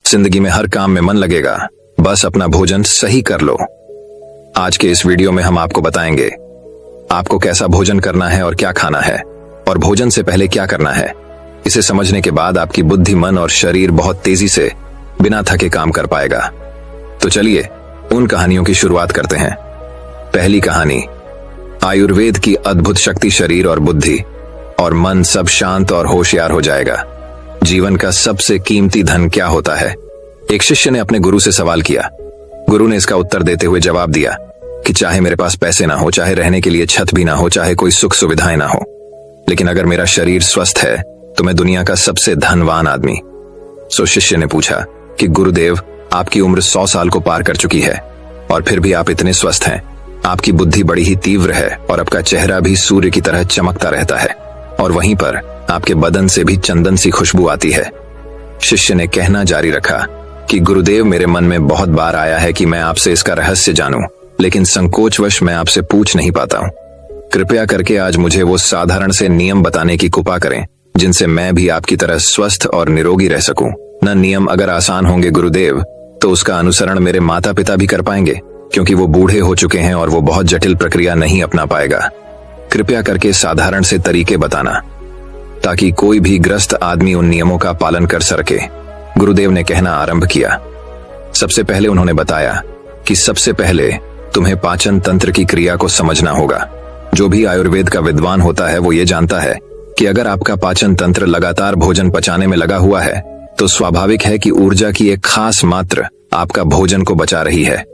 जिंदगी में हर काम में मन लगेगा, बस अपना भोजन सही कर लो। आज के इस वीडियो में हम आपको बताएंगे आपको कैसा भोजन करना है और क्या खाना है, और भोजन से पहले क्या करना है। इसे समझने के बाद आपकी बुद्धि, मन और शरीर बहुत तेजी से बिना थके काम कर पाएगा। तो चलिए उन कहानियों की शुरुआत करते हैं। पहली कहानी, आयुर्वेद की अद्भुत शक्ति। शरीर और बुद्धि और मन सब शांत और होशियार हो जाएगा। जीवन का सबसे कीमती धन क्या होता है? एक शिष्य ने अपने गुरु से सवाल किया। गुरु ने इसका उत्तर देते हुए जवाब दिया कि चाहे मेरे पास पैसे ना हो, चाहे रहने के लिए छत भी ना हो, चाहे कोई सुख सुविधाएं ना हो, लेकिन अगर मेरा शरीर स्वस्थ है तो मैं दुनिया का सबसे धनवान आदमी। सो शिष्य ने पूछा कि गुरुदेव, आपकी उम्र 100 साल को पार कर चुकी है और फिर भी आप इतने स्वस्थ हैं। आपकी बुद्धि बड़ी ही तीव्र है और आपका चेहरा भी सूर्य की तरह चमकता रहता है, और वहीं पर आपके बदन से भी चंदन सी खुशबू आती है। शिष्य ने कहना जारी रखा कि गुरुदेव, मेरे मन में बहुत बार आया है कि मैं आपसे इसका रहस्य जानूं, लेकिन संकोचवश मैं आपसे पूछ नहीं पाता हूं। कृपया करके आज मुझे वो साधारण से नियम बताने की कृपा करें जिनसे मैं भी आपकी तरह स्वस्थ और निरोगी रह सकूं। न नियम अगर आसान होंगे गुरुदेव, तो उसका अनुसरण मेरे माता पिता भी कर पाएंगे, क्योंकि वो बूढ़े हो चुके हैं और वो बहुत जटिल प्रक्रिया नहीं अपना पाएगा। कृपया करके साधारण से तरीके बताना ताकि कोई भी ग्रस्त आदमी उन नियमों का पालन कर सके। गुरुदेव ने कहना आरंभ किया। सबसे पहले उन्होंने बताया कि सबसे पहले तुम्हें पाचन तंत्र की क्रिया को समझना होगा। जो भी आयुर्वेद का विद्वान होता है वो ये जानता है कि अगर आपका पाचन तंत्र लगातार भोजन पचाने में लगा हुआ है तो स्वाभाविक है कि ऊर्जा की एक खास मात्रा आपका भोजन को बचा रही है।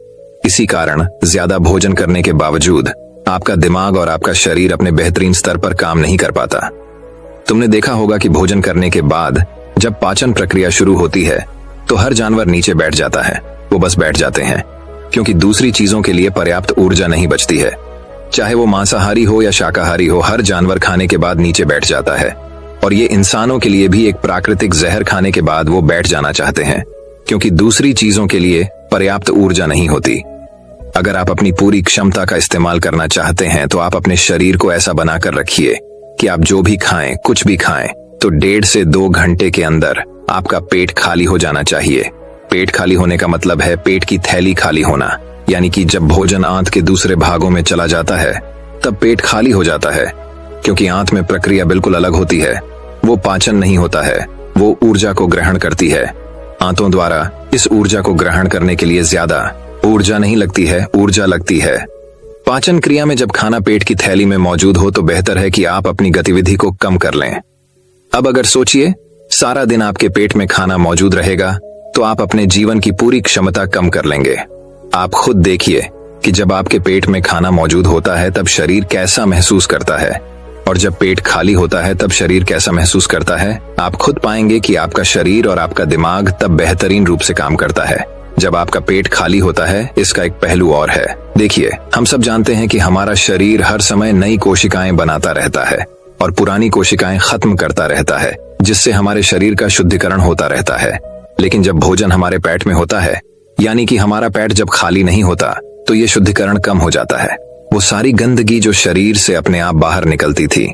इसी कारण ज्यादा भोजन करने के बावजूद आपका दिमाग और आपका शरीर अपने बेहतरीन स्तर पर काम नहीं कर पाता। तुमने देखा होगा कि भोजन करने के बाद जब पाचन प्रक्रिया शुरू होती है तो हर जानवर नीचे बैठ जाता है। वो बस बैठ जाते हैं क्योंकि दूसरी चीजों के लिए पर्याप्त ऊर्जा नहीं बचती है। चाहे वो मांसाहारी हो या शाकाहारी हो, हर जानवर खाने के बाद नीचे बैठ जाता है, और ये इंसानों के लिए भी एक प्राकृतिक जहर खाने के बाद वो बैठ जाना चाहते हैं, क्योंकि दूसरी चीजों के लिए पर्याप्त ऊर्जा नहीं होती। अगर आप अपनी पूरी क्षमता का इस्तेमाल करना चाहते हैं तो आप अपने शरीर को ऐसा बनाकर रखिए कि आप जो भी खाएं, कुछ भी खाएं, तो 1.5 से 2 घंटे के अंदर आपका पेट खाली हो जाना चाहिए। पेट खाली होने का मतलब है पेट की थैली खाली होना, यानी कि जब भोजन आंत के दूसरे भागों में चला जाता है तब पेट खाली हो जाता है, क्योंकि आंत में प्रक्रिया बिल्कुल अलग होती है। वो पाचन नहीं होता है, वो ऊर्जा को ग्रहण करती है। आंतों द्वारा इस ऊर्जा को ग्रहण करने के लिए ज्यादा ऊर्जा नहीं लगती है, ऊर्जा लगती है। पाचन क्रिया में जब खाना पेट की थैली में मौजूद हो तो बेहतर है कि आप अपनी गतिविधि को कम कर लें। अब अगर सोचिए, सारा दिन आपके पेट में खाना मौजूद रहेगा तो आप अपने जीवन की पूरी क्षमता कम कर लेंगे। आप खुद देखिए कि जब आपके पेट में खाना मौजूद होता है तब शरीर कैसा महसूस करता है, और जब पेट खाली होता है तब शरीर कैसा महसूस करता है। आप खुद पाएंगे कि आपका शरीर और आपका दिमाग तब बेहतरीन रूप से काम करता है जब आपका पेट खाली होता है। इसका एक पहलू और है। देखिए, हम सब जानते हैं कि हमारा शरीर हर समय नई कोशिकाएं बनाता रहता है और पुरानी कोशिकाएं खत्म करता रहता है, जिससे हमारे शरीर का शुद्धिकरण होता रहता है। लेकिन जब भोजन हमारे पेट में होता है, यानी कि हमारा पेट जब खाली नहीं होता, तो ये शुद्धिकरण कम हो जाता है। वो सारी गंदगी जो शरीर से अपने आप बाहर निकलती थी,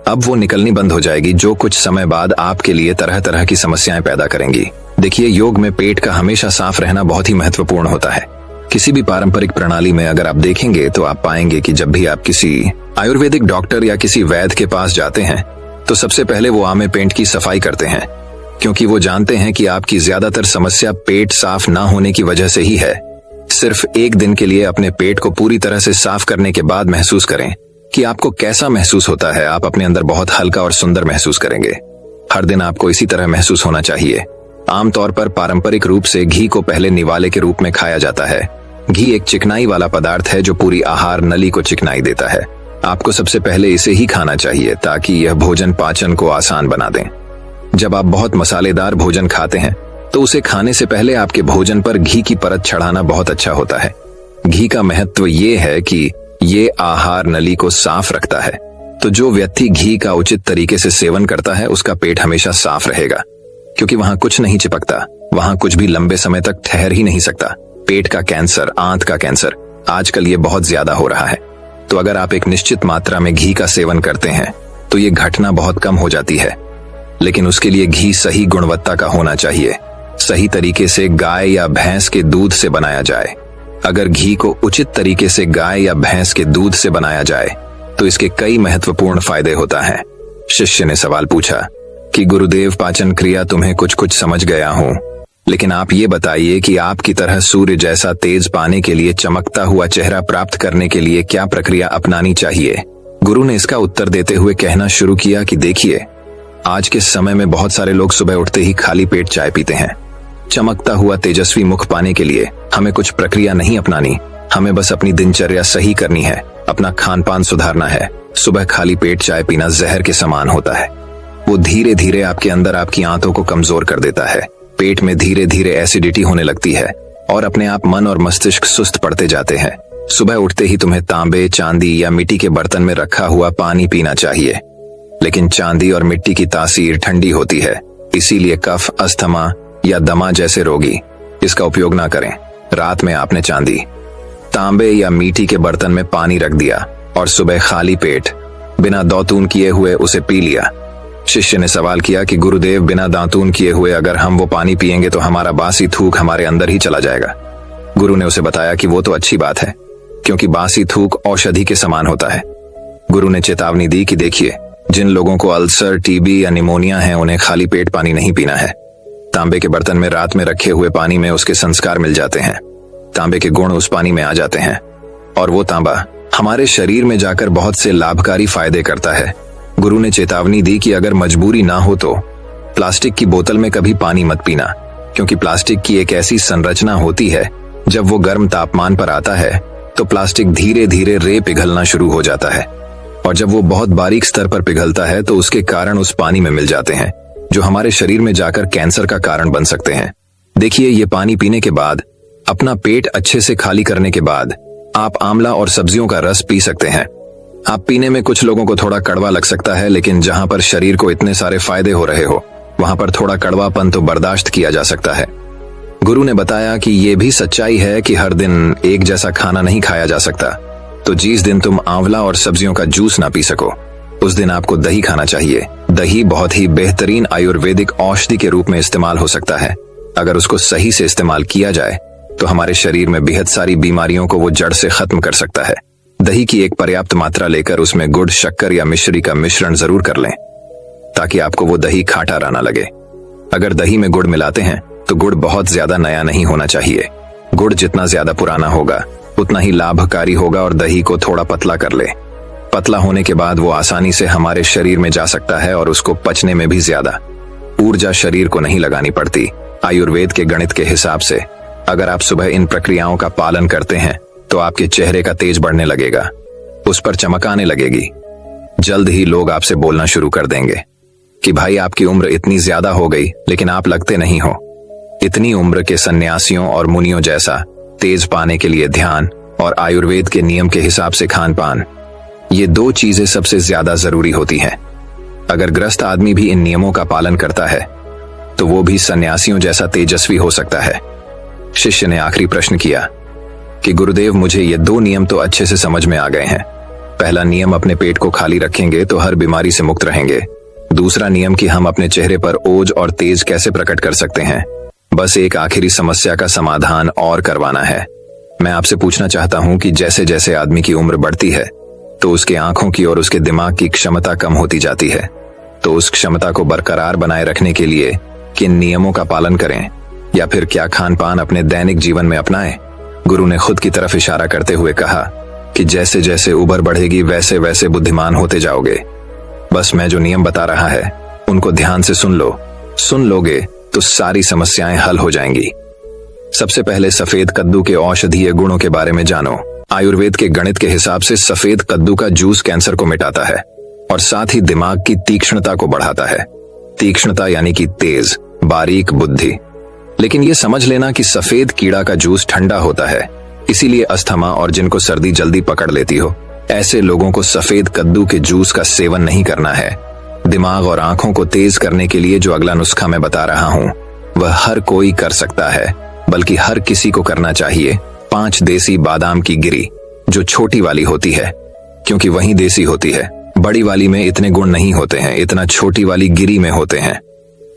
अब वो निकलनी बंद हो जाएगी, जो कुछ समय बाद आपके लिए तरह तरह की समस्याएं पैदा करेंगी। देखिए, योग में पेट का हमेशा साफ रहना बहुत ही महत्वपूर्ण होता है। किसी भी पारंपरिक प्रणाली में अगर आप देखेंगे तो आप पाएंगे कि जब भी आप किसी आयुर्वेदिक डॉक्टर या किसी वैद्य के पास जाते हैं तो सबसे पहले वो आमे पेट की सफाई करते हैं, क्योंकि वो जानते हैं कि आपकी ज्यादातर समस्या पेट साफ ना होने की वजह से ही है। सिर्फ एक दिन के लिए अपने पेट को पूरी तरह से साफ करने के बाद महसूस करें कि आपको कैसा महसूस होता है। आप अपने अंदर बहुत हल्का और सुंदर महसूस करेंगे। हर दिन आपको इसी तरह महसूस होना चाहिए। आमतौर पर पारंपरिक रूप से घी को पहले निवाले के रूप में खाया जाता है। घी एक चिकनाई वाला पदार्थ है जो पूरी आहार नली को चिकनाई देता है। आपको सबसे पहले इसे ही खाना चाहिए ताकि यह भोजन पाचन को आसान बना दे। जब आप बहुत मसालेदार भोजन खाते हैं तो उसे खाने से पहले आपके भोजन पर घी की परत चढ़ाना बहुत अच्छा होता है। घी का महत्व ये है कि ये आहार नली को साफ रखता है, तो जो व्यक्ति घी का उचित तरीके से सेवन करता है उसका पेट हमेशा साफ रहेगा, क्योंकि वहां कुछ नहीं चिपकता, वहां कुछ भी लंबे समय तक ठहर ही नहीं सकता। पेट का कैंसर, आंत का कैंसर, आजकल ये बहुत ज्यादा हो रहा है। तो अगर आप एक निश्चित मात्रा में घी का सेवन करते हैं तो ये घटना बहुत कम हो जाती है, लेकिन उसके लिए घी सही गुणवत्ता का होना चाहिए। सही तरीके से गाय या भैंस के दूध से बनाया जाए। अगर घी को उचित तरीके से गाय या भैंस के दूध से बनाया जाए तो इसके कई महत्वपूर्ण फायदे होता है। शिष्य ने सवाल पूछा कि गुरुदेव, पाचन क्रिया तुम्हें कुछ कुछ समझ गया हूं, लेकिन आप ये बताइए कि आपकी तरह सूर्य जैसा तेज पाने के लिए, चमकता हुआ चेहरा प्राप्त करने के लिए क्या प्रक्रिया अपनानी चाहिए। गुरु ने इसका उत्तर देते हुए कहना शुरू किया कि देखिए, आज के समय में बहुत सारे लोग सुबह उठते ही खाली पेट चाय पीते हैं। चमकता हुआ तेजस्वी मुख पाने के लिए हमें कुछ प्रक्रिया नहीं अपनानी, हमें बस अपनी दिनचर्या सही करनी है, अपना खान पान सुधारना है। सुबह खाली पेट चाय पीना जहर के समान होता है। वो धीरे धीरे आपके अंदर आपकी आंतों को कमजोर कर देता है। पेट में धीरे धीरे एसिडिटी होने लगती है और अपने आप मन और मस्तिष्क सुस्त पड़ते जाते हैं। सुबह उठते ही तुम्हें तांबे, चांदी या मिट्टी के बर्तन में रखा हुआ पानी पीना चाहिए, लेकिन चांदी और मिट्टी की तासीर ठंडी होती है, इसीलिए कफ, अस्थमा या दमा जैसे रोगी इसका उपयोग ना करें। रात में आपने चांदी, तांबे या मिट्टी के बर्तन में पानी रख दिया और सुबह खाली पेट बिना दातून किए हुए उसे पी लिया। शिष्य ने सवाल किया कि गुरुदेव, बिना दातून किए हुए अगर हम वो पानी पिएंगे तो हमारा बासी थूक हमारे अंदर ही चला जाएगा। गुरु ने उसे बताया कि वो तो अच्छी बात है, क्योंकि बासी थूक औषधि के समान होता है। गुरु ने चेतावनी दी कि देखिए, जिन लोगों को अल्सर, टीबी या निमोनिया है, उन्हें खाली पेट पानी नहीं पीना है। तांबे के बर्तन में रात में रखे हुए पानी में उसके संस्कार मिल जाते हैं, तांबे के गुण उस पानी में आ जाते हैं और वो तांबा हमारे शरीर में जाकर बहुत से लाभकारी फायदे करता है। गुरु ने चेतावनी दी कि अगर मजबूरी ना हो तो प्लास्टिक की बोतल में कभी पानी मत पीना, क्योंकि प्लास्टिक की एक ऐसी संरचना होती है, जब वो गर्म तापमान पर आता है तो प्लास्टिक धीरे धीरे रे पिघलना शुरू हो जाता है, और जब वो बहुत बारीक स्तर पर पिघलता है तो उसके कारण उस पानी में मिल जाते हैं, जो हमारे शरीर में जाकर कैंसर का कारण बन सकते हैं। देखिए, ये पानी पीने के बाद, अपना पेट अच्छे से खाली करने के बाद आप आंवला और सब्जियों का रस पी सकते हैं। आप पीने में कुछ लोगों को थोड़ा कड़वा लग सकता है, लेकिन जहां पर शरीर को इतने सारे फायदे हो रहे हो, वहां पर थोड़ा कड़वापन तो बर्दाश्त किया जा सकता है। गुरु ने बताया कि यह भी सच्चाई है कि हर दिन एक जैसा खाना नहीं खाया जा सकता, तो जिस दिन तुम आंवला और सब्जियों का जूस ना पी सको, उस दिन आपको दही खाना चाहिए। दही बहुत ही बेहतरीन आयुर्वेदिक औषधि के रूप में इस्तेमाल हो सकता है। अगर उसको सही से इस्तेमाल किया जाए तो हमारे शरीर में बेहद सारी बीमारियों को वो जड़ से खत्म कर सकता है। दही की एक पर्याप्त मात्रा लेकर उसमें गुड़, शक्कर या मिश्री का मिश्रण जरूर कर लें, ताकि आपको वो दही खाटा ना लगे। अगर दही में गुड़ मिलाते हैं तो गुड़ बहुत ज्यादा नया नहीं होना चाहिए। गुड़ जितना ज्यादा पुराना होगा उतना ही लाभकारी होगा, और दही को थोड़ा पतला कर ले। पतला होने के बाद वो आसानी से हमारे शरीर में जा सकता है और उसको पचने में भी ज्यादा ऊर्जा शरीर को नहीं लगानी पड़ती। आयुर्वेद के गणित के हिसाब से अगर आप सुबह इन प्रक्रियाओं का पालन करते हैं तो आपके चेहरे का तेज बढ़ने लगेगा, उस पर चमक आने लगेगी। जल्द ही लोग आपसे बोलना शुरू कर देंगे कि भाई, आपकी उम्र इतनी ज्यादा हो गई लेकिन आप लगते नहीं हो। इतनी उम्र के सन्यासियों और मुनियों जैसा तेज पाने के लिए ध्यान और आयुर्वेद के नियम के हिसाब से खान पान, ये दो चीजें सबसे ज्यादा जरूरी होती हैं। अगर ग्रस्त आदमी भी इन नियमों का पालन करता है तो वो भी सन्यासियों जैसा तेजस्वी हो सकता है। शिष्य ने आखिरी प्रश्न किया कि गुरुदेव, मुझे ये दो नियम तो अच्छे से समझ में आ गए हैं। पहला नियम, अपने पेट को खाली रखेंगे तो हर बीमारी से मुक्त रहेंगे। दूसरा नियम कि हम अपने चेहरे पर ओज और तेज कैसे प्रकट कर सकते हैं। बस एक आखिरी समस्या का समाधान और करवाना है। मैं आपसे पूछना चाहता हूं कि जैसे जैसे आदमी की उम्र बढ़ती है तो उसके आंखों की और उसके दिमाग की क्षमता कम होती जाती है, तो उस क्षमता को बरकरार बनाए रखने के लिए किन नियमों का पालन करें, या फिर क्या खान पान अपने दैनिक जीवन में अपनाएं। गुरु ने खुद की तरफ इशारा करते हुए कहा कि जैसे जैसे उम्र बढ़ेगी वैसे वैसे बुद्धिमान होते जाओगे। बस मैं जो नियम बता रहा है उनको ध्यान से सुन लो। सुन लोगे तो सारी समस्याएं हल हो जाएंगी। सबसे पहले सफेद कद्दू के औषधीय गुणों के बारे में जानो। आयुर्वेद के गणित के हिसाब से सफेद कद्दू का जूस कैंसर को मिटाता है और साथ ही दिमाग की तीक्ष्णता को बढ़ाता है। तीक्ष्णता यानी कि तेज, बारीक बुद्धि। लेकिन ये समझ लेना कि सफेद कीड़ा का जूस ठंडा होता है, इसीलिए अस्थमा और जिनको सर्दी जल्दी पकड़ लेती हो, ऐसे लोगों को सफेद कद्दू के जूस का सेवन नहीं करना है। दिमाग और आंखों को तेज करने के लिए जो अगला नुस्खा मैं बता रहा हूं वह हर कोई कर सकता है, बल्कि हर किसी को करना चाहिए। 5 देसी बादाम की गिरी, जो छोटी वाली होती है, क्योंकि वही देसी होती है। बड़ी वाली में इतने गुण नहीं होते हैं, इतना छोटी वाली गिरी में होते हैं।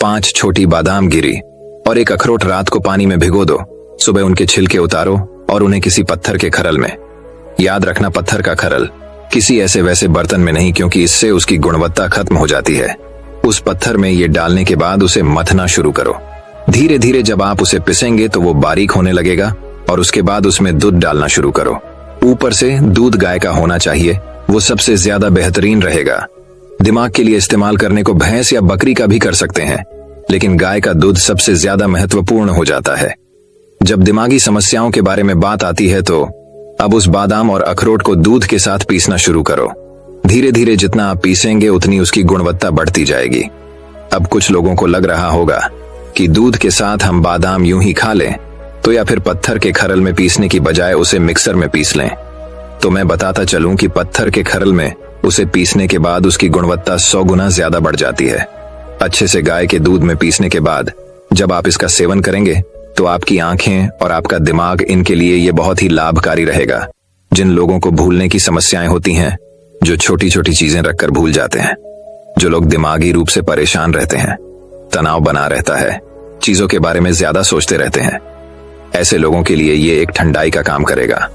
5 छोटी बादाम गिरी और एक अखरोट रात को पानी में भिगो दो, सुबह उनके छिलके उतारो और उन्हें किसी पत्थर के खरल में, याद रखना पत्थर का खरल, किसी ऐसे वैसे बर्तन में नहीं, क्योंकि इससे उसकी गुणवत्ता खत्म हो जाती है। उस पत्थर में ये डालने के बाद उसे मथना शुरू करो। धीरे धीरे जब आप उसे पिसेंगे तो वो बारीक होने लगेगा और उसके बाद उसमें दूध डालना शुरू करो। ऊपर से दूध गाय का होना चाहिए, वो सबसे ज्यादा बेहतरीन रहेगा। दिमाग के लिए इस्तेमाल करने को भैंस या बकरी का भी कर सकते हैं, लेकिन गाय का दूध सबसे ज्यादा महत्वपूर्ण हो जाता है। जब दिमागी समस्याओं के बारे में बात आती है तो अब उस बादाम और अखरोट को दूध के साथ पीसना शुरू करो। धीरे धीरे जितना आप पीसेंगे उतनी उसकी गुणवत्ता बढ़ती जाएगी। अब कुछ लोगों को लग रहा होगा कि दूध के साथ हम बादाम यूं ही खा लें, तो या फिर पत्थर के खरल में पीसने की बजाय उसे मिक्सर में पीस लें। तो मैं बताता चलूं कि पत्थर के खरल में उसे पीसने के बाद उसकी गुणवत्ता 100 गुना ज्यादा बढ़ जाती है। अच्छे से गाय के दूध में पीसने के बाद जब आप इसका सेवन करेंगे तो आपकी आंखें और आपका दिमाग, इनके लिए ये बहुत ही लाभकारी रहेगा। जिन लोगों को भूलने की समस्याएं होती हैं, जो छोटी छोटी चीजें रखकर भूल जाते हैं, जो लोग दिमागी रूप से परेशान रहते हैं, तनाव बना रहता है, चीजों के बारे में ज्यादा सोचते रहते हैं, ऐसे लोगों के लिए ये एक ठंडाई का काम करेगा।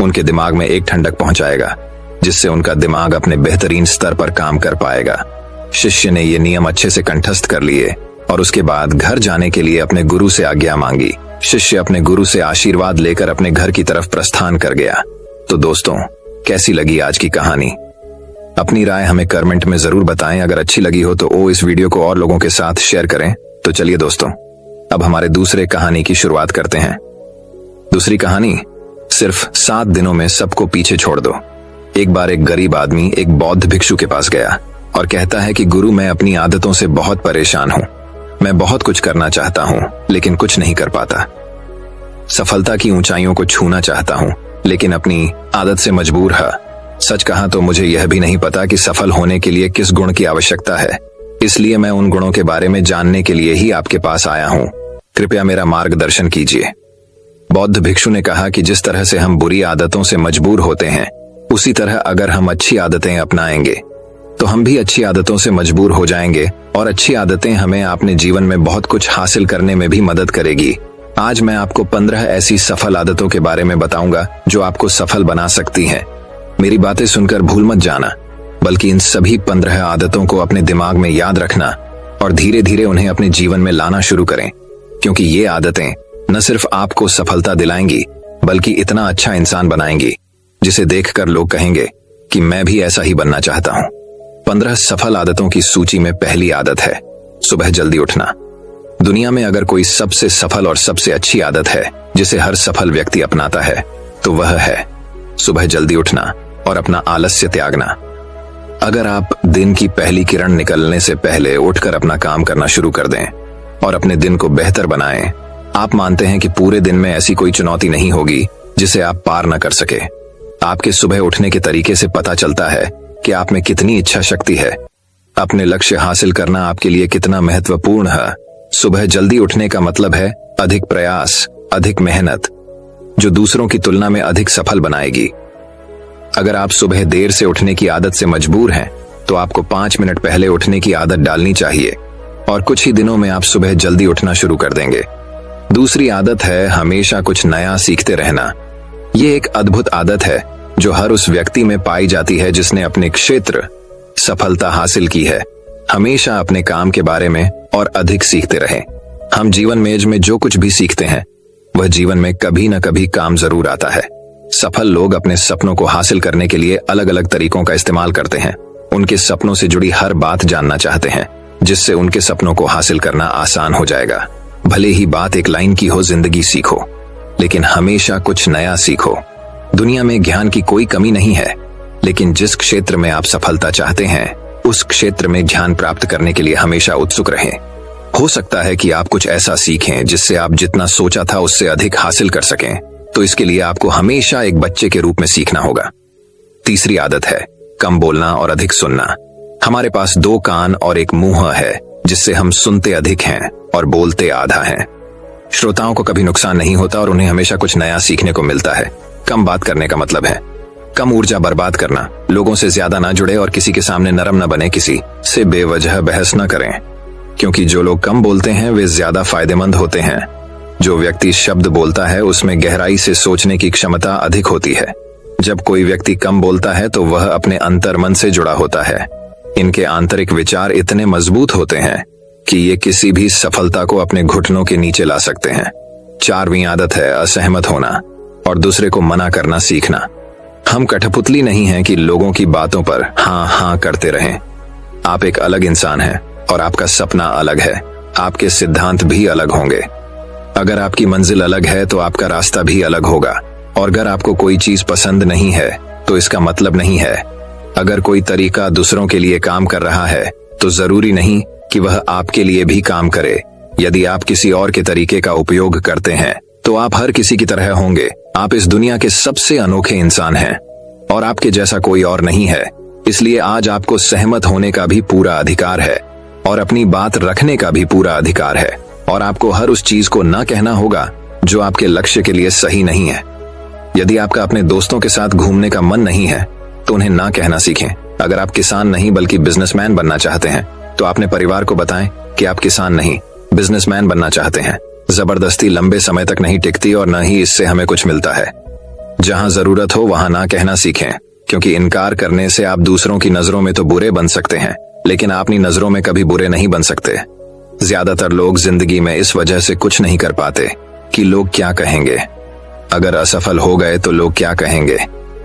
उनके दिमाग में एक ठंडक पहुंचाएगा जिससे उनका दिमाग अपने बेहतरीन स्तर पर काम कर पाएगा। शिष्य ने ये नियम अच्छे से कंठस्थ कर लिए और उसके बाद घर जाने के लिए अपने गुरु से आज्ञा मांगी। शिष्य अपने गुरु से आशीर्वाद लेकर अपने घर की तरफ प्रस्थान कर गया। तो दोस्तों, कैसी लगी आज की कहानी? अपनी राय हमें कमेंट में जरूर बताएं। अगर अच्छी लगी हो तो इस वीडियो को और लोगों के साथ शेयर करें। तो चलिए दोस्तों, अब हमारे दूसरे कहानी की शुरुआत करते हैं। दूसरी कहानी, सिर्फ 7 दिनों में सबको पीछे छोड़ दो। एक बार एक गरीब आदमी एक बौद्ध भिक्षु के पास गया और कहता है कि गुरु, मैं अपनी आदतों से बहुत परेशान हूं। मैं बहुत कुछ करना चाहता हूं लेकिन कुछ नहीं कर पाता। सफलता की ऊंचाइयों को छूना चाहता हूं लेकिन अपनी आदत से मजबूर है। सच कहा तो मुझे यह भी नहीं पता कि सफल होने के लिए किस गुण की आवश्यकता है। इसलिए मैं उन गुणों के बारे में जानने के लिए ही आपके पास आया हूं। कृपया मेरा मार्गदर्शन कीजिए। बौद्ध भिक्षु ने कहा कि जिस तरह से हम बुरी आदतों से मजबूर होते हैं, उसी तरह अगर हम अच्छी आदतें अपनाएंगे तो हम भी अच्छी आदतों से मजबूर हो जाएंगे और अच्छी आदतें हमें अपने जीवन में बहुत कुछ हासिल करने में भी मदद करेगी। आज मैं आपको 15 ऐसी सफल आदतों के बारे में बताऊंगा जो आपको सफल बना सकती हैं। मेरी बातें सुनकर भूल मत जाना, बल्कि इन सभी 15 आदतों को अपने दिमाग में याद रखना और धीरे धीरे उन्हें अपने जीवन में लाना शुरू करें, क्योंकि ये आदतें न सिर्फ आपको सफलता दिलाएंगी बल्कि इतना अच्छा इंसान बनाएंगी जिसे देखकर लोग कहेंगे कि मैं भी ऐसा ही बनना चाहता हूं। 15 सफल आदतों की सूची में पहली आदत है सुबह जल्दी उठना। दुनिया में अगर कोई सबसे सफल और सबसे अच्छी आदत है जिसे हर सफल व्यक्ति अपनाता है तो वह है सुबह जल्दी उठना और अपना आलस्य त्यागना। अगर आप दिन की पहली किरण निकलने से पहले उठकर अपना काम करना शुरू कर दें और अपने दिन को बेहतर बनाएं, आप मानते हैं कि पूरे दिन में ऐसी कोई चुनौती नहीं होगी जिसे आप पार न कर सके। आपके सुबह उठने के तरीके से पता चलता है कि आप में कितनी इच्छा शक्ति है। अपने लक्ष्य हासिल करना आपके लिए कितना महत्वपूर्ण है। सुबह जल्दी उठने का मतलब है अधिक प्रयास, अधिक मेहनत, जो दूसरों की तुलना में अधिक सफल बनाएगी। अगर आप सुबह देर से उठने की आदत से मजबूर हैं, तो आपको 5 मिनट पहले उठने की आदत डालनी चाहिए और कुछ ही दिनों में आप सुबह जल्दी उठना शुरू कर देंगे। दूसरी आदत है हमेशा कुछ नया सीखते रहना। ये एक अद्भुत आदत है जो हर उस व्यक्ति में पाई जाती है जिसने अपने क्षेत्र सफलता हासिल की है। हमेशा अपने काम के बारे में और अधिक सीखते रहें। हम जीवन में जो कुछ भी सीखते हैं वह जीवन में कभी न कभी काम जरूर आता है। सफल लोग अपने सपनों को हासिल करने के लिए अलग अलग तरीकों का इस्तेमाल करते हैं। उनके सपनों से जुड़ी हर बात जानना चाहते हैं जिससे उनके सपनों को हासिल करना आसान हो जाएगा। भले ही बात एक लाइन की हो, जिंदगी सीखो, लेकिन हमेशा कुछ नया सीखो। दुनिया में ज्ञान की कोई कमी नहीं है, लेकिन जिस क्षेत्र में आप सफलता चाहते हैं उस क्षेत्र में ज्ञान प्राप्त करने के लिए हमेशा उत्सुक रहें। हो सकता है कि आप कुछ ऐसा सीखें जिससे आप जितना सोचा था उससे अधिक हासिल कर सकें, तो इसके लिए आपको हमेशा एक बच्चे के रूप में सीखना होगा। तीसरी आदत है कम बोलना और अधिक सुनना। हमारे पास 2 कान और एक मुंह है जिससे हम सुनते अधिक हैं और बोलते आधा हैं। श्रोताओं को कभी नुकसान नहीं होता और उन्हें हमेशा कुछ नया सीखने को मिलता है। कम बात करने का मतलब है कम ऊर्जा बर्बाद करना। लोगों से ज्यादा ना जुड़े और किसी के सामने नरम न बने, किसी से बेवजह बहस न करें। क्योंकि जो लोग कम बोलते हैं वे ज्यादा फायदेमंद होते हैं। जो व्यक्ति शब्द बोलता है उसमें गहराई से सोचने की क्षमता अधिक होती है। जब कोई व्यक्ति कम बोलता है तो वह अपने अंतर्मन से जुड़ा होता है। इनके आंतरिक विचार इतने मजबूत होते हैं कि ये किसी भी सफलता को अपने घुटनों के नीचे ला सकते हैं। 4वीं आदत है असहमत होना और दूसरे को मना करना सीखना। हम कठपुतली नहीं हैं कि लोगों की बातों पर हाँ हाँ करते रहें। आप एक अलग इंसान हैं और आपका सपना अलग है। आपके सिद्धांत भी अलग होंगे। अगर आपकी मंजिल अलग है तो आपका रास्ता भी अलग होगा। और अगर आपको कोई चीज पसंद नहीं है तो इसका मतलब नहीं है। अगर कोई तरीका दूसरों के लिए काम कर रहा है तो जरूरी नहीं कि वह आपके लिए भी काम करे। यदि आप किसी और के तरीके का उपयोग करते हैं तो आप हर किसी की तरह होंगे। आप इस दुनिया के सबसे अनोखे इंसान हैं और आपके जैसा कोई और नहीं है। इसलिए आज आपको सहमत होने का भी पूरा अधिकार है और अपनी बात रखने का भी पूरा अधिकार है। और आपको हर उस चीज को ना कहना होगा जो आपके लक्ष्य के लिए सही नहीं है। यदि आपका अपने दोस्तों के साथ घूमने का मन नहीं है तो उन्हें ना कहना सीखें। अगर आप किसान नहीं बल्कि बिजनेसमैन बनना चाहते हैं तो अपने परिवार को बताएं कि आप किसान नहीं बिजनेसमैन बनना चाहते हैं। जबरदस्ती लंबे समय तक नहीं टिकती और न ही इससे हमें कुछ मिलता है। जहां जरूरत हो वहां ना कहना सीखें, क्योंकि इनकार करने से आप दूसरों की नजरों में तो बुरे बन सकते हैं लेकिन अपनी नजरों में कभी बुरे नहीं बन सकते। ज्यादातर लोग जिंदगी में इस वजह से कुछ नहीं कर पाते कि लोग क्या कहेंगे। अगर असफल हो गए तो लोग क्या कहेंगे,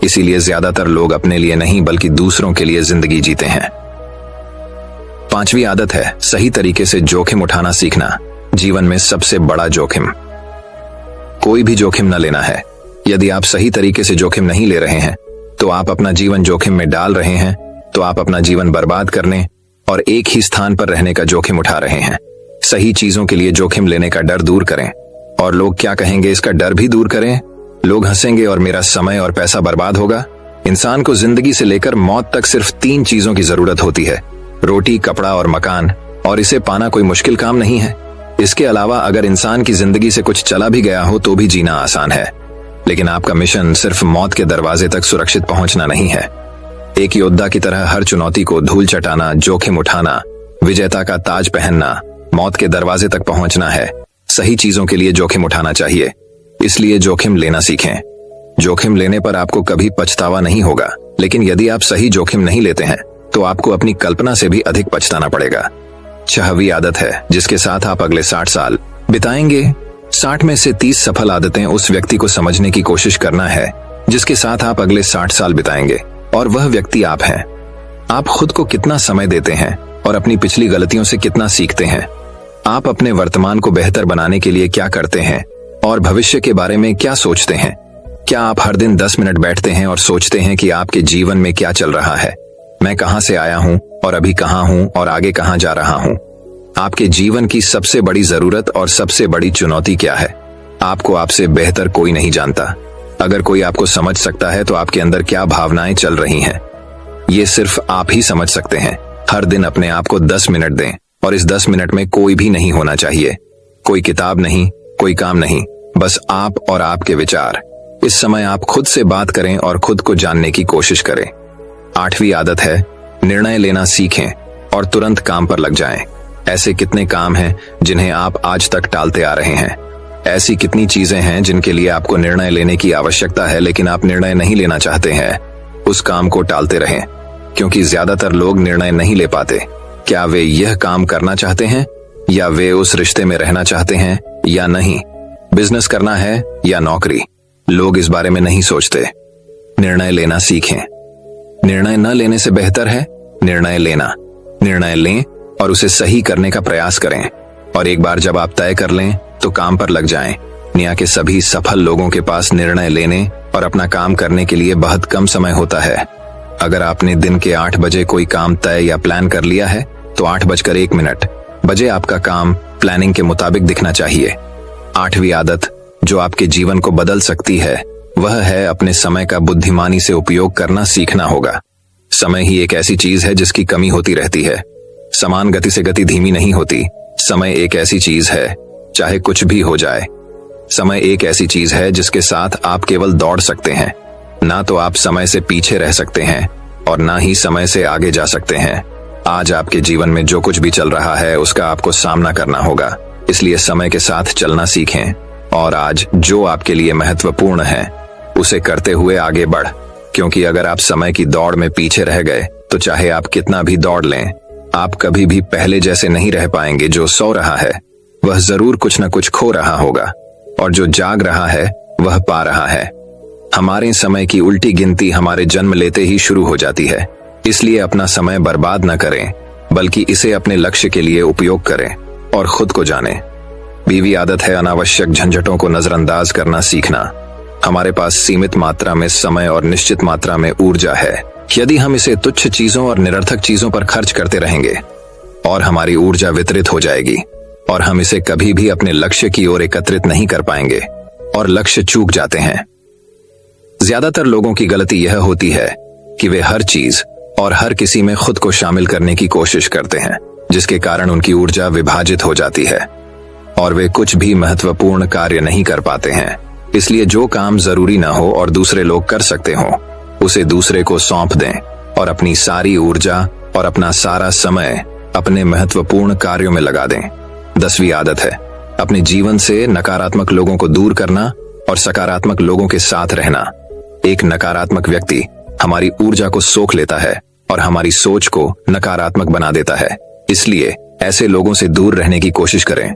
इसीलिए ज्यादातर लोग अपने लिए नहीं बल्कि दूसरों के लिए जिंदगी जीते हैं। 5वीं आदत है सही तरीके से जोखिम उठाना सीखना। जीवन में सबसे बड़ा जोखिम कोई भी जोखिम न लेना है। यदि आप सही तरीके से जोखिम नहीं ले रहे हैं तो आप अपना जीवन जोखिम में डाल रहे हैं। तो आप अपना जीवन बर्बाद करने और एक ही स्थान पर रहने का जोखिम उठा रहे हैं। सही चीजों के लिए जोखिम लेने का डर दूर करें और लोग क्या कहेंगे इसका डर भी दूर करें। लोग हंसेंगे और मेरा समय और पैसा बर्बाद होगा। इंसान को जिंदगी से लेकर मौत तक सिर्फ 3 चीजों की जरूरत होती है, रोटी, कपड़ा और मकान, और इसे पाना कोई मुश्किल काम नहीं है। इसके अलावा अगर इंसान की जिंदगी से कुछ चला भी गया हो तो भी जीना आसान है। लेकिन आपका मिशन सिर्फ मौत के दरवाजे तक सुरक्षित पहुंचना नहीं है। एक योद्धा की तरह हर चुनौती को धूल चटाना, जोखिम उठाना, विजेता का ताज पहनना, मौत के दरवाजे तक पहुंचना है। सही चीजों के लिए जोखिम उठाना चाहिए, इसलिए जोखिम लेना सीखें। जोखिम लेने पर आपको कभी पछतावा नहीं होगा, लेकिन यदि आप सही जोखिम नहीं लेते हैं तो आपको अपनी कल्पना से भी अधिक पछताना पड़ेगा। 6वीं आदत है जिसके साथ आप अगले 60 साल बिताएंगे। 60 में से 30 सफल आदतें उस व्यक्ति को समझने की कोशिश करना है जिसके साथ आप अगले 60 साल बिताएंगे, और वह व्यक्ति आप हैं। आप खुद को कितना समय देते हैं और अपनी पिछली गलतियों से कितना सीखते हैं। आप अपने वर्तमान को बेहतर बनाने के लिए क्या करते हैं और भविष्य के बारे में क्या सोचते हैं। क्या आप हर दिन 10 मिनट बैठते हैं और सोचते हैं कि आपके जीवन में क्या चल रहा है, मैं कहां से आया हूं और अभी कहां हूं और आगे कहां जा रहा हूं। आपके जीवन की सबसे बड़ी जरूरत और सबसे बड़ी चुनौती क्या है। आपको आपसे बेहतर कोई नहीं जानता। अगर कोई आपको समझ सकता है तो आपके अंदर क्या भावनाएं चल रही हैं, ये सिर्फ आप ही समझ सकते हैं। हर दिन अपने आप को 10 मिनट दें और इस 10 मिनट में कोई भी नहीं होना चाहिए, कोई किताब नहीं, कोई काम नहीं, बस आप और आपके विचार। इस समय आप खुद से बात करें और खुद को जानने की कोशिश करें। 8वीं आदत है निर्णय लेना सीखें और तुरंत काम पर लग जाएं। ऐसे कितने काम हैं जिन्हें आप आज तक टालते आ रहे हैं। ऐसी कितनी चीजें हैं जिनके लिए आपको निर्णय लेने की आवश्यकता है लेकिन आप निर्णय नहीं लेना चाहते हैं। उस काम को टालते रहें, क्योंकि ज्यादातर लोग निर्णय नहीं ले पाते। क्या वे यह काम करना चाहते हैं या वे उस रिश्ते में रहना चाहते हैं या नहीं, बिजनेस करना है या नौकरी, लोग इस बारे में नहीं सोचते। निर्णय लेना सीखें। निर्णय न लेने से बेहतर है निर्णय लेना। निर्णय लें और उसे सही करने का प्रयास करें, और एक बार जब आप तय कर लें तो काम पर लग जाएं। दुनिया के सभी सफल लोगों के पास निर्णय लेने और अपना काम करने के लिए बहुत कम समय होता है। अगर आपने दिन के 8 बजे कोई काम तय या प्लान कर लिया है तो 8:01 बजे आपका काम प्लानिंग के मुताबिक दिखना चाहिए। 8वीं आदत जो आपके जीवन को बदल सकती है वह है अपने समय का बुद्धिमानी से उपयोग करना सीखना होगा। समय ही एक ऐसी चीज है जिसकी कमी होती रहती है। समान गति से गति धीमी नहीं होती। समय एक ऐसी चीज है, चाहे कुछ भी हो जाए, समय एक ऐसी चीज है जिसके साथ आप केवल दौड़ सकते हैं। ना तो आप समय से पीछे रह सकते हैं और ना ही समय से आगे जा सकते हैं। आज आपके जीवन में जो कुछ भी चल रहा है उसका आपको सामना करना होगा, इसलिए समय के साथ चलना सीखें और आज जो आपके लिए महत्वपूर्ण है उसे करते हुए आगे बढ़, क्योंकि अगर आप समय की दौड़ में पीछे रह गए तो चाहे आप कितना भी दौड़ लें, आप कभी भी पहले जैसे नहीं रह पाएंगे। जो सो रहा है वह जरूर कुछ न कुछ खो रहा होगा और जो जाग रहा है वह पा रहा है। हमारे समय की उल्टी गिनती हमारे जन्म लेते ही शुरू हो जाती है, इसलिए अपना समय बर्बाद न करें, बल्कि इसे अपने लक्ष्य के लिए उपयोग करें और खुद को जानें। बीवी आदत है अनावश्यक झंझटों को नजरअंदाज करना सीखना। हमारे पास सीमित मात्रा में समय और निश्चित मात्रा में ऊर्जा है। यदि हम इसे तुच्छ चीजों और निरर्थक चीजों पर खर्च करते रहेंगे और हमारी ऊर्जा वितरित हो जाएगी और हम इसे कभी भी अपने लक्ष्य की ओर एकत्रित नहीं कर पाएंगे और लक्ष्य चूक जाते हैं। ज्यादातर लोगों की गलती यह होती है कि वे हर चीज और हर किसी में खुद को शामिल करने की कोशिश करते हैं, जिसके कारण उनकी ऊर्जा विभाजित हो जाती है और वे कुछ भी महत्वपूर्ण कार्य नहीं कर पाते हैं। इसलिए जो काम जरूरी ना हो और दूसरे लोग कर सकते हो उसे दूसरे को सौंप दें और अपनी सारी ऊर्जा और अपना सारा समय अपने महत्वपूर्ण कार्यों में लगा दें। 10वीं आदत है अपने जीवन से नकारात्मक लोगों को दूर करना और सकारात्मक लोगों के साथ रहना। एक नकारात्मक व्यक्ति हमारी ऊर्जा को सोख लेता है और हमारी सोच को नकारात्मक बना देता है, इसलिए ऐसे लोगों से दूर रहने की कोशिश करें।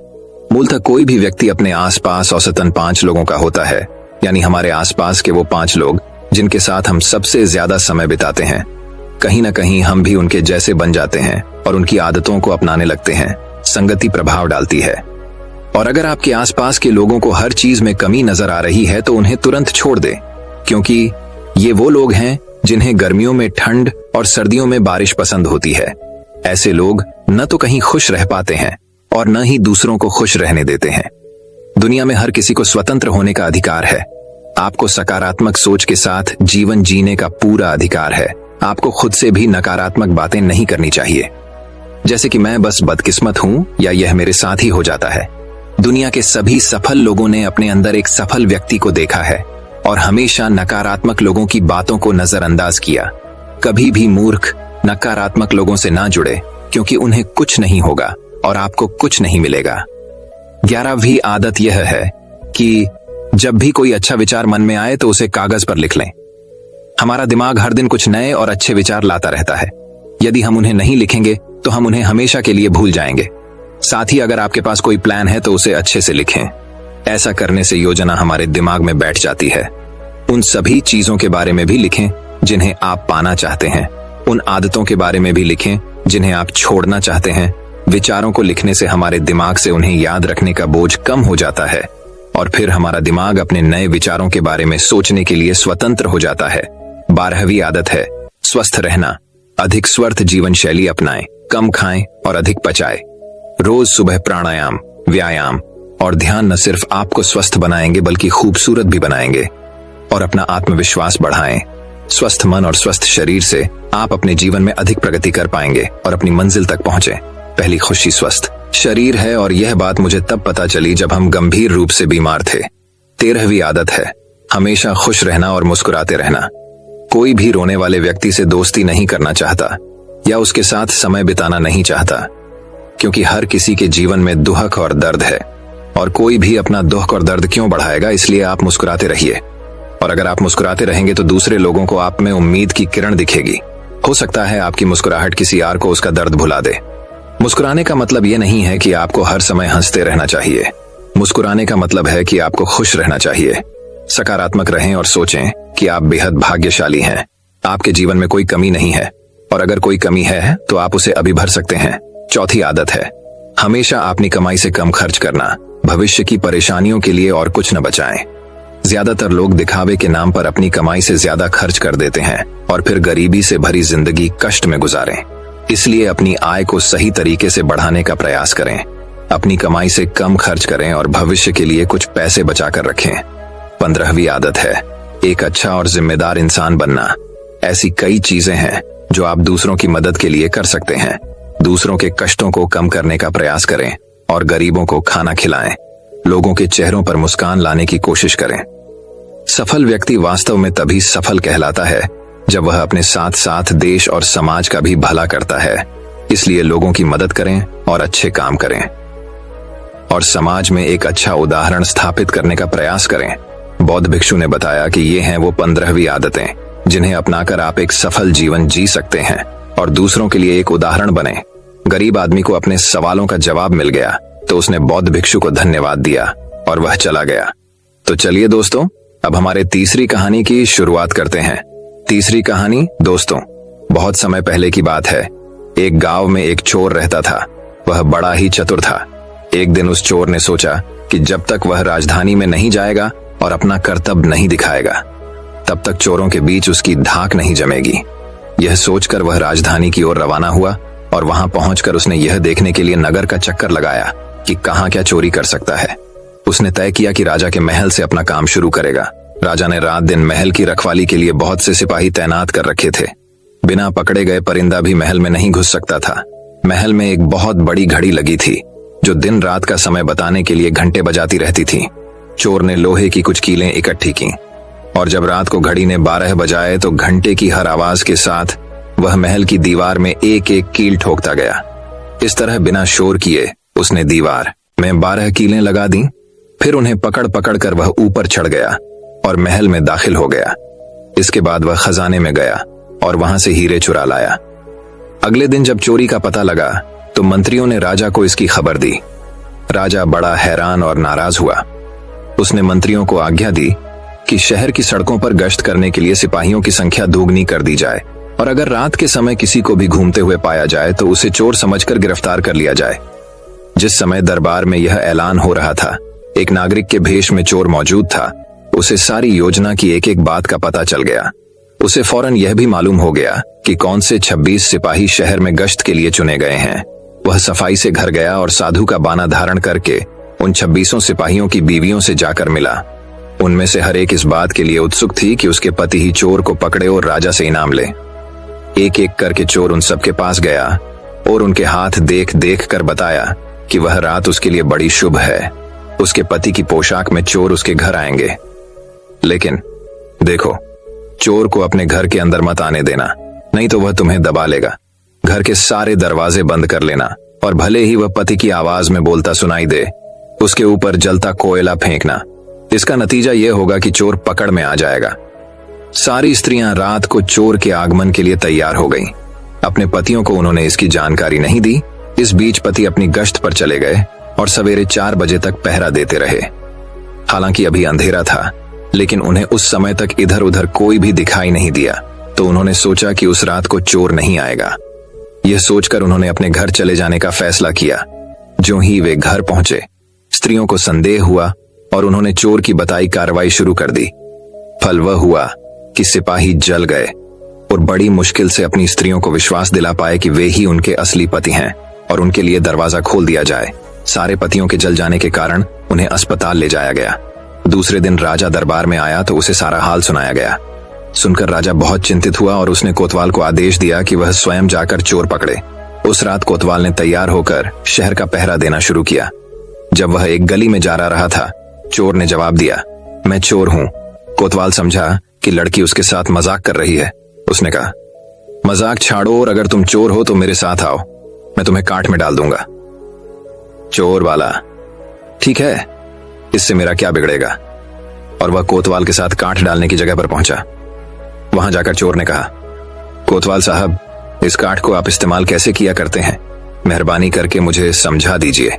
मूलतः कोई भी व्यक्ति अपने आसपास औसतन 5 लोगों का होता है, यानी हमारे आसपास के वो 5 लोग जिनके साथ हम सबसे ज्यादा समय बिताते हैं। कहीं ना कहीं हम भी उनके जैसे बन जाते हैं और उनकी आदतों को अपनाने लगते हैं। संगति प्रभाव डालती है और अगर आपके आसपास के लोगों को हर चीज में कमी नजर आ रही है तो उन्हें तुरंत छोड़ दें, क्योंकि ये वो लोग हैं जिन्हें गर्मियों में ठंड और सर्दियों में बारिश पसंद होती है। ऐसे लोग न तो कहीं खुश रह पाते हैं और न ही दूसरों को खुश रहने देते हैं। दुनिया में हर किसी को स्वतंत्र होने का अधिकार है। आपको सकारात्मक सोच के साथ जीवन जीने का पूरा अधिकार है। आपको खुद से भी नकारात्मक बातें नहीं करनी चाहिए, जैसे कि मैं बस बदकिस्मत हूं या यह मेरे साथ ही हो जाता है। दुनिया के सभी सफल लोगों ने अपने अंदर एक सफल व्यक्ति को देखा है और हमेशा नकारात्मक लोगों की बातों को नजरअंदाज किया। कभी भी मूर्ख नकारात्मक लोगों से ना जुड़े, क्योंकि उन्हें कुछ नहीं होगा और आपको कुछ नहीं मिलेगा। 11वीं आदत यह है कि जब भी कोई अच्छा विचार मन में आए तो उसे कागज पर लिख लें। हमारा दिमाग हर दिन कुछ नए और अच्छे विचार लाता रहता है। यदि हम उन्हें नहीं लिखेंगे तो हम उन्हें हमेशा के लिए भूल जाएंगे। साथ ही अगर आपके पास कोई प्लान है तो उसे अच्छे से लिखें। ऐसा करने से योजना हमारे दिमाग में बैठ जाती है। उन सभी चीजों के बारे में भी लिखें जिन्हें आप पाना चाहते हैं। उन आदतों के बारे में भी लिखें जिन्हें आप छोड़ना चाहते हैं। विचारों को लिखने से हमारे दिमाग से उन्हें याद रखने का बोझ कम हो जाता है और फिर हमारा दिमाग अपने नए विचारों के बारे में सोचने के लिए स्वतंत्र हो जाता है। 12वीं आदत है स्वस्थ रहना। अधिक स्वस्थ जीवन शैली अपनाएं, कम खाएं और अधिक पचाएं। रोज सुबह प्राणायाम, व्यायाम और ध्यान न सिर्फ आपको स्वस्थ बनाएंगे बल्कि खूबसूरत भी बनाएंगे और अपना आत्मविश्वास बढ़ाएं। स्वस्थ मन और स्वस्थ शरीर से आप अपने जीवन में अधिक प्रगति कर पाएंगे और अपनी मंजिल तक पहुंचे। पहली खुशी स्वस्थ शरीर है और यह बात मुझे तब पता चली जब हम गंभीर रूप से बीमार थे। 13वीं आदत है हमेशा खुश रहना और मुस्कुराते रहना। कोई भी रोने वाले व्यक्ति से दोस्ती नहीं करना चाहता या उसके साथ समय बिताना नहीं चाहता, क्योंकि हर किसी के जीवन में दुख और दर्द है और कोई भी अपना दुख और दर्द क्यों बढ़ाएगा। इसलिए आप मुस्कुराते रहिए और अगर आप मुस्कुराते रहेंगे तो दूसरे लोगों को आप में उम्मीद की किरण दिखेगी। हो सकता है आपकी मुस्कुराहट किसी और को उसका दर्द भुला दे। मुस्कुराने का मतलब यह नहीं है कि आपको हर समय हंसते रहना चाहिए। मुस्कुराने का मतलब है कि आपको खुश रहना चाहिए। सकारात्मक रहें और सोचें कि आप बेहद भाग्यशाली हैं। आपके जीवन में कोई कमी नहीं है और अगर कोई कमी है तो आप उसे अभी भर सकते हैं। 4थी आदत है हमेशा अपनी कमाई से कम खर्च करना। भविष्य की परेशानियों के लिए और कुछ न बचाएं। ज्यादातर लोग दिखावे के नाम पर अपनी कमाई से ज्यादा खर्च कर देते हैं और फिर गरीबी से भरी जिंदगी कष्ट में गुजारें। इसलिए अपनी आय को सही तरीके से बढ़ाने का प्रयास करें। अपनी कमाई से कम खर्च करें और भविष्य के लिए कुछ पैसे बचाकर रखें। 15वीं आदत है एक अच्छा और जिम्मेदार इंसान बनना। ऐसी कई चीजें हैं जो आप दूसरों की मदद के लिए कर सकते हैं। दूसरों के कष्टों को कम करने का प्रयास करें और गरीबों को खाना खिलाएं। लोगों के चेहरों पर मुस्कान लाने की कोशिश करें। सफल व्यक्ति वास्तव में तभी सफल कहलाता है जब वह अपने साथ साथ देश और समाज का भी भला करता है। इसलिए लोगों की मदद करें और अच्छे काम करें और समाज में एक अच्छा उदाहरण स्थापित करने का प्रयास करें। बौद्ध भिक्षु ने बताया कि ये हैं वो 15वीं आदतें जिन्हें अपनाकर आप एक सफल जीवन जी सकते हैं और दूसरों के लिए एक उदाहरण बने। गरीब आदमी को अपने सवालों का जवाब मिल गया तो उसने बौद्ध भिक्षु को धन्यवाद दिया और वह चला गया। तो चलिए दोस्तों, अब हमारे तीसरी कहानी की शुरुआत करते हैं। तीसरी कहानी दोस्तों, बहुत समय पहले की बात है। एक गांव में एक चोर रहता था। वह बड़ा ही चतुर था। एक दिन उस चोर ने सोचा कि जब तक वह राजधानी में नहीं जाएगा और अपना कर्तव्य नहीं दिखाएगा, तब तक चोरों के बीच उसकी धाक नहीं जमेगी। यह सोचकर वह राजधानी की ओर रवाना हुआ और वहां पहुंचकर उसने यह देखने के लिए नगर का चक्कर लगाया कि कहां क्या चोरी कर सकता है। उसने तय किया कि राजा के महल से अपना काम शुरू करेगा। राजा ने रात दिन महल की रखवाली के लिए बहुत से सिपाही तैनात कर रखे थे। बिना पकड़े गए परिंदा भी महल में नहीं घुस सकता था। महल में एक बहुत बड़ी घड़ी लगी थी जो दिन रात का समय बताने के लिए घंटे बजाती रहती थी। चोर ने लोहे की कुछ कीलें इकट्ठी की और जब रात को घड़ी ने 12 बजाए तो घंटे की हर आवाज के साथ वह महल की दीवार में एक एक कील ठोकता गया। इस तरह बिना शोर किए उसने दीवार में 12 कीलें लगा दी। फिर उन्हें पकड़ पकड़ कर वह ऊपर चढ़ गया और महल में दाखिल हो गया। इसके बाद वह खजाने में गया और वहां से हीरे चुरा लाया। अगले दिन जब चोरी का पता लगा तो मंत्रियों ने राजा को इसकी खबर दी। राजा बड़ा हैरान और नाराज हुआ। उसने मंत्रियों को आज्ञा दी कि शहर की सड़कों पर गश्त करने के लिए सिपाहियों की संख्या दोगुनी कर दी जाए और अगर रात के समय किसी को भी घूमते हुए पाया जाए तो उसे चोर समझकर गिरफ्तार कर लिया जाए। जिस समय दरबार में यह ऐलान हो रहा था, एक नागरिक के भेष में चोर मौजूद था। उसे सारी योजना की एक एक बात का पता चल गया। उसे फौरन यह भी मालूम हो गया कि कौन से 26 सिपाही शहर में गश्त के लिए चुने गए हैं। वह सफाई से घर गया और साधु का बाना धारण करके उन 26 सिपाहियों की बीवियों से जाकर मिला। उनमें से हर एक इस बात के लिए उत्सुक थी कि उसके पति ही चोर को पकड़े और राजा से इनाम ले। एक एक करके चोर उन सबके पास गया और उनके हाथ देख देख कर बताया कि वह रात उसके लिए बड़ी शुभ है। उसके पति की पोशाक में चोर उसके घर आएंगे। लेकिन देखो, चोर को अपने घर के अंदर मत आने देना, नहीं तो वह तुम्हें दबा लेगा। घर के सारे दरवाजे बंद कर लेना और भले ही वह पति की आवाज में बोलता सुनाई दे, उसके ऊपर जलता कोयला फेंकना। इसका नतीजा यह होगा कि चोर पकड़ में आ जाएगा। सारी स्त्रियां रात को चोर के आगमन के लिए तैयार हो गईं। अपने पतियों को उन्होंने इसकी जानकारी नहीं दी। इस बीच पति अपनी गश्त पर चले गए और सवेरे 4 बजे तक पहरा देते रहे। हालांकि अभी अंधेरा था, लेकिन उन्हें उस समय तक इधर उधर कोई भी दिखाई नहीं दिया, तो उन्होंने सोचा कि उस रात को चोर नहीं आएगा। यह सोचकर उन्होंने अपने घर चले जाने का फैसला किया। जो ही वे घर पहुंचे, स्त्रियों को संदेह हुआ और उन्होंने चोर की बताई कार्रवाई शुरू कर दी। फल वह हुआ कि सिपाही जल गए और बड़ी मुश्किल से अपनी स्त्रियों को विश्वास दिला पाए कि वे ही उनके असली पति हैं और उनके लिए दरवाजा खोल दिया जाए। सारे पतियों के जल जाने के कारण उन्हें अस्पताल ले जाया गया। दूसरे दिन राजा दरबार में आया तो उसे सारा हाल सुनाया गया। सुनकर राजा बहुत चिंतित हुआ और उसने कोतवाल को आदेश दिया कि वह स्वयं जाकर चोर पकड़े। उस रात कोतवाल ने तैयार होकर शहर का पहरा देना शुरू किया। जब वह एक गली में जा रहा था, चोर ने जवाब दिया, मैं चोर हूं। कोतवाल समझा कि लड़की उसके साथ मजाक कर रही है। उसने कहा, मजाक छाड़ो और अगर तुम चोर हो तो मेरे साथ आओ, मैं तुम्हें काट में डाल दूंगा। चोर वाला, ठीक है, इससे मेरा क्या बिगड़ेगा। और वह कोतवाल के साथ काट डालने की जगह पर पहुंचा। वहां जाकर चोर ने कहा, कोतवाल साहब, इस काठ को आप इस्तेमाल कैसे किया करते हैं, मेहरबानी करके मुझे समझा दीजिए।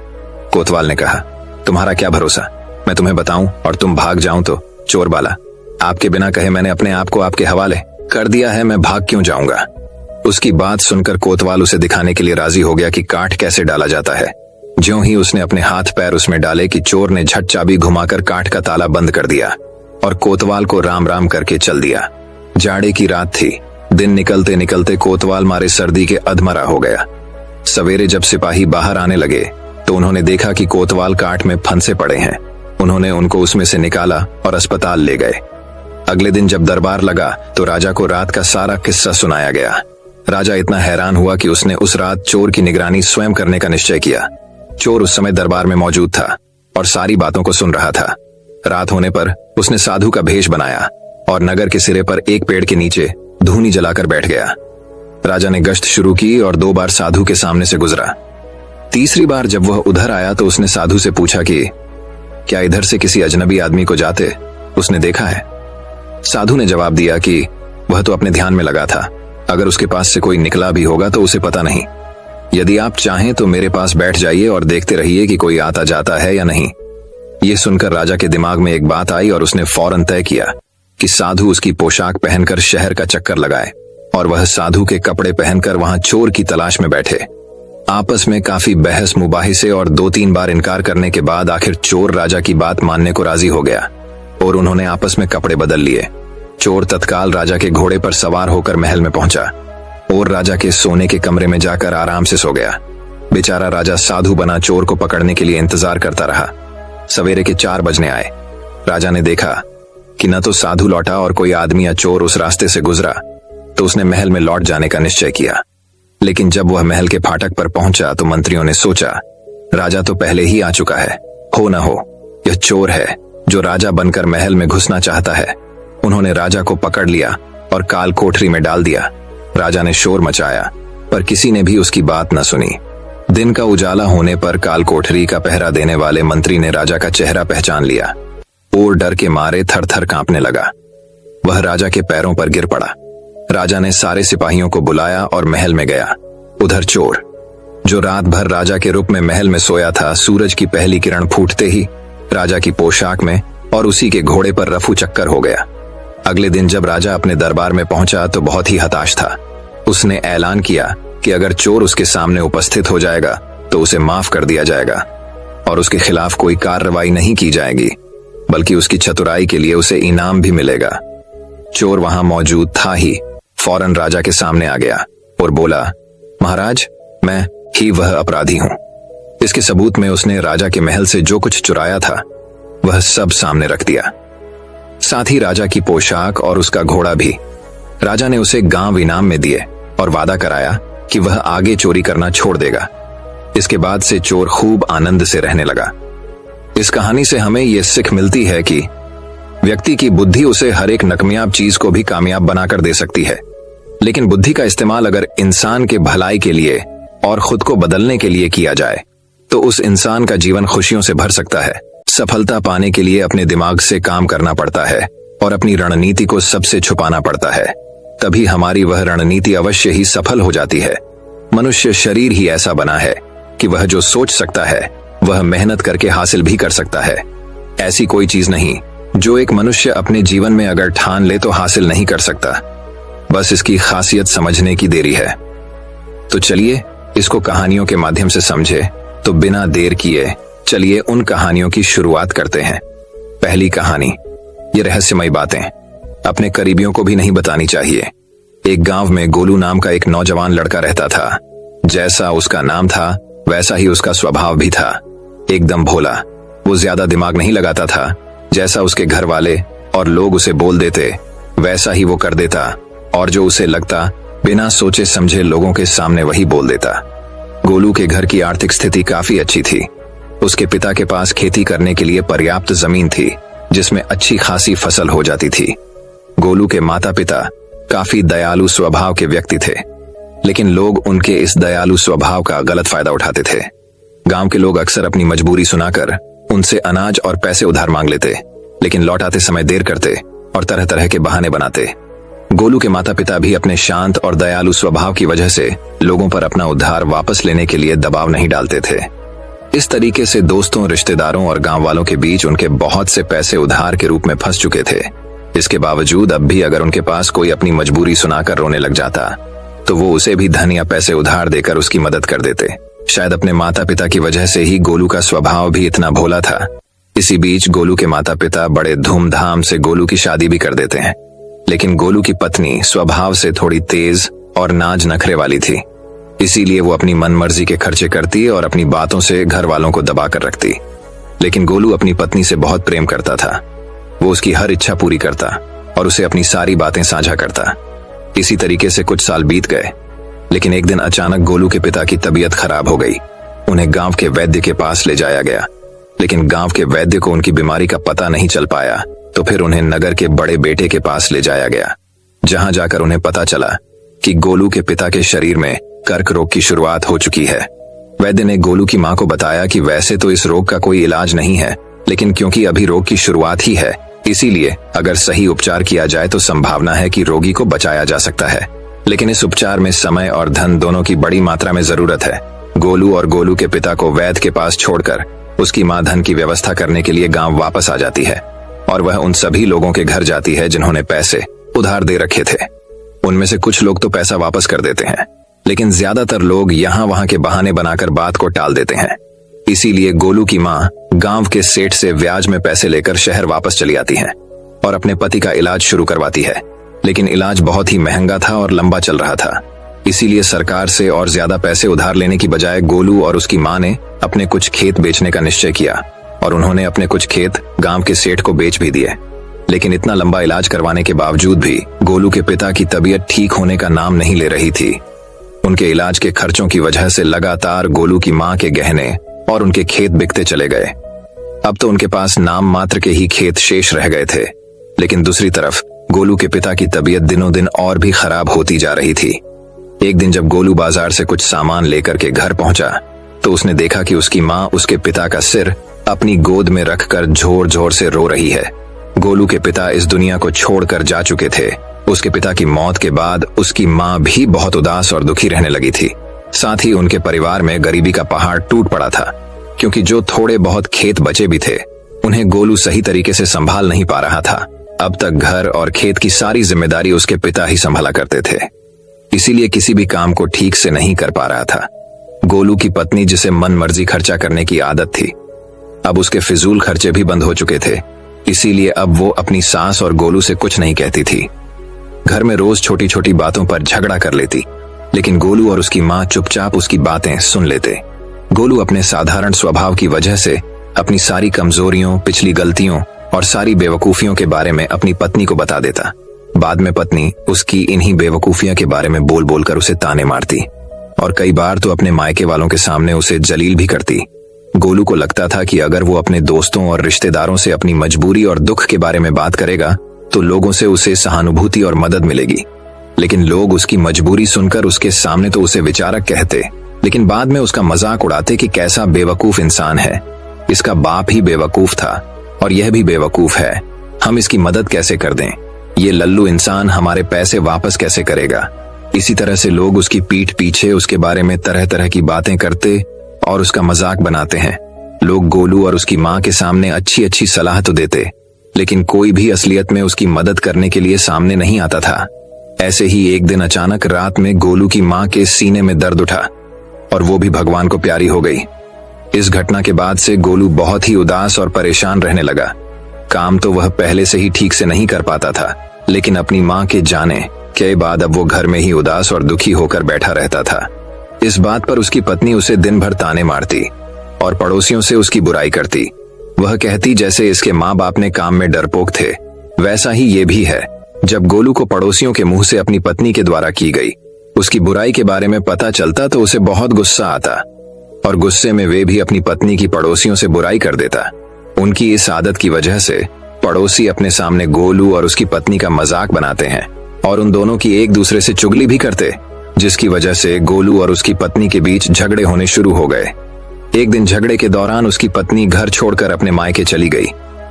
कोतवाल ने कहा, तुम्हारा क्या भरोसा, मैं तुम्हें बताऊं और तुम भाग जाऊं तो। चोर वाला, आपके बिना कहे मैंने अपने आप को आपके हवाले कर दिया है, मैं भाग क्यों जाऊंगा। उसकी बात सुनकर कोतवाल उसे दिखाने के लिए राजी हो गया कि काठ कैसे डाला जाता है। ज्यों ही उसने अपने हाथ पैर उसमें डाले कि चोर ने झट चाबी घुमाकर काठ का ताला बंद कर दिया और कोतवाल को राम राम करके चल दिया। जाड़े की रात थी। दिन निकलते निकलते कोतवाल मारे सर्दी के अधमरा हो गया। सवेरे जब सिपाही बाहर आने लगे तो उन्होंने देखा कि कोतवाल काठ में फंसे पड़े हैं। उन्होंने उनको उसमें से निकाला और अस्पताल ले गए। अगले दिन जब दरबार लगा तो राजा को रात का सारा किस्सा सुनाया गया। राजा इतना हैरान हुआ कि उसने उस रात चोर की निगरानी स्वयं करने का निश्चय किया। चोर उस समय दरबार में मौजूद था और सारी बातों को सुन रहा था। रात होने पर उसने साधु का भेष बनाया और नगर के सिरे पर एक पेड़ के नीचे धूनी जलाकर बैठ गया। राजा ने गश्त शुरू की और 2 बार साधु के सामने से गुजरा। तीसरी बार जब वह उधर आया तो उसने साधु से पूछा कि क्या इधर से किसी अजनबी आदमी को जाते उसने देखा है? साधु ने जवाब दिया कि वह तो अपने ध्यान में लगा था, अगर उसके पास से कोई निकला भी होगा तो उसे पता नहीं। यदि आप चाहें तो मेरे पास बैठ जाइए और देखते रहिए कि कोई आता जाता है या नहीं। यह सुनकर राजा के दिमाग में एक बात आई और उसने फौरन तय किया कि साधु उसकी पोशाक पहनकर शहर का चक्कर लगाए और वह साधु के कपड़े पहनकर वहां चोर की तलाश में बैठे। आपस में काफी बहस मुबाहिसे और 2-3 बार इनकार करने के बाद आखिर चोर राजा की बात मानने को राजी हो गया और उन्होंने आपस में कपड़े बदल लिए। चोर तत्काल राजा के घोड़े पर सवार होकर महल में पहुंचा और राजा के सोने के कमरे में जाकर आराम से सो गया। बेचारा राजा साधु बना चोर को पकड़ने के लिए इंतजार करता रहा। सवेरे के 4 बजने आए। राजा ने देखा कि न तो साधु लौटा और कोई आदमी या चोर उस रास्ते से गुजरा, तो उसने महल में लौट जाने का निश्चय किया। लेकिन जब वह महल के फाटक पर पहुंचा तो मंत्रियों ने सोचा राजा तो पहले ही आ चुका है, हो न हो यह चोर है जो राजा बनकर महल में घुसना चाहता है। उन्होंने राजा को पकड़ लिया और काल कोठरी में डाल दिया। राजा ने शोर मचाया पर किसी ने भी उसकी बात न सुनी। दिन का उजाला होने पर काल कोठरी का पहरा देने वाले मंत्री ने राजा का चेहरा पहचान लिया और डर के मारे थर-थर कांपने लगा। वह राजा के पैरों पर गिर पड़ा। राजा ने सारे सिपाहियों को बुलाया और महल में गया। उधर चोर जो रात भर राजा के रूप में महल में सोया था, सूरज की पहली किरण फूटते ही राजा की पोशाक में और उसी के घोड़े पर रफू चक्कर हो गया। अगले दिन जब राजा अपने दरबार में पहुंचा तो बहुत ही हताश था। उसने ऐलान किया कि अगर चोर उसके सामने उपस्थित हो जाएगा तो उसे माफ कर दिया जाएगा और उसके खिलाफ कोई कार्रवाई नहीं की जाएगी, बल्कि उसकी चतुराई के लिए उसे इनाम भी मिलेगा। चोर वहां मौजूद था ही फौरन राजा के सामने आ गया और बोला, महाराज मैं ही वह अपराधी हूं। इसके सबूत में उसने राजा के महल से जो कुछ चुराया था वह सब सामने रख दिया, साथ ही राजा की पोशाक और उसका घोड़ा भी। राजा ने उसे गांव इनाम में दिए और वादा कराया कि वह आगे चोरी करना छोड़ देगा। इसके बाद से चोर खूब आनंद से रहने लगा। इस कहानी से हमें यह सीख मिलती है कि व्यक्ति की बुद्धि उसे हर एक नाकामयाब चीज को भी कामयाब बनाकर दे सकती है, लेकिन बुद्धि का इस्तेमाल अगर इंसान के भलाई के लिए और खुद को बदलने के लिए किया जाए तो उस इंसान का जीवन खुशियों से भर सकता है। सफलता पाने के लिए अपने दिमाग से काम करना पड़ता है और अपनी रणनीति को सबसे छुपाना पड़ता है, तभी हमारी वह रणनीति अवश्य ही सफल हो जाती है। मनुष्य शरीर ही ऐसा बना है कि वह जो सोच सकता है वह मेहनत करके हासिल भी कर सकता है। ऐसी कोई चीज नहीं जो एक मनुष्य अपने जीवन में अगर ठान ले तो हासिल नहीं कर सकता, बस इसकी खासियत समझने की देरी है। तो चलिए इसको कहानियों के माध्यम से समझे। तो बिना देर किए चलिए उन कहानियों की शुरुआत करते हैं। पहली कहानी, ये रहस्यमयी बातें अपने करीबियों को भी नहीं बतानी चाहिए। एक गांव में गोलू नाम का एक नौजवान लड़का रहता था। जैसा उसका नाम था वैसा ही उसका स्वभाव भी था, एकदम भोला। वो ज्यादा दिमाग नहीं लगाता था। जैसा उसके घर वाले और लोग उसे बोल देते वैसा ही वो कर देता और जो उसे लगता बिना सोचे समझे लोगों के सामने वही बोल देता। गोलू के घर की आर्थिक स्थिति काफी अच्छी थी। उसके पिता के पास खेती करने के लिए पर्याप्त जमीन थी जिसमें अच्छी खासी फसल हो जाती थी। गोलू के माता पिता काफी दयालु स्वभाव के व्यक्ति थे, लेकिन लोग उनके इस दयालु स्वभाव का गलत फायदा उठाते थे। गांव के लोग अक्सर अपनी मजबूरी सुनाकर उनसे अनाज और पैसे उधार मांग लेते, लेकिन लौटाते समय देर करते और तरह तरह के बहाने बनाते। गोलू के माता पिता भी अपने शांत और दयालु स्वभाव की वजह से लोगों पर अपना उधार वापस लेने के लिए दबाव नहीं डालते थे। इस तरीके से दोस्तों, रिश्तेदारों और गांव वालों के बीच उनके बहुत से पैसे उधार के रूप में फंस चुके थे। इसके बावजूद अब भी अगर उनके पास कोई अपनी मजबूरी सुनाकर रोने लग जाता तो वो उसे भी धन या पैसे उधार देकर उसकी मदद कर देते। शायद अपने माता पिता की वजह से ही गोलू का स्वभाव भी इतना भोला था। इसी बीच गोलू के माता पिता बड़े धूमधाम से गोलू की शादी भी कर देते हैं, लेकिन गोलू की पत्नी स्वभाव से थोड़ी तेज और नाज नखरे वाली थी। इसीलिए वो अपनी मनमर्जी के खर्चे करती और अपनी बातों से घर वालों को दबा कर रखती। लेकिन गोलू अपनी पत्नी से बहुत प्रेम करता था। वो उसकी हर इच्छा पूरी करता और उसे अपनी सारी बातें साझा करता। इसी तरीके से कुछ साल बीत गए, लेकिन एक दिन अचानक गोलू के पिता की तबीयत खराब हो गई। उन्हें गांव के वैद्य के पास ले जाया गया, लेकिन गांव के वैद्य को उनकी बीमारी का पता नहीं चल पाया। तो फिर उन्हें नगर के बड़े बेटे के पास ले जाया गया, जहां जाकर उन्हें पता चला कि गोलू के पिता के शरीर में कर्क रोग की शुरुआत हो चुकी है। वैद्य ने गोलू की मां को बताया कि वैसे तो इस रोग का कोई इलाज नहीं है, लेकिन क्योंकि अभी रोग की शुरुआत ही है, इसीलिए अगर सही उपचार किया जाए तो संभावना है कि रोगी को बचाया जा सकता है। लेकिन इस उपचार में समय और धन दोनों की बड़ी मात्रा में जरूरत है। गोलू और गोलू के पिता को वैद्य के पास छोड़कर उसकी मां धन की व्यवस्था करने के लिए गांव वापस आ जाती है और वह उन सभी लोगों के घर जाती है जिन्होंने पैसे उधार दे रखे थे। उनमें से कुछ लोग तो पैसा वापस कर देते हैं, लेकिन ज्यादातर लोग यहाँ वहां के बहाने बनाकर बात को टाल देते हैं। इसीलिए गोलू की मां गांव के सेठ से ब्याज में पैसे लेकर शहर वापस चली आती है और अपने पति का इलाज शुरू करवाती है। लेकिन इलाज बहुत ही महंगा था और लंबा चल रहा था, इसीलिए सरकार से और ज्यादा पैसे उधार लेने की बजाय गोलू और उसकी मां ने अपने कुछ खेत बेचने का निश्चय किया और उन्होंने अपने कुछ खेत गांव के सेठ को बेच भी दिए। लेकिन इतना लंबा इलाज करवाने के बावजूद भी गोलू के पिता की तबीयत ठीक होने का नाम नहीं ले रही थी। उनके इलाज के खर्चों की वजह से लगातार गोलू की मां के गहने और उनके खेत बिकते चले गए। अब तो उनके पास नाम मात्र के ही खेत शेष रह गए थे। लेकिन दूसरी तरफ गोलू के पिता की तबीयत दिनों दिन और भी खराब होती जा रही थी। एक दिन जब गोलू बाजार से कुछ सामान लेकर के घर पहुंचा तो उसने देखा कि उसकी मां उसके पिता का सिर अपनी गोद में रखकर जोर जोर से रो रही है। गोलू के पिता इस दुनिया को छोड़कर जा चुके थे। उसके पिता की मौत के बाद उसकी मां भी बहुत उदास और दुखी रहने लगी थी। साथ ही उनके परिवार में गरीबी का पहाड़ टूट पड़ा था, क्योंकि जो थोड़े बहुत खेत बचे भी थे उन्हें गोलू सही तरीके से संभाल नहीं पा रहा था। अब तक घर और खेत की सारी जिम्मेदारी उसके पिता ही संभाला करते थे, इसीलिए किसी भी काम को ठीक से नहीं कर पा रहा था। गोलू की पत्नी, जिसे मन मर्जी खर्चा करने की आदत थी, अब उसके फिजूल खर्चे भी बंद हो चुके थे। इसीलिए अब वो अपनी सास और गोलू से कुछ नहीं कहती थी। घर में रोज छोटी छोटी बातों पर झगड़ा कर लेती, लेकिन गोलू और उसकी मां चुपचाप उसकी बातें सुन लेते। गोलू अपने साधारण स्वभाव की वजह से अपनी सारी कमजोरियों, पिछली गलतियों और सारी बेवकूफियों के बारे में अपनी पत्नी को बता देता। बाद में पत्नी उसकी इन्हीं बेवकूफियों के बारे में बोल बोलकर उसे ताने मारती और कई बार तो अपने मायके वालों के सामने उसे जलील भी करती। गोलू को लगता था कि अगर वो अपने दोस्तों और रिश्तेदारों से अपनी मजबूरी और दुख के बारे में बात करेगा तो लोगों से उसे सहानुभूति और मदद मिलेगी। लेकिन लोग उसकी मजबूरी सुनकर उसके सामने तो उसे विचारक कहते, लेकिन बाद में उसका मजाक उड़ाते कि कैसा बेवकूफ इंसान है, इसका बाप ही बेवकूफ था और यह भी बेवकूफ है, हम इसकी मदद कैसे कर दें, ये लल्लू इंसान हमारे पैसे वापस कैसे करेगा। इसी तरह से लोग उसकी पीठ पीछे उसके बारे में तरह तरह की बातें करते और उसका मजाक बनाते हैं। लोग गोलू और उसकी मां के सामने अच्छी अच्छी सलाह तो देते, लेकिन कोई भी असलियत में उसकी मदद करने के लिए सामने नहीं आता था। ऐसे ही एक दिन अचानक रात में गोलू की मां के सीने में दर्द उठा और वो भी भगवान को प्यारी हो गई। इस घटना के बाद से गोलू बहुत ही उदास और परेशान रहने लगा। काम तो वह पहले से ही ठीक से नहीं कर पाता था, लेकिन अपनी मां के जाने के बाद अब वो घर में ही उदास और दुखी होकर बैठा रहता था। इस बात पर उसकी पत्नी उसे दिन भर ताने मारती और पड़ोसियों से उसकी बुराई करती। वह कहती जैसे इसके माँ बाप ने काम में डरपोक थे, वैसा ही ये भी है। जब गोलू को पड़ोसियों के मुंह से अपनी पत्नी के द्वारा की गई उसकी बुराई के बारे में पता चलता तो उसे बहुत गुस्सा आता और गुस्से में वे भी अपनी पत्नी की पड़ोसियों से बुराई कर देता। उनकी इस आदत की वजह से पड़ोसी अपने सामने गोलू और उसकी पत्नी का मजाक बनाते हैं और उन दोनों की एक दूसरे से चुगली भी करते, जिसकी वजह से गोलू और उसकी पत्नी के बीच झगड़े होने शुरू हो गए। एक दिन झगड़े के दौरान उसकी पत्नी घर छोड़कर अपने मायके चली गई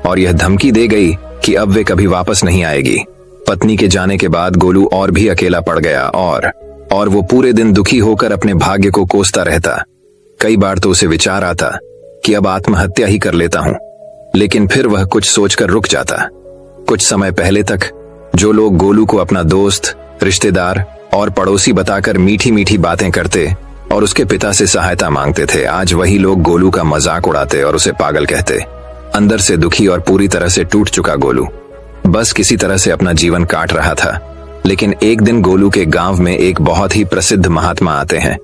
और यह धमकी दे गई कि अब वे कभी वापस नहीं आएगी। पत्नी के जाने के बाद गोलू और भी अकेला पड़ गया और वो पूरे दिन दुखी होकर अपने भाग्य को कोसता रहता। कई बार तो उसे विचार आता कि अब आत्महत्या ही कर लेता हूं, लेकिन फिर वह कुछ सोचकर रुक जाता। कुछ समय पहले तक जो लोग गोलू को अपना दोस्त, रिश्तेदार और पड़ोसी बताकर मीठी मीठी बातें करते और उसके पिता से सहायता मांगते थे, आज वही लोग गोलू का मजाक उड़ाते और उसे पागल कहते। अंदर से दुखी और पूरी तरह से टूट चुका गोलू बस किसी तरह से अपना जीवन काट रहा था। लेकिन एक दिन गोलू के गांव में एक बहुत ही प्रसिद्ध महात्मा आते हैं।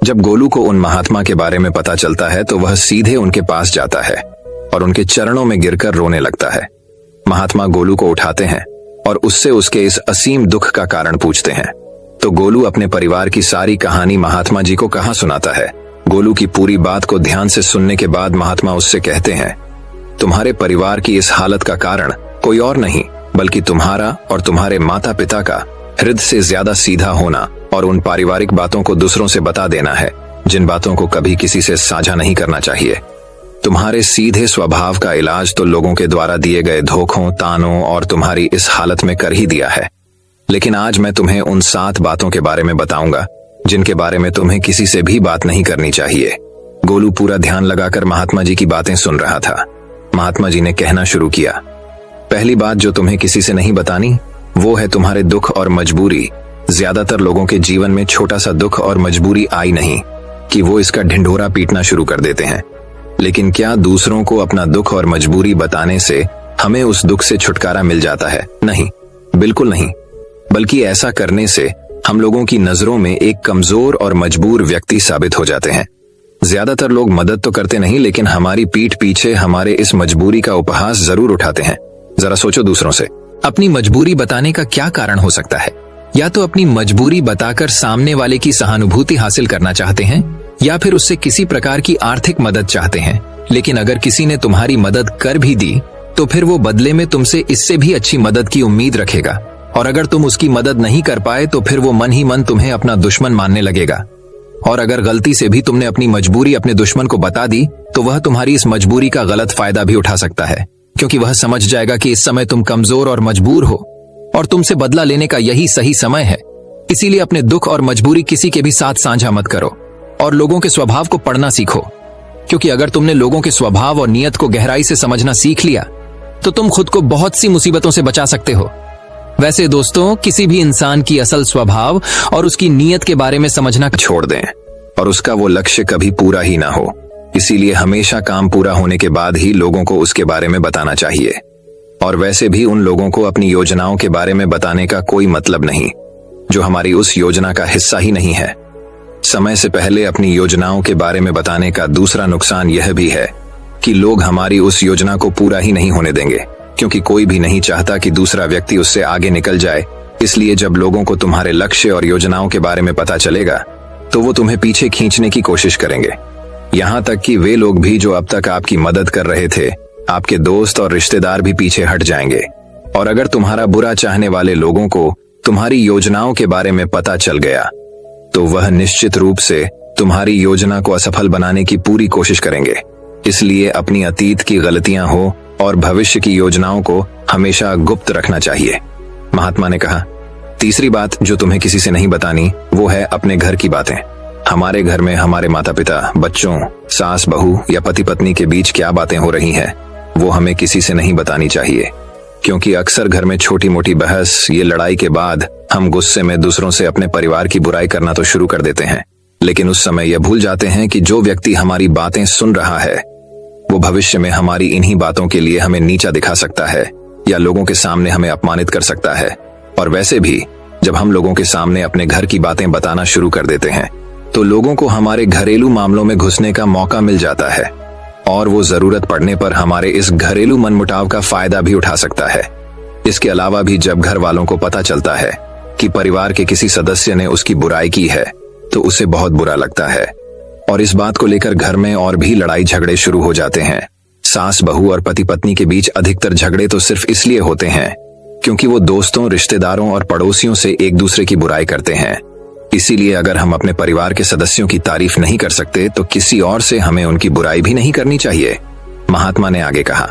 जब गोलू को उन महात्मा के बारे में पता चलता है तो वह सीधे उनके पास जाता है और उनके चरणों में गिरकर रोने लगता है। महात्मा गोलू को उठाते हैं और उससे उसके इस असीम दुख का कारण पूछते हैं। तो गोलू अपने परिवार की सारी कहानी महात्मा जी को कहां सुनाता है। गोलू की पूरी बात को ध्यान से सुनने के बाद महात्मा उससे कहते हैं, तुम्हारे परिवार की इस हालत का कारण कोई और नहीं बल्कि तुम्हारा और तुम्हारे माता पिता का हृदय से ज्यादा सीधा होना और उन पारिवारिक बातों को दूसरों से बता देना है जिन बातों को कभी किसी से साझा नहीं करना चाहिए। तुम्हारे सीधे स्वभाव का इलाज तो लोगों के द्वारा दिए गए धोखों, तानों और तुम्हारी इस हालत में कर ही दिया है। लेकिन आज मैं तुम्हें उन 7 बातों के बारे में बताऊंगा जिनके बारे में तुम्हें किसी से भी बात नहीं करनी चाहिए। गोलू पूरा ध्यान लगाकर महात्मा जी की बातें सुन रहा था। महात्मा जी ने कहना शुरू किया, पहली बात जो तुम्हें किसी से नहीं बतानी वो है तुम्हारे दुख और मजबूरी। ज्यादातर लोगों के जीवन में छोटा सा दुख और मजबूरी आई नहीं कि वो इसका ढिंढोरा पीटना शुरू कर देते हैं। लेकिन क्या दूसरों को अपना दुख और मजबूरी बताने से हमें उस दुख से छुटकारा मिल जाता है? नहीं, बिल्कुल नहीं। बल्कि ऐसा करने से हम लोगों की नजरों में एक कमजोर और मजबूर व्यक्ति साबित हो जाते हैं। ज्यादातर लोग मदद तो करते नहीं, लेकिन हमारी पीठ पीछे हमारे इस मजबूरी का उपहास जरूर उठाते हैं। जरा सोचो दूसरों से अपनी मजबूरी बताने का क्या कारण हो सकता है? या तो अपनी मजबूरी बताकर सामने वाले की सहानुभूति हासिल करना चाहते हैं, या फिर उससे किसी प्रकार की आर्थिक मदद चाहते हैं। लेकिन अगर किसी ने तुम्हारी मदद कर भी दी तो फिर वो बदले में तुमसे इससे भी अच्छी मदद की उम्मीद रखेगा, और अगर तुम उसकी मदद नहीं कर पाए तो फिर वो मन ही मन तुम्हें अपना दुश्मन मानने लगेगा। और अगर गलती से भी तुमने अपनी मजबूरी अपने दुश्मन को बता दी तो वह तुम्हारी इस मजबूरी का गलत फायदा भी उठा सकता है, क्योंकि वह समझ जाएगा कि इस समय तुम कमजोर और मजबूर हो और तुमसे बदला लेने का यही सही समय है। इसीलिए अपने दुख और मजबूरी किसी के भी साथ साझा मत करो और लोगों के स्वभाव को पढ़ना सीखो, क्योंकि अगर तुमने लोगों के स्वभाव और नियत को गहराई से समझना सीख लिया तो तुम खुद को बहुत सी मुसीबतों से बचा सकते हो। वैसे दोस्तों, किसी भी इंसान की असल स्वभाव और उसकी नीयत के बारे में समझना छोड़ दें और उसका वो लक्ष्य कभी पूरा ही ना हो। इसीलिए हमेशा काम पूरा होने के बाद ही लोगों को उसके बारे में बताना चाहिए। और वैसे भी उन लोगों को अपनी योजनाओं के बारे में बताने का कोई मतलब नहीं जो हमारी उस योजना का हिस्सा ही नहीं है। समय से पहले अपनी योजनाओं के बारे में बताने का दूसरा नुकसान यह भी है कि लोग हमारी उस योजना को पूरा ही नहीं होने देंगे, क्योंकि कोई भी नहीं चाहता कि दूसरा व्यक्ति उससे आगे निकल जाए। इसलिए जब लोगों को तुम्हारे लक्ष्य और योजनाओं के बारे में पता चलेगा तो वो तुम्हें पीछे खींचने की कोशिश करेंगे। यहाँ तक कि वे लोग भी जो अब तक आपकी मदद कर रहे थे, आपके दोस्त और रिश्तेदार भी पीछे हट जाएंगे। और अगर तुम्हारा बुरा चाहने वाले लोगों को तुम्हारी योजनाओं के बारे में पता चल गया तो वह निश्चित रूप से तुम्हारी योजना को असफल बनाने की पूरी कोशिश करेंगे। इसलिए अपनी अतीत की गलतियां हो और भविष्य की योजनाओं को हमेशा गुप्त रखना चाहिए। महात्मा ने कहा, तीसरी बात जो तुम्हें किसी से नहीं बतानी वो है अपने घर की बातें। हमारे घर में हमारे माता पिता, बच्चों, सास बहू या पति पत्नी के बीच क्या बातें हो रही हैं वो हमें किसी से नहीं बतानी चाहिए, क्योंकि अक्सर घर में छोटी मोटी बहस, ये लड़ाई के बाद हम गुस्से में दूसरों से अपने परिवार की बुराई करना तो शुरू कर देते हैं। लेकिन उस समय यह भूल जाते हैं कि जो व्यक्ति हमारी बातें सुन रहा है वो भविष्य में हमारी इन्हीं बातों के लिए हमें नीचा दिखा सकता है या लोगों के सामने हमें अपमानित कर सकता है। और वैसे भी जब हम लोगों के सामने अपने घर की बातें बताना शुरू कर देते हैं तो लोगों को हमारे घरेलू मामलों में घुसने का मौका मिल जाता है और वो जरूरत पड़ने पर हमारे इस घरेलू मनमुटाव का फायदा भी उठा सकता है। इसके अलावा भी जब घर वालों को पता चलता है कि परिवार के किसी सदस्य ने उसकी बुराई की है तो उसे बहुत बुरा लगता है और इस बात को लेकर घर में और भी लड़ाई झगड़े शुरू हो जाते हैं। सास बहू और पति पत्नी के बीच अधिकतर झगड़े तो सिर्फ इसलिए होते हैं क्योंकि वो दोस्तों, रिश्तेदारों और पड़ोसियों से एक दूसरे की बुराई करते हैं। इसीलिए अगर हम अपने परिवार के सदस्यों की तारीफ नहीं कर सकते तो किसी और से हमें उनकी बुराई भी नहीं करनी चाहिए। महात्मा ने आगे कहा,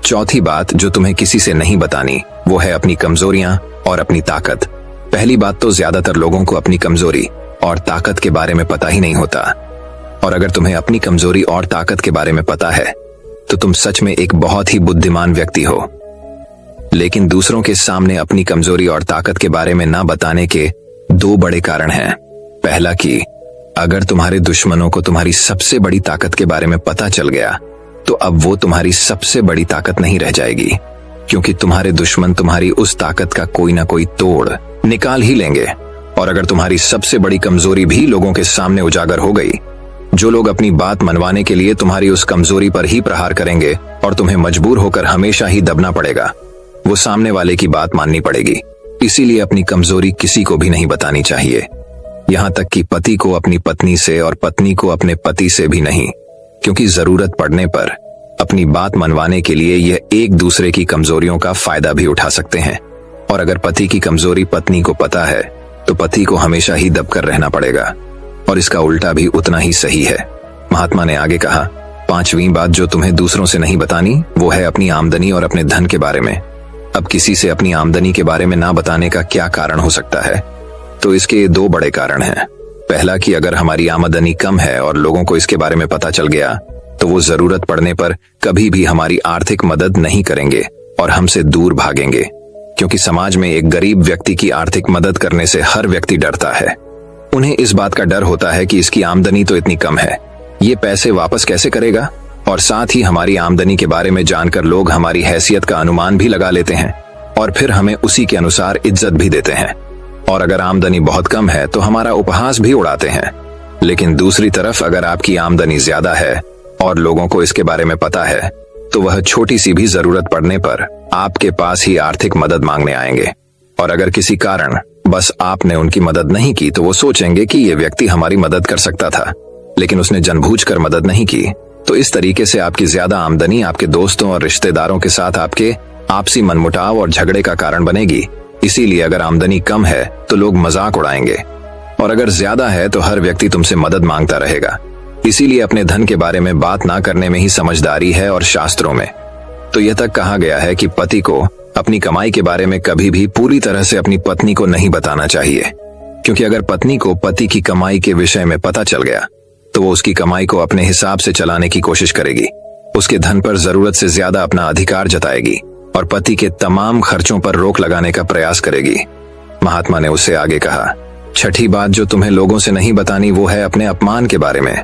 चौथी बात जो तुम्हें किसी से नहीं बतानी वो है अपनी कमजोरियां और अपनी ताकत। पहली बात तो ज्यादातर लोगों को अपनी कमजोरी और ताकत के बारे में पता ही नहीं होता, और अगर तुम्हें अपनी कमजोरी और ताकत के बारे में पता है तो तुम सच में एक बहुत ही बुद्धिमान व्यक्ति हो। लेकिन दूसरों के सामने अपनी कमजोरी और ताकत के बारे में ना बताने के 2 बड़े कारण हैं। पहला कि अगर तुम्हारे दुश्मनों को तुम्हारी सबसे बड़ी ताकत के बारे में पता चल गया तो अब वो तुम्हारी सबसे बड़ी ताकत नहीं रह जाएगी, क्योंकि तुम्हारे दुश्मन तुम्हारी उस ताकत का कोई ना कोई तोड़ निकाल ही लेंगे। और अगर तुम्हारी सबसे बड़ी कमजोरी भी लोगों के सामने उजागर हो गई, जो लोग अपनी बात मनवाने के लिए तुम्हारी उस कमजोरी पर ही प्रहार करेंगे और तुम्हें मजबूर होकर हमेशा ही दबना पड़ेगा, वो सामने वाले की बात माननी पड़ेगी। इसीलिए अपनी कमजोरी किसी को भी नहीं बतानी चाहिए, यहाँ तक कि पति को अपनी पत्नी से और पत्नी को अपने पति से भी नहीं, क्योंकि जरूरत पड़ने पर अपनी बात मनवाने के लिए यह एक दूसरे की कमजोरियों का फायदा भी उठा सकते हैं और अगर पति की कमजोरी पत्नी को पता है तो पति को हमेशा ही दबकर रहना पड़ेगा, और इसका उल्टा भी उतना ही सही है। महात्मा ने आगे कहा, 5वीं बात जो तुम्हें दूसरों से नहीं बतानी वो है अपनी आमदनी और अपने धन के बारे में। अब किसी से अपनी आमदनी के बारे में ना बताने का क्या कारण हो सकता है? तो इसके 2 बड़े कारण हैं। पहला कि अगर हमारी आमदनी कम है और लोगों को इसके बारे में पता चल गया तो वो जरूरत पड़ने पर कभी भी हमारी आर्थिक मदद नहीं करेंगे और हमसे दूर भागेंगे, क्योंकि समाज में एक गरीब व्यक्ति की आर्थिक मदद करने से हर व्यक्ति डरता है। उन्हें इस बात का डर होता है कि इसकी आमदनी तो इतनी कम है, ये पैसे वापस कैसे करेगा, और साथ ही हमारी आमदनी के बारे में जानकर लोग हमारी हैसियत का अनुमान भी लगा लेते हैं और फिर हमें उसी के अनुसार इज्जत भी देते हैं। और अगर आमदनी बहुत कम है तो हमारा उपहास भी उड़ाते हैं। लेकिन दूसरी तरफ अगर आपकी आमदनी ज्यादा है और लोगों को इसके बारे में पता है तो वह छोटी सी भी जरूरत पड़ने पर आपके पास ही आर्थिक मदद मांगने आएंगे। और अगर किसी कारण बस आपने उनकी मदद नहीं की तो वो सोचेंगे कि ये व्यक्ति हमारी मदद कर सकता था, लेकिन उसने जानबूझकर मदद नहीं की। तो इस तरीके से आपकी ज्यादा आमदनी आपके दोस्तों और रिश्तेदारों के साथ आपके आपसी मनमुटाव और झगड़े का कारण बनेगी। इसीलिए अगर आमदनी कम है तो लोग मजाक उड़ाएंगे, और अगर ज्यादा है तो हर व्यक्ति तुमसे मदद मांगता रहेगा। इसीलिए अपने धन के बारे में बात ना करने में ही समझदारी है। और शास्त्रों में तो यह तक कहा गया है कि पति को अपनी कमाई के बारे में कभी भी पूरी तरह से अपनी पत्नी को नहीं बताना चाहिए, क्योंकि अगर पत्नी को पति की कमाई के विषय में पता चल गया तो वो उसकी कमाई को अपने हिसाब से चलाने की कोशिश करेगी, उसके धन पर जरूरत से ज्यादा अपना अधिकार जताएगी और पति के तमाम खर्चों पर रोक लगाने का प्रयास करेगी। महात्मा ने उससे आगे कहा, 6ठी बात जो तुम्हें लोगों से नहीं बतानी वो है अपने अपमान के बारे में।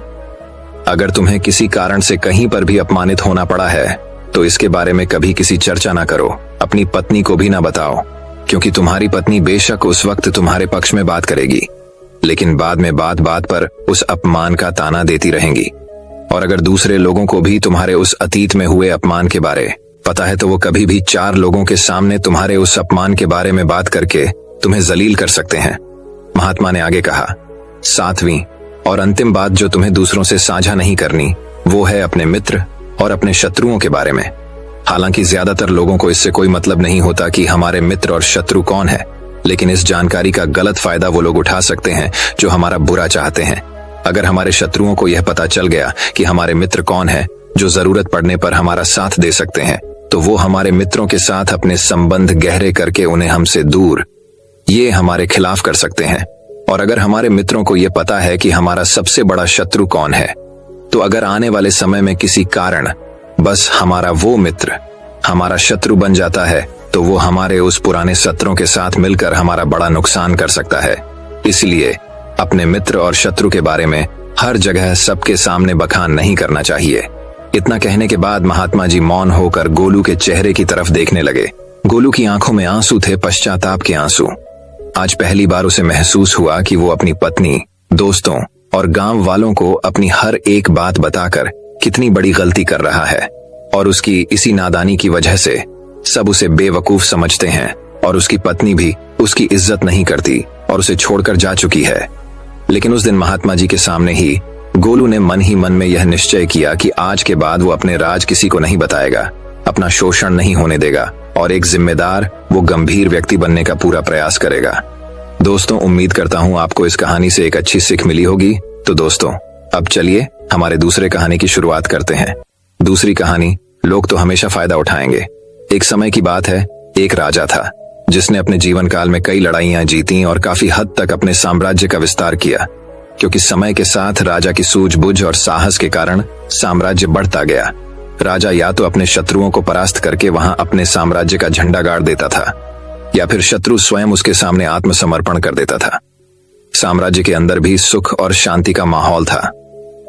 अगर तुम्हें किसी कारण से कहीं पर भी अपमानित होना पड़ा है तो इसके बारे में कभी किसी चर्चा ना करो, अपनी पत्नी को भी ना बताओ, क्योंकि तुम्हारी पत्नी बेशक उस वक्त तुम्हारे पक्ष में बात करेगी, लेकिन बाद में बात बात पर उस अपमान का ताना देती रहेंगी। और अगर दूसरे लोगों को भी तुम्हारे उस अतीत में हुए अपमान के बारे पता है तो वो कभी भी 4 लोगों के सामने तुम्हारे उस अपमान के बारे में बात करके तुम्हें जलील कर सकते हैं। महात्मा ने आगे कहा, 7वीं और अंतिम बात जो तुम्हें दूसरों से साझा नहीं करनी वो है अपने मित्र और अपने शत्रुओं के बारे में। हालांकि ज्यादातर लोगों को इससे कोई मतलब नहीं होता कि हमारे मित्र और शत्रु कौन है, लेकिन इस जानकारी का गलत फायदा वो लोग उठा सकते हैं जो हमारा बुरा चाहते हैं। अगर हमारे शत्रुओं को यह पता चल गया कि हमारे मित्र कौन है जो जरूरत पड़ने पर हमारा साथ दे सकते हैं, तो वो हमारे मित्रों के साथ अपने संबंध गहरे करके उन्हें हमसे दूर ये हमारे खिलाफ कर सकते हैं। और अगर हमारे मित्रों को यह पता है कि हमारा सबसे बड़ा शत्रु कौन है, तो अगर आने वाले समय में किसी कारण बस हमारा वो मित्र हमारा शत्रु बन जाता है तो वो हमारे उस पुराने शत्रुओं के साथ मिलकर हमारा बड़ा नुकसान कर सकता है। इसलिए अपने मित्र और शत्रु के बारे में हर जगह सबके सामने बखान नहीं करना चाहिए। इतना कहने के बाद महात्मा जी मौन होकर गोलू के चेहरे की तरफ देखने लगे। गोलू की आंखों में आंसू थे, पश्चाताप के आंसू। आज पहली बार उसे महसूस हुआ कि वो अपनी पत्नी, दोस्तों और गांव वालों को अपनी हर एक बात बताकर कितनी बड़ी गलती कर रहा है, और उसकी इसी नादानी की वजह से सब उसे बेवकूफ समझते हैं और उसकी पत्नी भी उसकी इज्जत नहीं करती और उसे छोड़कर जा चुकी है। लेकिन उस दिन महात्मा जी के सामने ही गोलू ने मन ही मन में यह निश्चय किया कि आज के बाद वो अपने राज किसी को नहीं बताएगा, अपना शोषण नहीं होने देगा और एक जिम्मेदार वो गंभीर व्यक्ति बनने का पूरा प्रयास करेगा। दोस्तों, उम्मीद करता हूं आपको इस कहानी से एक अच्छी सीख मिली होगी। तो दोस्तों, अब चलिए हमारे दूसरे कहानी की शुरुआत करते हैं। दूसरी कहानी, लोग तो हमेशा फायदा उठाएंगे। एक समय की बात है, एक राजा था जिसने अपने जीवन काल में कई लड़ाइयां जीती और काफी हद तक अपने साम्राज्य का विस्तार किया, क्योंकि समय के साथ राजा की सूझबूझ और साहस के कारण साम्राज्य बढ़ता गया। राजा या तो अपने शत्रुओं को परास्त करके वहां अपने साम्राज्य का झंडा गाड़ देता था, या फिर शत्रु स्वयं उसके सामने आत्मसमर्पण कर देता था। साम्राज्य के अंदर भी सुख और शांति का माहौल था।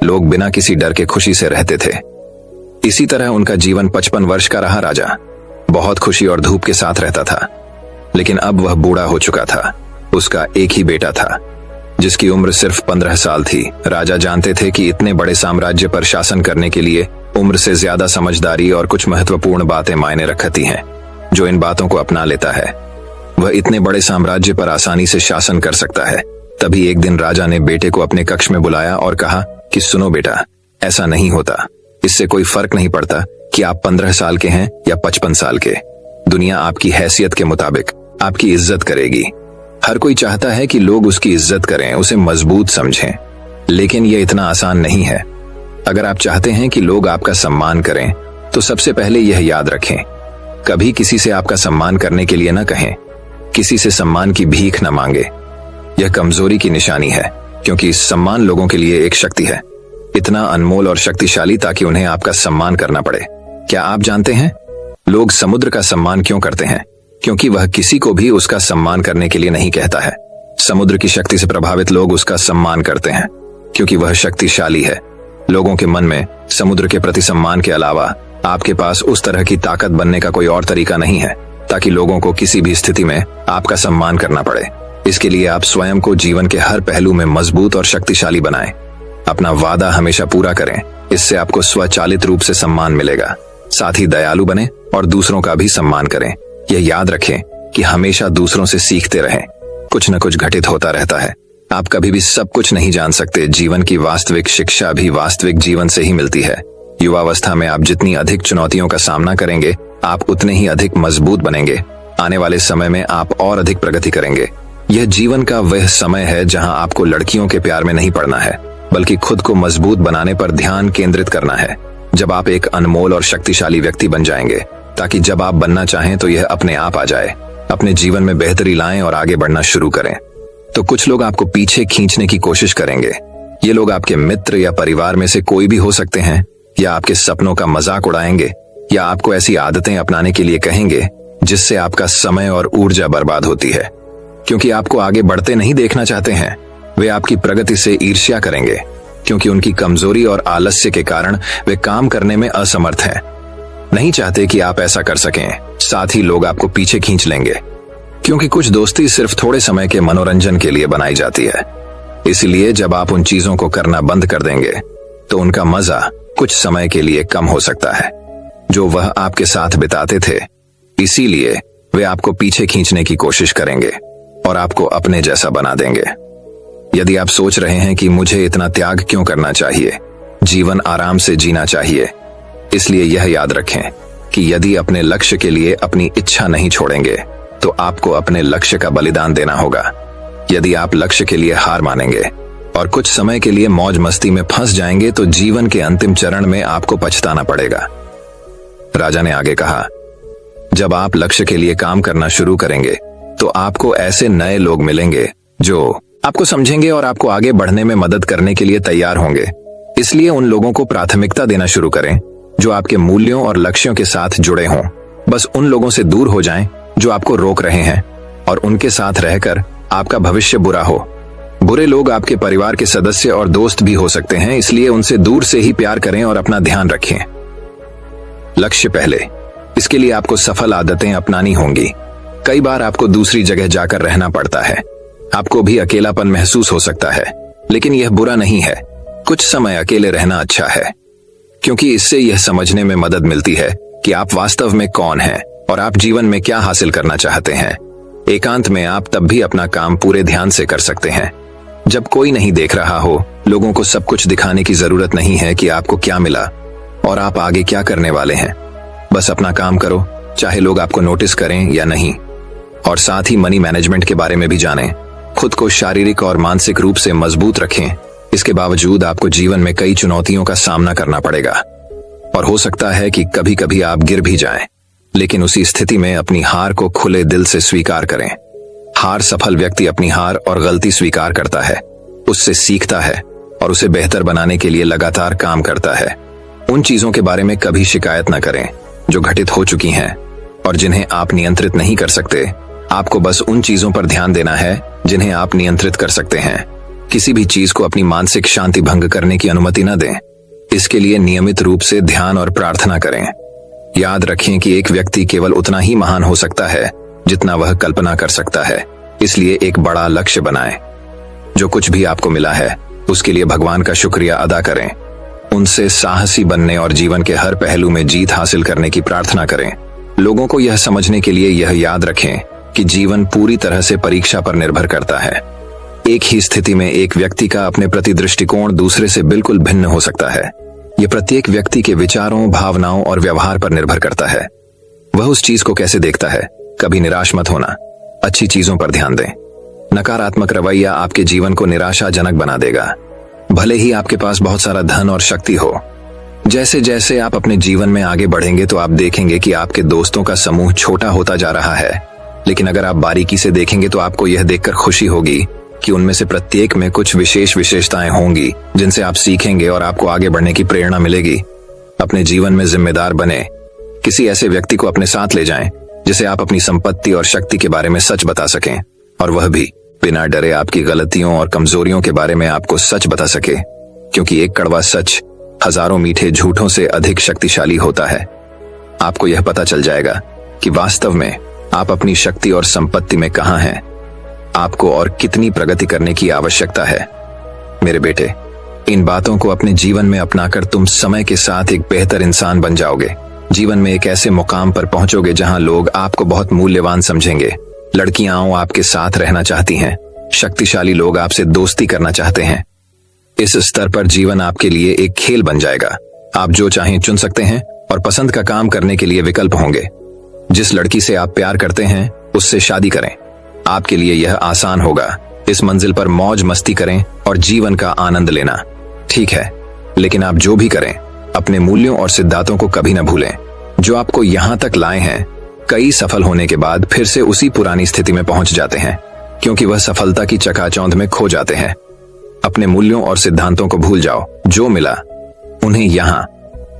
लोग बिना किसी डर के खुशी से रहते थे। इसी तरह उनका जीवन 55 वर्ष का रहा। राजा बहुत खुशी और धूप के साथ रहता था, लेकिन अब वह बूढ़ा हो चुका था। उसका एक ही बेटा था जिसकी उम्र सिर्फ 15 साल थी। राजा जानते थे कि इतने बड़े साम्राज्य पर शासन करने के लिए उम्र से ज्यादा समझदारी और कुछ महत्वपूर्ण बातें मायने रखती हैं। जो इन बातों को अपना लेता है वह इतने बड़े साम्राज्य पर आसानी से शासन कर सकता है। तभी एक दिन राजा ने बेटे को अपने कक्ष में बुलाया और कहा कि सुनो बेटा, ऐसा नहीं होता। इससे कोई फर्क नहीं पड़ता कि आप 15 साल के हैं या 55 साल के। दुनिया आपकी हैसियत के मुताबिक आपकी इज्जत करेगी। हर कोई चाहता है कि लोग उसकी इज्जत करें, उसे मजबूत समझें, लेकिन यह इतना आसान नहीं है। अगर आप चाहते हैं कि लोग आपका सम्मान करें तो सबसे पहले यह याद रखें, कभी किसी से आपका सम्मान करने के लिए न कहें, किसी से सम्मान की भीख न मांगे। यह कमजोरी की निशानी है, क्योंकि सम्मान लोगों के लिए एक शक्ति है, इतना अनमोल और शक्तिशाली ताकि उन्हें आपका सम्मान करना पड़े। क्या आप जानते हैं लोग समुद्र का सम्मान क्यों करते हैं? क्योंकि वह किसी को भी उसका सम्मान करने के लिए नहीं कहता है। समुद्र की शक्ति से प्रभावित लोग उसका सम्मान करते हैं क्योंकि वह शक्तिशाली है। लोगों के मन में समुद्र के प्रति सम्मान के अलावा आपके पास उस तरह की ताकत बनने का कोई और तरीका नहीं है ताकि लोगों को किसी भी स्थिति में आपका सम्मान करना पड़े। इसके लिए आप स्वयं को जीवन के हर पहलू में मजबूत और शक्तिशाली बनाएं। अपना वादा हमेशा पूरा करें, इससे आपको स्वचालित रूप से सम्मान मिलेगा। साथ ही दयालु बने और दूसरों का भी सम्मान करें। यह याद रखें कि हमेशा दूसरों से सीखते रहें, कुछ न कुछ घटित होता रहता है। आप कभी भी सब कुछ नहीं जान सकते। जीवन की वास्तविक शिक्षा भी वास्तविक जीवन से ही मिलती है। युवावस्था में आप जितनी अधिक चुनौतियों का सामना करेंगे, आप उतने ही अधिक मजबूत बनेंगे। आने वाले समय में आप और अधिक प्रगति करेंगे। यह जीवन का वह समय है जहां आपको लड़कियों के प्यार में नहीं पड़ना है, बल्कि खुद को मजबूत बनाने पर ध्यान केंद्रित करना है। जब आप एक अनमोल और शक्तिशाली व्यक्ति बन जाएंगे, ताकि जब आप बनना चाहें तो यह अपने आप आ जाए। अपने जीवन में बेहतरी लाएं और आगे बढ़ना शुरू करें। तो कुछ लोग आपको पीछे खींचने की कोशिश करेंगे। ये लोग आपके मित्र या परिवार में से कोई भी हो सकते हैं, या आपके सपनों का मजाक उड़ाएंगे, या आपको ऐसी आदतें अपनाने के लिए कहेंगे जिससे आपका समय और ऊर्जा बर्बाद होती है। क्योंकि आपको आगे बढ़ते नहीं देखना चाहते हैं, वे आपकी प्रगति से ईर्ष्या करेंगे, क्योंकि उनकी कमजोरी और आलस्य के कारण वे काम करने में असमर्थ हैं। नहीं चाहते कि आप ऐसा कर सकें। साथ ही लोग आपको पीछे खींच लेंगे, क्योंकि कुछ दोस्ती सिर्फ थोड़े समय के मनोरंजन के लिए बनाई जाती है। इसलिए जब आप उन चीजों को करना बंद कर देंगे तो उनका मजा कुछ समय के लिए कम हो सकता है जो वह आपके साथ बिताते थे। इसीलिए वे आपको पीछे खींचने की कोशिश करेंगे और आपको अपने जैसा बना देंगे। यदि आप सोच रहे हैं कि मुझे इतना त्याग क्यों करना चाहिए, जीवन आराम से जीना चाहिए, इसलिए यह याद रखें कि यदि अपने लक्ष्य के लिए अपनी इच्छा नहीं छोड़ेंगे तो आपको अपने लक्ष्य का बलिदान देना होगा। यदि आप लक्ष्य के लिए हार मानेंगे और कुछ समय के लिए मौज मस्ती में फंस जाएंगे तो जीवन के अंतिम चरण में आपको पछताना पड़ेगा। राजा ने आगे कहा, जब आप लक्ष्य के लिए काम करना शुरू करेंगे तो आपको ऐसे नए लोग मिलेंगे जो आपको समझेंगे और आपको आगे बढ़ने में मदद करने के लिए तैयार होंगे। इसलिए उन लोगों को प्राथमिकता देना शुरू करें जो आपके मूल्यों और लक्ष्यों के साथ जुड़े हों। बस उन लोगों से दूर हो जाएं जो आपको रोक रहे हैं और उनके साथ रहकर आपका भविष्य बुरा हो। बुरे लोग आपके परिवार के सदस्य और दोस्त भी हो सकते हैं, इसलिए उनसे दूर से ही प्यार करें और अपना ध्यान रखें। लक्ष्य पहले, इसके लिए आपको सफल आदतें अपनानी होंगी। कई बार आपको दूसरी जगह जाकर रहना पड़ता है। आपको भी अकेलापन महसूस हो सकता है, लेकिन यह बुरा नहीं है। कुछ समय अकेले रहना अच्छा है, क्योंकि इससे यह समझने में मदद मिलती है कि आप वास्तव में कौन हैं और आप जीवन में क्या हासिल करना चाहते हैं। एकांत में आप तब भी अपना काम पूरे ध्यान से कर सकते हैं जब कोई नहीं देख रहा हो। लोगों को सब कुछ दिखाने की जरूरत नहीं है कि आपको क्या मिला और आप आगे क्या करने वाले हैं। बस अपना काम करो, चाहे लोग आपको नोटिस करें या नहीं। और साथ ही मनी मैनेजमेंट के बारे में भी जानें। खुद को शारीरिक और मानसिक रूप से मजबूत रखें। इसके बावजूद आपको जीवन में कई चुनौतियों का सामना करना पड़ेगा और हो सकता है कि कभी कभी आप गिर भी जाएं, लेकिन उसी स्थिति में अपनी हार को खुले दिल से स्वीकार करें। हार सफल व्यक्ति अपनी हार और गलती स्वीकार करता है, उससे सीखता है और उसे बेहतर बनाने के लिए लगातार काम करता है। उन चीजों के बारे में कभी शिकायत न करें जो घटित हो चुकी हैं और जिन्हें आप नियंत्रित नहीं कर सकते। आपको बस उन चीजों पर ध्यान देना है जिन्हें आप नियंत्रित कर सकते हैं। किसी भी चीज को अपनी मानसिक शांति भंग करने की अनुमति न दें। इसके लिए नियमित रूप से ध्यान और प्रार्थना करें। याद रखें कि एक व्यक्ति केवल उतना ही महान हो सकता है जितना वह कल्पना कर सकता है। इसलिए एक बड़ा लक्ष्य बनाएं। जो कुछ भी आपको मिला है उसके लिए भगवान का शुक्रिया अदा करें। उनसे साहसी बनने और जीवन के हर पहलू में जीत हासिल करने की प्रार्थना करें। लोगों को यह समझने के लिए यह याद रखें कि जीवन पूरी तरह से परीक्षा पर निर्भर करता है। एक ही स्थिति में एक व्यक्ति का अपने प्रति दृष्टिकोण दूसरे से बिल्कुल भिन्न हो सकता है। यह प्रत्येक व्यक्ति के विचारों, भावनाओं और व्यवहार पर निर्भर करता है। वह उस चीज को कैसे देखता है। कभी निराश मत होना। अच्छी चीजों पर ध्यान दें। नकारात्मक रवैया आपके जीवन को निराशाजनक बना देगा। भले ही आपके पास बहुत सारा धन और शक्ति हो, जैसे जैसे आप अपने जीवन में आगे बढ़ेंगे तो आप देखेंगे कि आपके दोस्तों का समूह छोटा होता जा रहा है। लेकिन अगर आप बारीकी से देखेंगे तो आपको यह देखकर खुशी होगी कि उनमें से प्रत्येक में कुछ विशेषताएं होंगी जिनसे आप सीखेंगे और आपको आगे बढ़ने की प्रेरणा मिलेगी। अपने जीवन में जिम्मेदार बने। किसी ऐसे व्यक्ति को अपने साथ ले जाएं जिसे आप अपनी संपत्ति और शक्ति के बारे में सच बता सकें, और वह भी बिना डरे आपकी गलतियों और कमजोरियों के बारे में आपको सच बता सके, क्योंकि एक कड़वा सच हजारों मीठे झूठों से अधिक शक्तिशाली होता है। आपको यह पता चल जाएगा कि वास्तव में आप अपनी शक्ति और संपत्ति में कहां हैं, आपको और कितनी प्रगति करने की आवश्यकता है। मेरे बेटे, इन बातों को अपने जीवन में अपनाकर तुम समय के साथ एक बेहतर इंसान बन जाओगे। जीवन में एक ऐसे मुकाम पर पहुंचोगे जहां लोग आपको बहुत मूल्यवान समझेंगे। लड़कियां आपके साथ रहना चाहती हैं, शक्तिशाली लोग आपसे दोस्ती करना चाहते हैं। इस स्तर पर जीवन आपके लिए एक खेल बन जाएगा। आप जो चाहें चुन सकते हैं और पसंद का काम करने के लिए विकल्प होंगे। जिस लड़की से आप प्यार करते हैं उससे शादी करें। आपके लिए यह आसान होगा। इस मंजिल पर मौज मस्ती करें और जीवन का आनंद लेना। ठीक है, लेकिन आप जो भी करें अपने मूल्यों और सिद्धांतों को कभी न भूलें जो आपको यहां तक लाए हैं। कई सफल होने के बाद फिर से उसी पुरानी स्थिति में पहुंच जाते हैं, क्योंकि वह सफलता की चकाचौंध में खो जाते हैं। अपने मूल्यों और सिद्धांतों को भूल जाओ। जो मिला उन्हें यहां,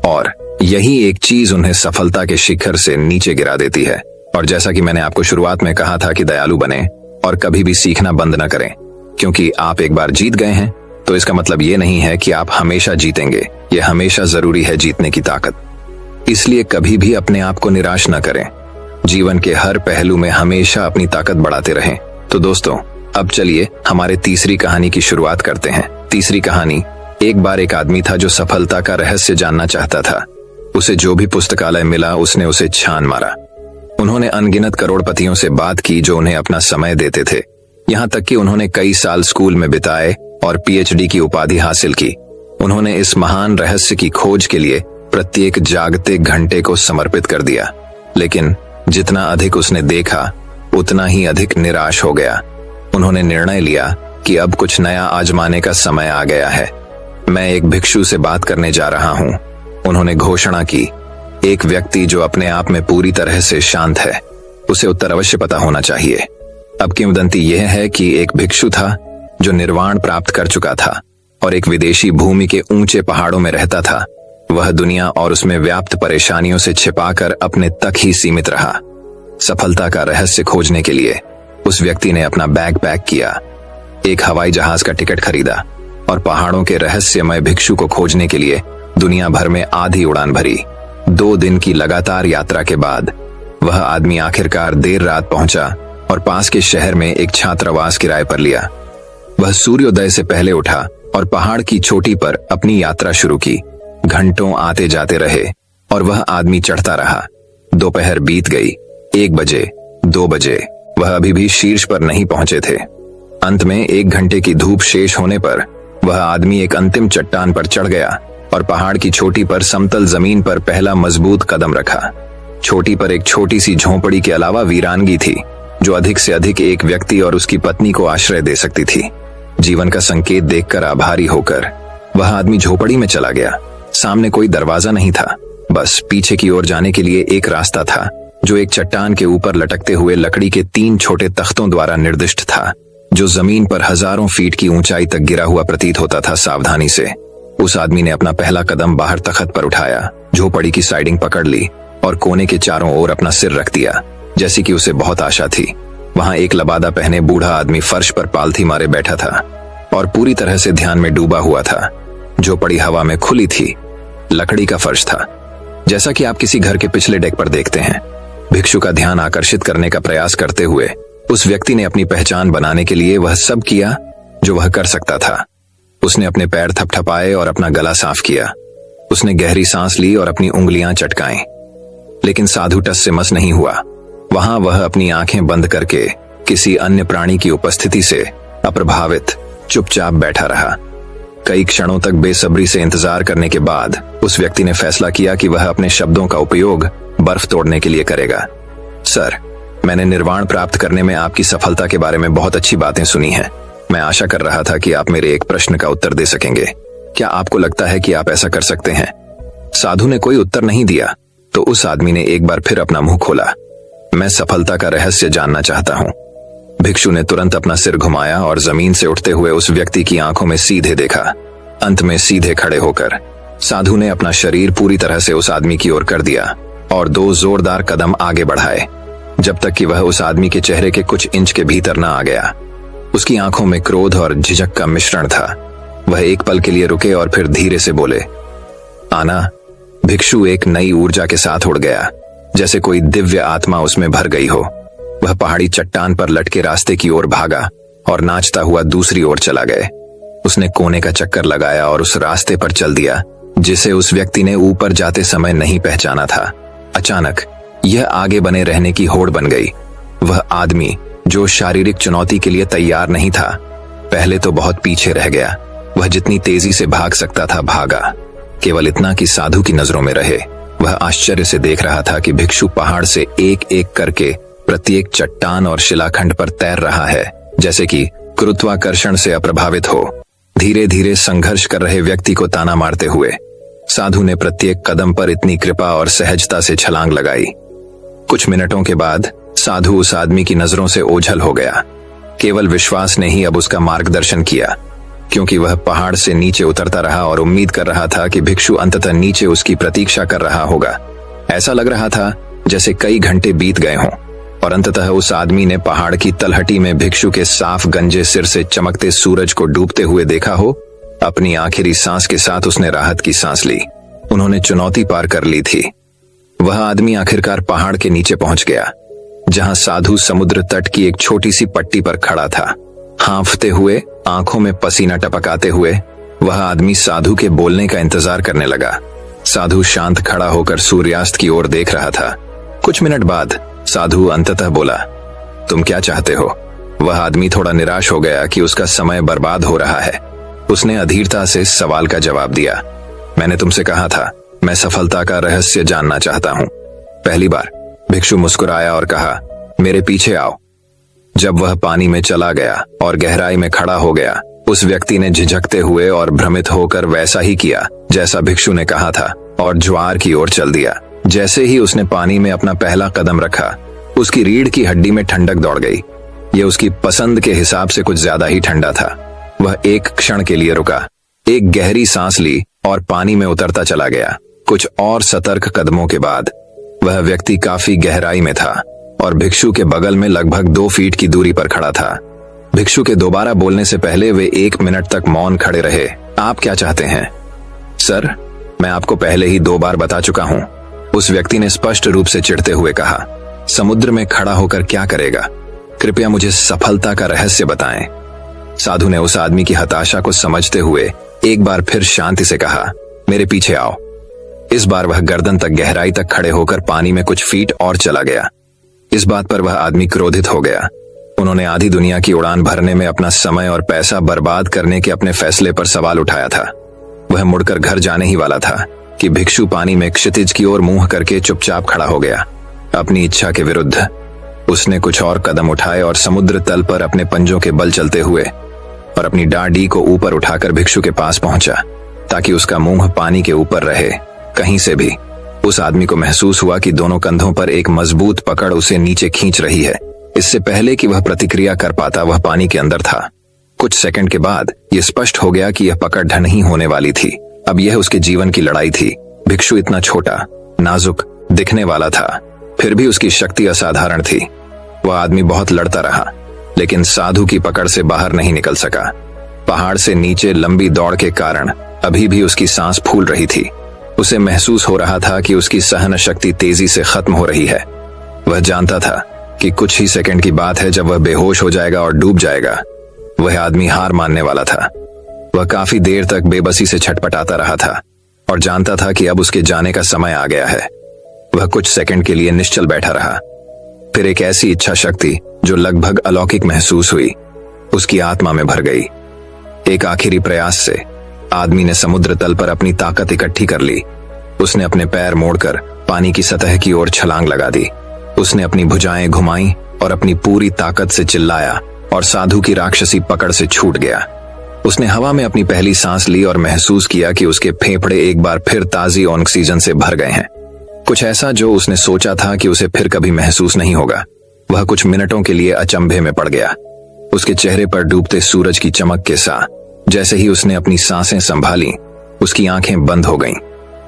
और यही एक चीज उन्हें सफलता के शिखर से नीचे गिरा देती है। और जैसा कि मैंने आपको शुरुआत में कहा था कि दयालु बने और कभी भी सीखना बंद न करें, क्योंकि आप एक बार जीत गए हैं तो इसका मतलब ये नहीं है कि आप हमेशा जीतेंगे। यह हमेशा जरूरी है जीतने की ताकत। इसलिए कभी भी अपने आप को निराश न करें। जीवन के हर पहलू में हमेशा अपनी ताकत बढ़ाते रहें। तो दोस्तों, अब चलिए हमारे तीसरी कहानी की शुरुआत करते हैं। तीसरी कहानी, एक बार एक आदमी था जो सफलता का रहस्य जानना चाहता था। उसे जो भी पुस्तकालय मिला उसने उसे छान मारा। उन्होंने अनगिनत करोड़पतियों से बात की जो उन्हें अपना समय देते थे। यहाँ तक कि उन्होंने कई साल स्कूल में बिताए और पीएचडी की उपाधि हासिल की। उन्होंने इस महान रहस्य की खोज के लिए प्रत्येक जागते घंटे को समर्पित कर दिया। लेकिन जितना अधिक उसने देखा उतना ही अधिक निराश हो गया। उन्होंने निर्णय लिया कि अब कुछ नया आजमाने का समय आ गया है। मैं एक भिक्षु से बात करने जा रहा हूं, उन्होंने घोषणा की। एक व्यक्ति जो अपने आप में पूरी तरह से शांत है, उसे उत्तर अवश्य पता होना चाहिए। अब किंवदंती यह है कि एक भिक्षु था जो निर्वाण प्राप्त कर चुका था और एक विदेशी भूमि के ऊंचे पहाड़ों में रहता था। वह दुनिया और उसमें व्याप्त परेशानियों से छिपाकर अपने तक ही सीमित रहा। सफलता का रहस्य खोजने के लिए उस व्यक्ति ने अपना बैग पैक किया, एक हवाई जहाज का टिकट खरीदा और पहाड़ों के रहस्यमय भिक्षु को खोजने के लिए दुनिया भर में आधी उड़ान भरी। 2 दिन की लगातार यात्रा के बाद वह आदमी आखिरकार देर रात पहुंचा और पास के शहर में एक छात्रावास किराए पर लिया। वह सूर्योदय से पहले उठा और पहाड़ की चोटी पर अपनी यात्रा शुरू की। घंटों आते जाते रहे और वह आदमी चढ़ता रहा। दोपहर बीत गई। 1 बजे, 2 बजे, वह अभी भी शीर्ष पर नहीं पहुंचे थे। अंत में 1 घंटे की धूप शेष होने पर वह आदमी एक अंतिम चट्टान पर चढ़ गया और पहाड़ की चोटी पर समतल जमीन पर पहला मजबूत कदम रखा। चोटी पर एक छोटी सी झोंपड़ी के अलावा वीरानगी थी जो अधिक से अधिक एक व्यक्ति और उसकी पत्नी को आश्रय दे सकती थी। जीवन का संकेत देखकर आभारी होकर वह आदमी झोपड़ी में चला गया। सामने कोई दरवाजा नहीं था, बस पीछे की ओर जाने के लिए एक रास्ता था जो एक चट्टान के ऊपर लटकते हुए लकड़ी के 3 छोटे तख्तों द्वारा निर्दिष्ट था, जो जमीन पर हजारों फीट की ऊंचाई तक गिरा हुआ प्रतीत होता था। सावधानी से उस आदमी ने अपना पहला कदम बाहर तख्त पर उठाया, झोपड़ी की साइडिंग पकड़ ली और कोने के चारों ओर अपना सिर रख दिया, जैसे कि उसे बहुत आशा थी। वहां एक लबादा पहने बूढ़ा आदमी फर्श पर पालथी मारे बैठा था और पूरी तरह से ध्यान में डूबा हुआ था। झोपड़ी हवा में खुली थी, लकड़ी का फर्श था, जैसा कि आप किसी घर के पिछले डेक पर देखते हैं। भिक्षु का ध्यान आकर्षित करने का प्रयास करते हुए उस व्यक्ति ने अपनी पहचान बनाने के लिए वह सब किया जो वह कर सकता था। उसने अपने पैर थपथपाए और अपना गला साफ किया। उसने गहरी सांस ली और अपनी उंगलियां चटकाईं, लेकिन साधु टस से मस नहीं हुआ। वहां वह अपनी आंखें बंद करके किसी अन्य प्राणी की उपस्थिति से अप्रभावित चुपचाप बैठा रहा। कई क्षणों तक बेसब्री से इंतजार करने के बाद उस व्यक्ति ने फैसला किया कि वह अपने शब्दों का उपयोग बर्फ तोड़ने के लिए करेगा। सर, मैंने निर्वाण प्राप्त करने में आपकी सफलता के बारे में बहुत अच्छी बातें सुनी हैं। मैं आशा कर रहा था कि आप मेरे एक प्रश्न का उत्तर दे सकेंगे। क्या आपको लगता है कि आप ऐसा कर सकते हैं? साधु ने कोई उत्तर नहीं दिया तो उस आदमी ने एक बार फिर अपना मुंह खोला। मैं सफलता का रहस्य जानना चाहता हूं। भिक्षु ने तुरंत अपना सिर घुमाया और जमीन से उठते हुए उस व्यक्ति की आंखों में सीधे देखा। अंत में सीधे खड़े होकर साधु ने अपना शरीर पूरी तरह से उस आदमी की ओर कर दिया और 2 जोरदार कदम आगे बढ़ाए, जब तक कि वह उस आदमी के चेहरे के कुछ इंच के भीतर न आ गया। उसकी आंखों में क्रोध और झिझक का मिश्रण था। वह एक पल के लिए रुके और फिर धीरे से बोले, आना। भिक्षु एक नई ऊर्जा के साथ उड़ गया, जैसे कोई दिव्य आत्मा उसमें भर गई हो। वह पहाड़ी चट्टान पर लटके रास्ते की ओर भागा और नाचता हुआ दूसरी ओर चला गए। उसने कोने का चक्कर लगाया और उस रास्ते पर चल दिया जिसे उस व्यक्ति ने ऊपर जाते समय नहीं पहचाना था। अचानक यह आगे बने रहने की होड़ बन गई। वह आदमी जो शारीरिक चुनौती के लिए तैयार नहीं था, पहले तो बहुत पीछे रह गया। वह जितनी तेजी से भाग सकता था भागा, केवल इतना कि साधु की नजरों में रहे। वह आश्चर्य से देख रहा था कि भिक्षु पहाड़ से एक एक करके प्रत्येक चट्टान और शिलाखंड पर तैर रहा है, जैसे कि गुरुत्वाकर्षण से अप्रभावित हो। धीरे धीरे संघर्ष कर रहे व्यक्ति को ताना मारते हुए साधु ने प्रत्येक कदम पर इतनी कृपा और सहजता से छलांग लगाई। कुछ मिनटों के बाद साधु उस आदमी की नजरों से ओझल हो गया। केवल विश्वास ने ही अब उसका मार्गदर्शन किया, क्योंकि वह पहाड़ से नीचे उतरता रहा और उम्मीद कर रहा था कि भिक्षु अंततः नीचे उसकी प्रतीक्षा कर रहा होगा। ऐसा लग रहा था जैसे कई घंटे बीत गए हों और अंततः उस आदमी ने पहाड़ की तलहटी में भिक्षु के साफ गंजे सिर से चमकते सूरज को डूबते हुए देखा हो। अपनी आखिरी सांस के साथ उसने राहत की सांस ली। उन्होंने चुनौती पार कर ली थी। वह आदमी आखिरकार पहाड़ के नीचे पहुंच गया, जहां साधु समुद्र तट की एक छोटी सी पट्टी पर खड़ा था। हांफते हुए, आंखों में पसीना टपकाते हुए वह आदमी साधु के बोलने का इंतजार करने लगा। साधु शांत खड़ा होकर सूर्यास्त की ओर देख रहा था। कुछ मिनट बाद साधु अंततः बोला, तुम क्या चाहते हो? वह आदमी थोड़ा निराश हो गया कि उसका समय बर्बाद हो रहा है। उसने अधीरता से सवाल का जवाब दिया, मैंने तुमसे कहा था, मैं सफलता का रहस्य जानना चाहता हूं। पहली बार भिक्षु मुस्कुराया और कहा, मेरे पीछे आओ। जब वह पानी में चला गया और गहराई में खड़ा हो गया, उस व्यक्ति ने झिझकते हुए और भ्रमित होकर वैसा ही किया जैसा भिक्षु ने कहा था और ज्वार की ओर चल दिया। जैसे ही उसने पानी में अपना पहला कदम रखा, उसकी रीढ़ की हड्डी में ठंडक दौड़ गई। यह उसकी पसंद के हिसाब से कुछ ज्यादा ही ठंडा था। वह एक क्षण के लिए रुका, एक गहरी सांस ली और पानी में उतरता चला गया। कुछ और सतर्क कदमों के बाद वह व्यक्ति काफी गहराई में था और भिक्षु के बगल में लगभग 2 फीट की दूरी पर खड़ा था। भिक्षु के दोबारा बोलने से पहले वे 1 मिनट तक मौन खड़े रहे। आप क्या चाहते हैं? सर, मैं आपको पहले ही 2 बार बता चुका हूं, उस व्यक्ति ने स्पष्ट रूप से चिढ़ते हुए कहा। समुद्र में खड़ा होकर क्या करेगा? कृपया मुझे सफलता का रहस्य बताएं। साधु ने उस आदमी की हताशा को समझते हुए एक बार फिर शांति से कहा, मेरे पीछे आओ। इस बार वह गर्दन तक गहराई तक खड़े होकर पानी में कुछ फीट और चला गया। इस बात पर वह आदमी क्रोधित हो गया। उन्होंने आधी दुनिया की उड़ान भरने में अपना समय और पैसा बर्बाद करने के अपने फैसले पर सवाल उठाया था। वह मुड़कर घर जाने ही वाला था कि भिक्षु पानी में क्षितिज की ओर मुंह करके चुपचाप खड़ा हो गया। अपनी इच्छा के विरुद्ध उसने कुछ और कदम उठाए और समुद्र तल पर अपने पंजों के बल चलते हुए और अपनी डांडी को ऊपर उठाकर भिक्षु के पास पहुंचा, ताकि उसका मुंह पानी के ऊपर रहे। कहीं से भी उस आदमी को महसूस हुआ कि दोनों कंधों पर एक मजबूत पकड़ उसे नीचे खींच रही है। इससे पहले कि वह प्रतिक्रिया कर पाता, वह पानी के अंदर था। कुछ सेकंड के बाद यह स्पष्ट हो गया कि यह पकड़ ढह नहीं होने वाली थी। अब यह उसके जीवन की लड़ाई थी। भिक्षु इतना छोटा, नाजुक दिखने वाला था, फिर भी उसकी शक्ति असाधारण थी। वह आदमी बहुत लड़ता रहा, लेकिन साधु की पकड़ से बाहर नहीं निकल सका। पहाड़ से नीचे लंबी दौड़ के कारण अभी भी उसकी सांस फूल रही थी। उसे महसूस हो रहा था कि उसकी सहन शक्ति तेजी से खत्म हो रही है। वह जानता था कि कुछ ही सेकंड की बात है जब वह बेहोश हो जाएगा और डूब जाएगा। वह आदमी हार मानने वाला था। वह काफी देर तक बेबसी से छटपटाता रहा था और जानता था कि अब उसके जाने का समय आ गया है। वह कुछ सेकंड के लिए निश्चल बैठा रहा। फिर एक ऐसी इच्छा शक्ति जो लगभग अलौकिक महसूस हुई, उसकी आत्मा में भर गई। एक आखिरी प्रयास से आदमी ने समुद्र तल पर अपनी ताकत इकट्ठी कर ली। उसने अपने पैर मोड़कर पानी की सतह की ओर छलांग लगा दी उसने अपनी भुजाएं घुमाई और अपनी पूरी ताकत से चिल्लाया और साधु की राक्षसी पकड़ से छूट गया। उसने हवा में अपनी पहली सांस ली और महसूस किया कि उसके फेफड़े एक बार फिर ताजी ऑक्सीजन से भर गए हैं। कुछ ऐसा जो उसने सोचा था कि उसे फिर कभी महसूस नहीं होगा। वह कुछ मिनटों के लिए अचंभे में पड़ गया। उसके चेहरे पर डूबते सूरज की चमक के साथ जैसे ही उसने अपनी सांसें संभाली, उसकी आंखें बंद हो गईं।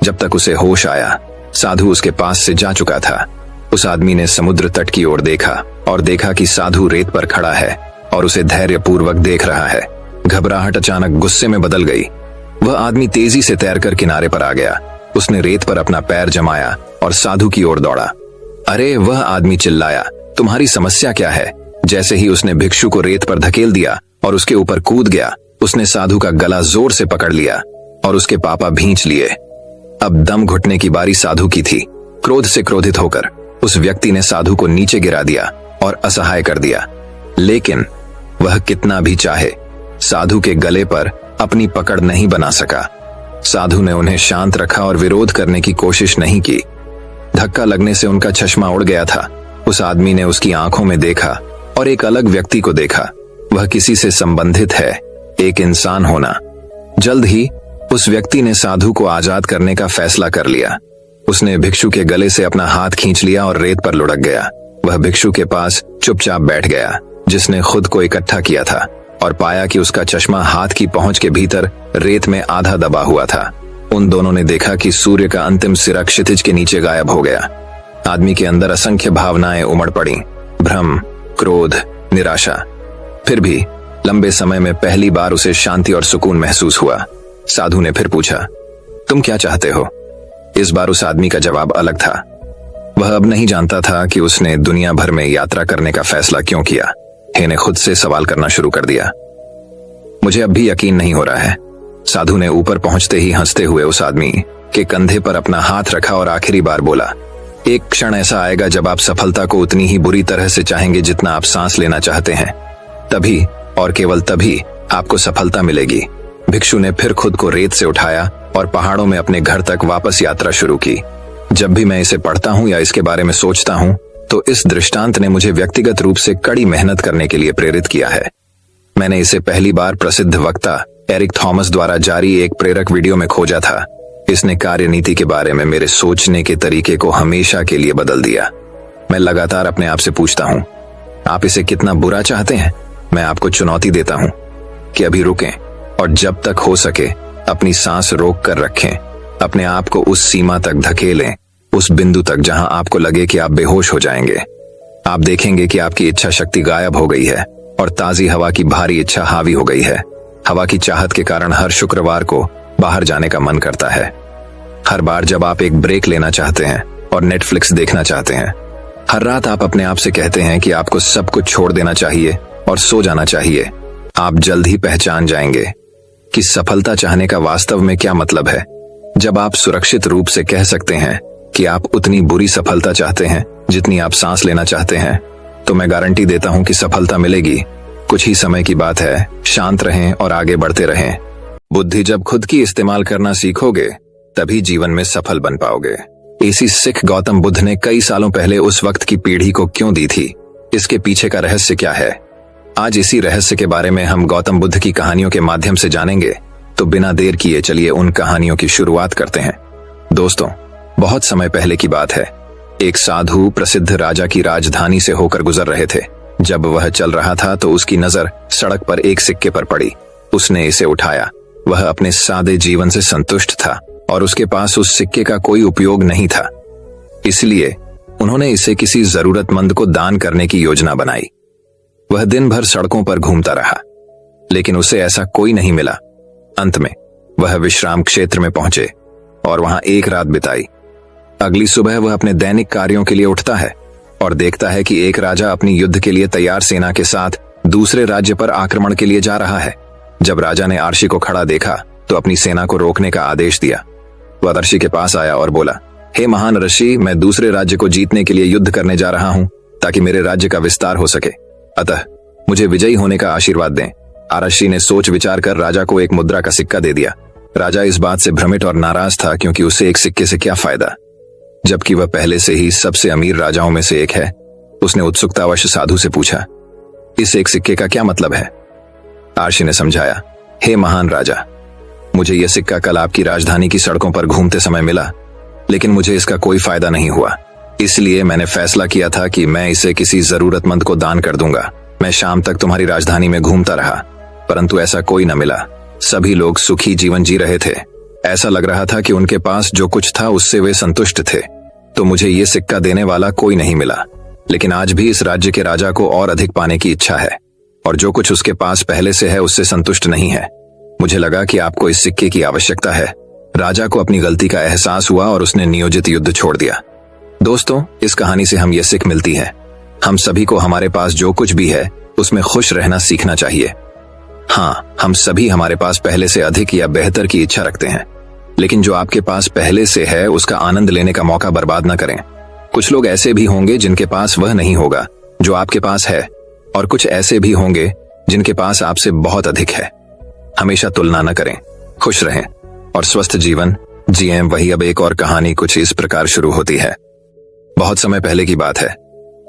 जब तक उसे होश आया, साधु उसके पास से जा चुका था। उस आदमी ने समुद्र तट की ओर देखा और देखा कि साधु रेत पर खड़ा है और उसे धैर्यपूर्वक देख रहा है। घबराहट अचानक गुस्से में बदल गई। वह आदमी तेजी से तैरकर किनारे पर आ गया। उसने रेत पर अपना पैर जमाया और साधु की ओर दौड़ा। अरे, वह आदमी चिल्लाया, तुम्हारी समस्या क्या है? जैसे ही उसने भिक्षु को रेत पर धकेल दिया और उसके ऊपर कूद गया, उसने साधु का गला जोर से पकड़ लिया और उसके पापा भींच लिए। अब दम घुटने की बारी साधु की थी। क्रोध से क्रोधित होकर उस व्यक्ति ने साधु को नीचे गिरा दिया और असहाय कर दिया। लेकिन वह कितना भी चाहे, साधु के गले पर अपनी पकड़ नहीं बना सका। साधु ने उन्हें शांत रखा और विरोध करने की कोशिश नहीं की। धक्का लगने से उनका चश्मा उड़ गया था। उस आदमी ने उसकी आंखों में देखा और एक अलग व्यक्ति को देखा। वह किसी से संबंधित है, एक इंसान होना। जल्द ही उस व्यक्ति ने साधु को आजाद करने का फैसला कर लिया। उसने भिक्षु के गले से अपना हाथ खींच लिया और रेत पर लुढ़क गया। वह भिक्षु के पास चुपचाप बैठ गया, जिसने खुद को इकट्ठा किया था, और पाया कि उसका चश्मा हाथ की पहुंच के भीतर रेत में आधा दबा हुआ था। उन दोनों ने देखा कि सूर्य का अंतिम सिरा क्षितिज के नीचे गायब हो गया। आदमी के अंदर असंख्य भावनाएं उमड़ पड़ी, भ्रम, क्रोध, निराशा। फिर भी लंबे समय में पहली बार उसे शांति और सुकून महसूस हुआ। साधु ने फिर पूछा, तुम क्या चाहते हो? इस बार उस आदमी का जवाब अलग था। वह अब नहीं जानता था कि उसने दुनिया भर में यात्रा करने का फैसला क्यों किया। हे ने खुद से सवाल करना शुरू कर दिया। मुझे अब भी यकीन नहीं हो रहा है। साधु ने ऊपर पहुंचते ही हंसते हुए उस आदमी के कंधे पर अपना हाथ रखा और आखिरी बार बोला, एक क्षण ऐसा आएगा जब आप सफलता को उतनी ही बुरी तरह से चाहेंगे जितना आप सांस लेना चाहते हैं। तभी और केवल तभी आपको सफलता मिलेगी। भिक्षु ने फिर खुद को रेत से उठाया और पहाड़ों में अपने घर तक वापस यात्रा शुरू की। जब भी मैं इसे पढ़ता हूं या इसके बारे में सोचता हूं, तो इस दृष्टांत ने मुझे व्यक्तिगत रूप से कड़ी मेहनत करने के लिए प्रेरित किया है। मैंने इसे पहली बार प्रसिद्ध वक्ता एरिक थॉमस द्वारा जारी एक प्रेरक वीडियो में खोजा था। इसने कार्यनीति के बारे में मेरे सोचने के तरीके को हमेशा के लिए बदल दिया। मैं लगातार अपने आप से पूछता हूं, आप इसे कितना बुरा चाहते हैं? मैं आपको चुनौती देता हूं कि अभी रुकें और जब तक हो सके अपनी सांस रोक कर रखें। अपने आप को उस सीमा तक धकेलें, उस बिंदु तक जहां आपको लगे कि आप बेहोश हो जाएंगे। आप देखेंगे कि आपकी इच्छा शक्ति गायब हो गई है और ताजी हवा की भारी इच्छा हावी हो गई है। हवा की चाहत के कारण हर शुक्रवार को बाहर जाने का मन करता है। हर बार जब आप एक ब्रेक लेना चाहते हैं और नेटफ्लिक्स देखना चाहते हैं, हर रात आप अपने आप से कहते हैं कि आपको सब कुछ छोड़ देना चाहिए और सो जाना चाहिए। आप जल्द ही पहचान जाएंगे कि सफलता चाहने का वास्तव में क्या मतलब है। जब आप सुरक्षित रूप से कह सकते हैं कि आप उतनी बुरी सफलता चाहते हैं जितनी आप सांस लेना चाहते हैं, तो मैं गारंटी देता हूं कि सफलता मिलेगी। कुछ ही समय की बात है। शांत रहें और आगे बढ़ते रहें। बुद्धि जब खुद की इस्तेमाल करना सीखोगे, तभी जीवन में सफल बन पाओगे। इसी सिख गौतम बुद्ध ने कई सालों पहले उस वक्त की पीढ़ी को क्यों दी थी? इसके पीछे का रहस्य क्या है? आज इसी रहस्य के बारे में हम गौतम बुद्ध की कहानियों के माध्यम से जानेंगे। तो बिना देर किए चलिए उन कहानियों की शुरुआत करते हैं। दोस्तों, बहुत समय पहले की बात है। एक साधु प्रसिद्ध राजा की राजधानी से होकर गुजर रहे थे। जब वह चल रहा था तो उसकी नजर सड़क पर एक सिक्के पर पड़ी। उसने इसे उठाया। वह अपने सादे जीवन से संतुष्ट था और उसके पास उस सिक्के का कोई उपयोग नहीं था। इसलिए उन्होंने इसे किसी जरूरतमंद को दान करने की योजना बनाई। वह दिन भर सड़कों पर घूमता रहा, लेकिन उसे ऐसा कोई नहीं मिला। अंत में वह विश्राम क्षेत्र में पहुंचे और वहां एक रात बिताई। अगली सुबह वह अपने दैनिक कार्यों के लिए उठता है और देखता है कि एक राजा अपनी युद्ध के लिए तैयार सेना के साथ दूसरे राज्य पर आक्रमण के लिए जा रहा है। जब राजा ने आर्शी को खड़ा देखा तो अपनी सेना को रोकने का आदेश दिया। वह आर्शी के पास आया और बोला, हे महान ऋषि, मैं दूसरे राज्य को जीतने के लिए युद्ध करने जा रहा हूं ताकि मेरे राज्य का विस्तार हो सके। अतः मुझे विजयी होने का आशीर्वाद दें। आर्शी ने सोच विचार कर राजा को एक मुद्रा का सिक्का दे दिया। राजा इस बात से भ्रमित और नाराज था, क्योंकि उसे एक सिक्के से क्या फायदा। जबकि वह पहले से ही सबसे अमीर राजाओं में से एक है। उसने उत्सुकतावश साधु से पूछा, इस एक सिक्के का क्या मतलब है? आर्शी ने समझाया, हे महान राजा, मुझे यह सिक्का कल आपकी राजधानी की सड़कों पर घूमते समय मिला, लेकिन मुझे इसका कोई फायदा नहीं हुआ। इसलिए मैंने फैसला किया था कि मैं इसे किसी जरूरतमंद को दान कर दूंगा। मैं शाम तक तुम्हारी राजधानी में घूमता रहा, परंतु ऐसा कोई न मिला। सभी लोग सुखी जीवन जी रहे थे। ऐसा लग रहा था कि उनके पास जो कुछ था उससे वे संतुष्ट थे। तो मुझे ये सिक्का देने वाला कोई नहीं मिला। लेकिन आज भी इस राज्य के राजा को और अधिक पाने की इच्छा है, और जो कुछ उसके पास पहले से है उससे संतुष्ट नहीं है। मुझे लगा कि आपको इस सिक्के की आवश्यकता है। राजा को अपनी गलती का एहसास हुआ और उसने नियोजित युद्ध छोड़ दिया। दोस्तों, इस कहानी से हम ये सीख मिलती है, हम सभी को हमारे पास जो कुछ भी है उसमें खुश रहना सीखना चाहिए। हाँ, हम सभी हमारे पास पहले से अधिक या बेहतर की इच्छा रखते हैं, लेकिन जो आपके पास पहले से है उसका आनंद लेने का मौका बर्बाद न करें। कुछ लोग ऐसे भी होंगे जिनके पास वह नहीं होगा जो आपके पास है, और कुछ ऐसे भी होंगे जिनके पास आपसे बहुत अधिक है। हमेशा तुलना न करें, खुश रहें और स्वस्थ जीवन जिएं। वही अब एक और कहानी कुछ इस प्रकार शुरू होती है। बहुत समय पहले की बात है।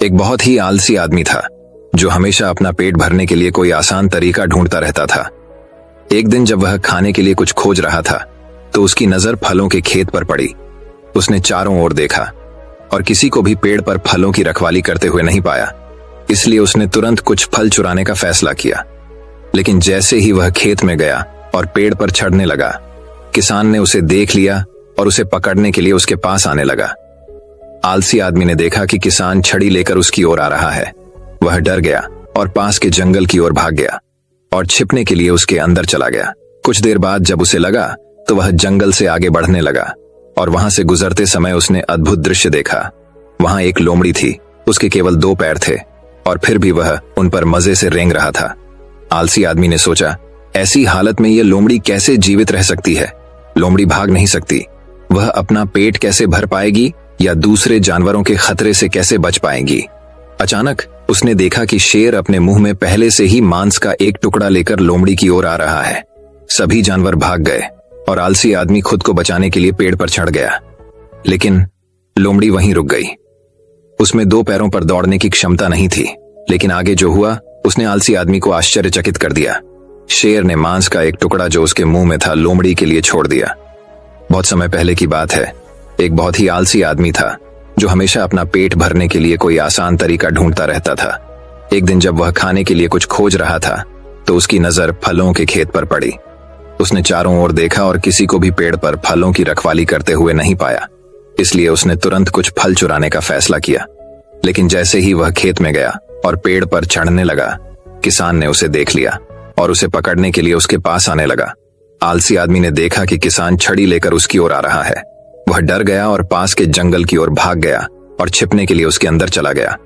एक बहुत ही आलसी आदमी था जो हमेशा अपना पेट भरने के लिए कोई आसान तरीका ढूंढता रहता था। एक दिन जब वह खाने के लिए कुछ खोज रहा था तो उसकी नजर फलों के खेत पर पड़ी। उसने चारों ओर देखा और किसी को भी पेड़ पर फलों की रखवाली करते हुए नहीं पाया। इसलिए उसने तुरंत कुछ फल चुराने का फैसला किया। लेकिन जैसे ही वह खेत में गया और पेड़ पर चढ़ने लगा, किसान ने उसे देख लिया और उसे पकड़ने के लिए उसके पास आने लगा। आलसी आदमी ने देखा कि किसान छड़ी लेकर उसकी ओर आ रहा है। वह डर गया और पास के जंगल की ओर भाग गया और छिपने के लिए उसके अंदर चला गया। कुछ देर बाद जब उसे लगा तो वह जंगल से आगे बढ़ने लगा और वहां से गुजरते समय उसने अद्भुत दृश्य देखा। वहां एक लोमड़ी थी। उसके केवल 2 पैर थे और फिर भी वह उन पर मजे से रेंग रहा था। आलसी आदमी ने सोचा, ऐसी हालत में यह लोमड़ी कैसे जीवित रह सकती है? लोमड़ी भाग नहीं सकती। वह अपना पेट कैसे भर पाएगी या दूसरे जानवरों के खतरे से कैसे बच पाएगी? अचानक उसने देखा कि शेर अपने मुंह में पहले से ही मांस का एक टुकड़ा लेकर लोमड़ी की ओर आ रहा है। सभी जानवर भाग गए और आलसी आदमी खुद को बचाने के लिए पेड़ पर चढ़ गया। लेकिन लोमड़ी वहीं रुक गई। उसमें 2 पैरों पर दौड़ने की क्षमता नहीं थी। लेकिन आगे जो हुआ उसने आलसी आदमी को आश्चर्यचकित कर दिया। शेर ने मांस का एक टुकड़ा जो उसके मुंह में था लोमड़ी के लिए छोड़ दिया। बहुत समय पहले की बात है। एक बहुत ही आलसी आदमी था जो हमेशा अपना पेट भरने के लिए कोई आसान तरीका ढूंढता रहता था। एक दिन जब वह खाने के लिए कुछ खोज रहा था तो उसकी नजर फलों के खेत पर पड़ी। उसने चारों ओर देखा और किसी को भी पेड़ पर फलों की रखवाली करते हुए नहीं पाया। इसलिए उसने तुरंत कुछ फल चुराने का फैसला किया। लेकिन जैसे ही वह खेत में गया और पेड़ पर चढ़ने लगा, किसान ने उसे देख लिया और उसे पकड़ने के लिए उसके पास आने लगा। आलसी आदमी ने देखा कि किसान छड़ी लेकर उसकी ओर आ रहा है। वह डर गया और पास के जंगल की ओर भाग गया और छिपने के लिए उसके अंदर चला गया।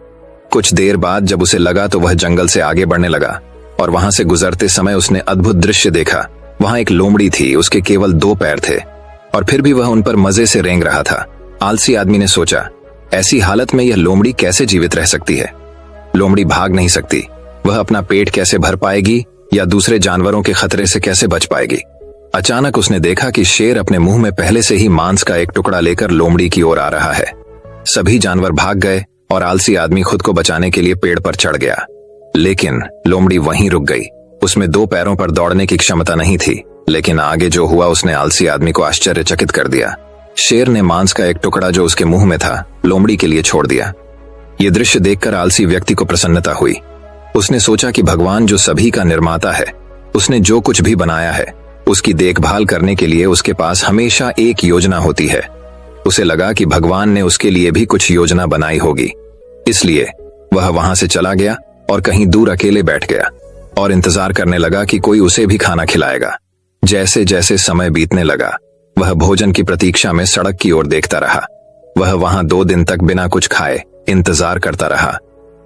कुछ देर बाद जब उसे लगा तो वह जंगल से आगे बढ़ने लगा और वहां से गुजरते समय उसने अद्भुत दृश्य देखा। वहां एक लोमड़ी थी। उसके केवल 2 पैर थे और फिर भी वह उन पर मजे से रेंग रहा था। आलसी आदमी ने सोचा, ऐसी हालत में यह लोमड़ी कैसे जीवित रह सकती है? लोमड़ी भाग नहीं सकती। वह अपना पेट कैसे भर पाएगी या दूसरे जानवरों के खतरे से कैसे बच पाएगी? अचानक उसने देखा कि शेर अपने मुंह में पहले से ही मांस का एक टुकड़ा लेकर लोमड़ी की ओर आ रहा है। सभी जानवर भाग गए और आलसी आदमी खुद को बचाने के लिए पेड़ पर चढ़ गया। लेकिन लोमड़ी वहीं रुक गई। उसमें 2 पैरों पर दौड़ने की क्षमता नहीं थी। लेकिन आगे जो हुआ उसने आलसी आदमी को आश्चर्यचकित कर दिया। शेर ने मांस का एक टुकड़ा जो उसके मुंह में था लोमड़ी के लिए छोड़ दिया। ये दृश्य देखकर आलसी व्यक्ति को प्रसन्नता हुई। उसने सोचा कि भगवान जो सभी का निर्माता है, उसने जो कुछ भी बनाया है उसकी देखभाल करने के लिए उसके पास हमेशा एक योजना होती है। उसे लगा कि भगवान ने उसके लिए भी कुछ योजना बनाई होगी। इसलिए वह वहां से चला गया और कहीं दूर अकेले बैठ गया और इंतजार करने लगा कि कोई उसे भी खाना खिलाएगा। जैसे जैसे समय बीतने लगा वह भोजन की प्रतीक्षा में सड़क की ओर देखता रहा। वह वहां 2 दिन तक बिना कुछ खाए इंतजार करता रहा।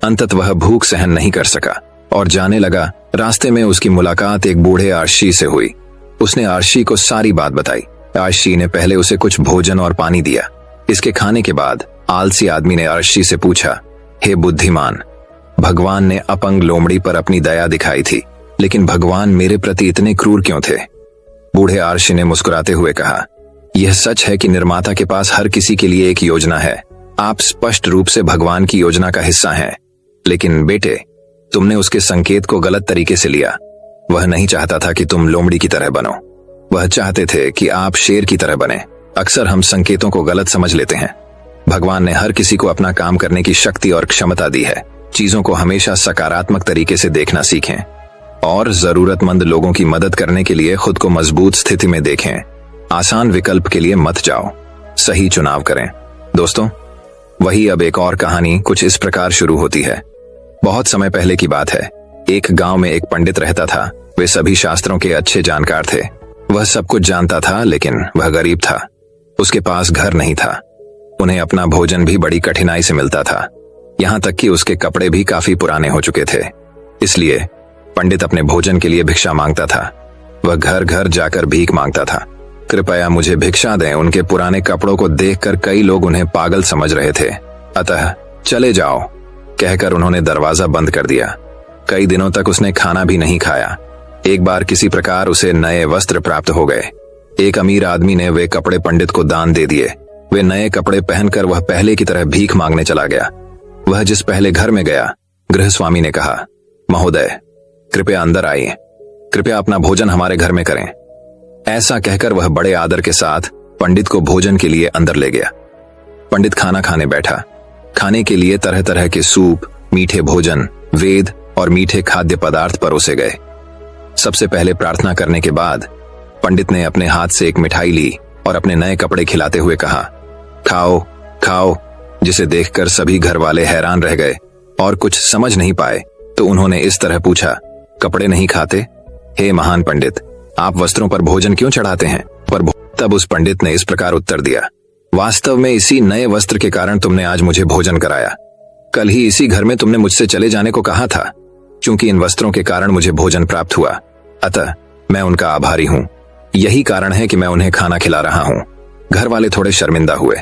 अंततः वह भूख सहन नहीं कर सका और जाने लगा। रास्ते में उसकी मुलाकात एक बूढ़े आर्शी से हुई। उसने आर्शी को सारी बात बताई। आर्शी ने पहले उसे कुछ भोजन और पानी दिया। इसके खाने के बाद आलसी आदमी ने आर्शी से पूछा, हे बुद्धिमान, भगवान ने अपंग लोमड़ी पर अपनी दया दिखाई थी, लेकिन भगवान मेरे प्रति इतने क्रूर क्यों थे? बूढ़े आर्शी ने मुस्कुराते हुए कहा, यह सच है कि निर्माता के पास हर किसी के लिए एक योजना है। आप स्पष्ट रूप से भगवान की योजना का हिस्सा हैं। लेकिन बेटे, तुमने उसके संकेत को गलत तरीके से लिया। वह नहीं चाहता था कि तुम लोमड़ी की तरह बनो। वह चाहते थे कि आप शेर की तरह बने। अक्सर हम संकेतों को गलत समझ लेते हैं। भगवान ने हर किसी को अपना काम करने की शक्ति और क्षमता दी है। चीजों को हमेशा सकारात्मक तरीके से देखना सीखें और जरूरतमंद लोगों की मदद करने के लिए खुद को मजबूत स्थिति में देखें। आसान विकल्प के लिए मत जाओ, सही चुनाव करें। दोस्तों, वही अब एक और कहानी कुछ इस प्रकार शुरू होती है। बहुत समय पहले की बात है। एक गांव में एक पंडित रहता था। वे सभी शास्त्रों के अच्छे जानकार थे। वह सब कुछ जानता था, लेकिन वह गरीब था। उसके पास घर नहीं था। उन्हें अपना भोजन भी बड़ी कठिनाई से मिलता था। यहाँ तक कि उसके कपड़े भी काफी पुराने हो चुके थे। इसलिए पंडित अपने भोजन के लिए भिक्षा मांगता था। वह घर घर जाकर भीख मांगता था। कृपया मुझे भिक्षा दें। उनके पुराने कपड़ों को देखकर कई लोग उन्हें पागल समझ रहे थे। अतः चले जाओ कहकर उन्होंने दरवाजा बंद कर दिया। कई दिनों तक उसने खाना भी नहीं खाया। एक बार किसी प्रकार उसे नए वस्त्र प्राप्त हो गए। एक अमीर आदमी ने वे कपड़े पंडित को दान दे दिए। वे नए कपड़े पहनकर वह पहले की तरह भीख मांगने चला गया। वह जिस पहले घर में गया, गृहस्वामी ने कहा, महोदय, कृपया अंदर आइए। कृपया अपना भोजन हमारे घर में करें। ऐसा कहकर वह बड़े आदर के साथ पंडित को भोजन के लिए अंदर ले गया। पंडित खाना खाने बैठा। खाने के लिए तरह तरह के सूप, मीठे भोजन, वेद और मीठे खाद्य पदार्थ परोसे गए। सबसे पहले प्रार्थना करने के बाद पंडित ने अपने हाथ से एक मिठाई ली और अपने नए कपड़े खिलाते हुए कहा, खाओ खाओ। जिसे देखकर सभी घर वाले हैरान रह गए और कुछ समझ नहीं पाए। तो उन्होंने इस तरह पूछा, कपड़े नहीं खाते? हे महान पंडित, आप वस्त्रों पर भोजन क्यों चढ़ाते हैं? तब उस पंडित ने इस प्रकार उत्तर दिया, वास्तव में इसी नए वस्त्र के कारण तुमने आज मुझे भोजन कराया। कल ही इसी घर में तुमने मुझसे चले जाने को कहा था। क्योंकि इन वस्त्रों के कारण मुझे भोजन प्राप्त हुआ, अतः मैं उनका आभारी हूँ। यही कारण है कि मैं उन्हें खाना खिला रहा हूँ। घर वाले थोड़े शर्मिंदा हुए।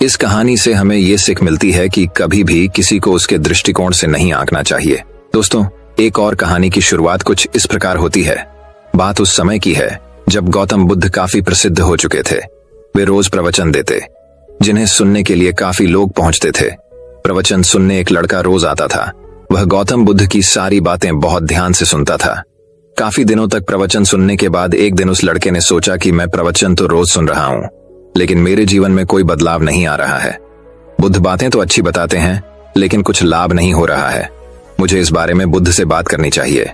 इस कहानी से हमें ये सीख मिलती है कि कभी भी किसी को उसके दृष्टिकोण से नहीं आंकना चाहिए। दोस्तों, एक और कहानी की शुरुआत कुछ इस प्रकार होती है। बात उस समय की है जब गौतम बुद्ध काफी प्रसिद्ध हो चुके थे। वे रोज प्रवचन देते, जिन्हें सुनने के लिए काफी लोग पहुंचते थे। प्रवचन सुनने एक लड़का रोज आता था। वह गौतम बुद्ध की सारी बातें बहुत ध्यान से सुनता था। काफी दिनों तक प्रवचन सुनने के बाद एक दिन उस लड़के ने सोचा कि मैं प्रवचन तो रोज सुन रहा हूँ, लेकिन मेरे जीवन में कोई बदलाव नहीं आ रहा है। बुद्ध बातें तो अच्छी बताते हैं, लेकिन कुछ लाभ नहीं हो रहा है। मुझे इस बारे में बुद्ध से बात करनी चाहिए।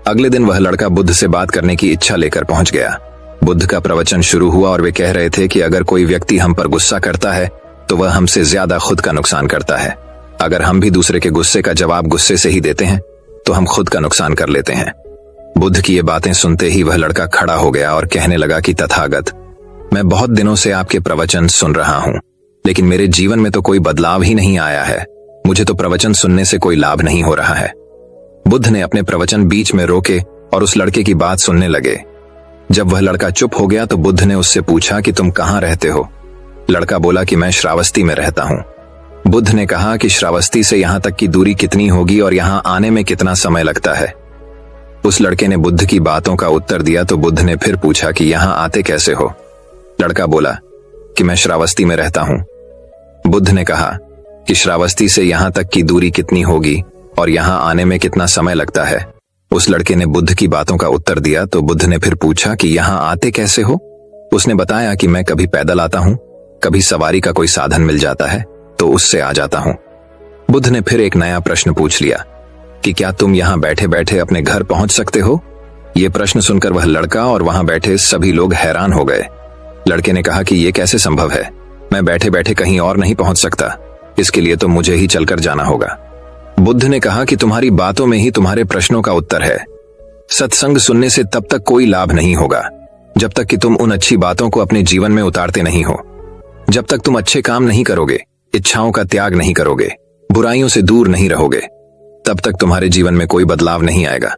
अगले दिन वह लड़का बुद्ध से बात करने की इच्छा लेकर पहुंच गया। बुद्ध का प्रवचन शुरू हुआ और वे कह रहे थे कि अगर कोई व्यक्ति हम पर गुस्सा करता है तो वह हमसे ज्यादा खुद का नुकसान करता है। अगर हम भी दूसरे के गुस्से का जवाब गुस्से से ही देते हैं तो हम खुद का नुकसान कर लेते हैं। बुद्ध की ये बातें सुनते ही वह लड़का खड़ा हो गया और कहने लगा कि तथागत, मैं बहुत दिनों से आपके प्रवचन सुन रहा हूं, लेकिन मेरे जीवन में तो कोई बदलाव ही नहीं आया है। मुझे तो प्रवचन सुनने से कोई लाभ नहीं हो रहा है। बुद्ध ने अपने प्रवचन बीच में रोके और उस लड़के की बात सुनने लगे। जब वह लड़का चुप हो गया तो बुद्ध ने उससे पूछा कि तुम कहाँ रहते हो? लड़का बोला कि मैं श्रावस्ती में रहता हूँ। बुद्ध ने कहा कि श्रावस्ती से यहाँ तक की दूरी कितनी होगी और यहाँ आने में कितना समय लगता है? उस लड़के ने बुद्ध की बातों का उत्तर दिया तो बुद्ध ने फिर पूछा कि यहाँ आते कैसे हो? लड़का बोला कि मैं श्रावस्ती में रहता हूँ। बुद्ध ने कहा कि श्रावस्ती से यहाँ तक की दूरी कितनी होगी और यहाँ आने में कितना समय लगता है? उस लड़के ने बुद्ध की बातों का उत्तर दिया तो बुद्ध ने फिर पूछा कि यहाँ आते कैसे हो? उसने बताया कि मैं कभी पैदल आता हूँ, कभी सवारी का कोई साधन मिल जाता है तो उससे आ जाता हूँ। बुद्ध ने फिर एक नया प्रश्न पूछ लिया कि क्या तुम यहाँ बैठे बैठे अपने घर पहुंच सकते हो? ये प्रश्न सुनकर वह लड़का और वहां बैठे सभी लोग हैरान हो गए। लड़के ने कहा कि यह कैसे संभव है? मैं बैठे बैठे कहीं और नहीं पहुंच सकता। इसके लिए तो मुझे ही चलकर जाना होगा। बुद्ध ने कहा कि तुम्हारी बातों में ही तुम्हारे प्रश्नों का उत्तर है। सत्संग सुनने से तब तक कोई लाभ नहीं होगा जब तक कि तुम उन अच्छी बातों को अपने जीवन में उतारते नहीं हो। जब तक तुम अच्छे काम नहीं करोगे, इच्छाओं का त्याग नहीं करोगे, बुराइयों से दूर नहीं रहोगे, तब तक तुम्हारे जीवन में कोई बदलाव नहीं आएगा।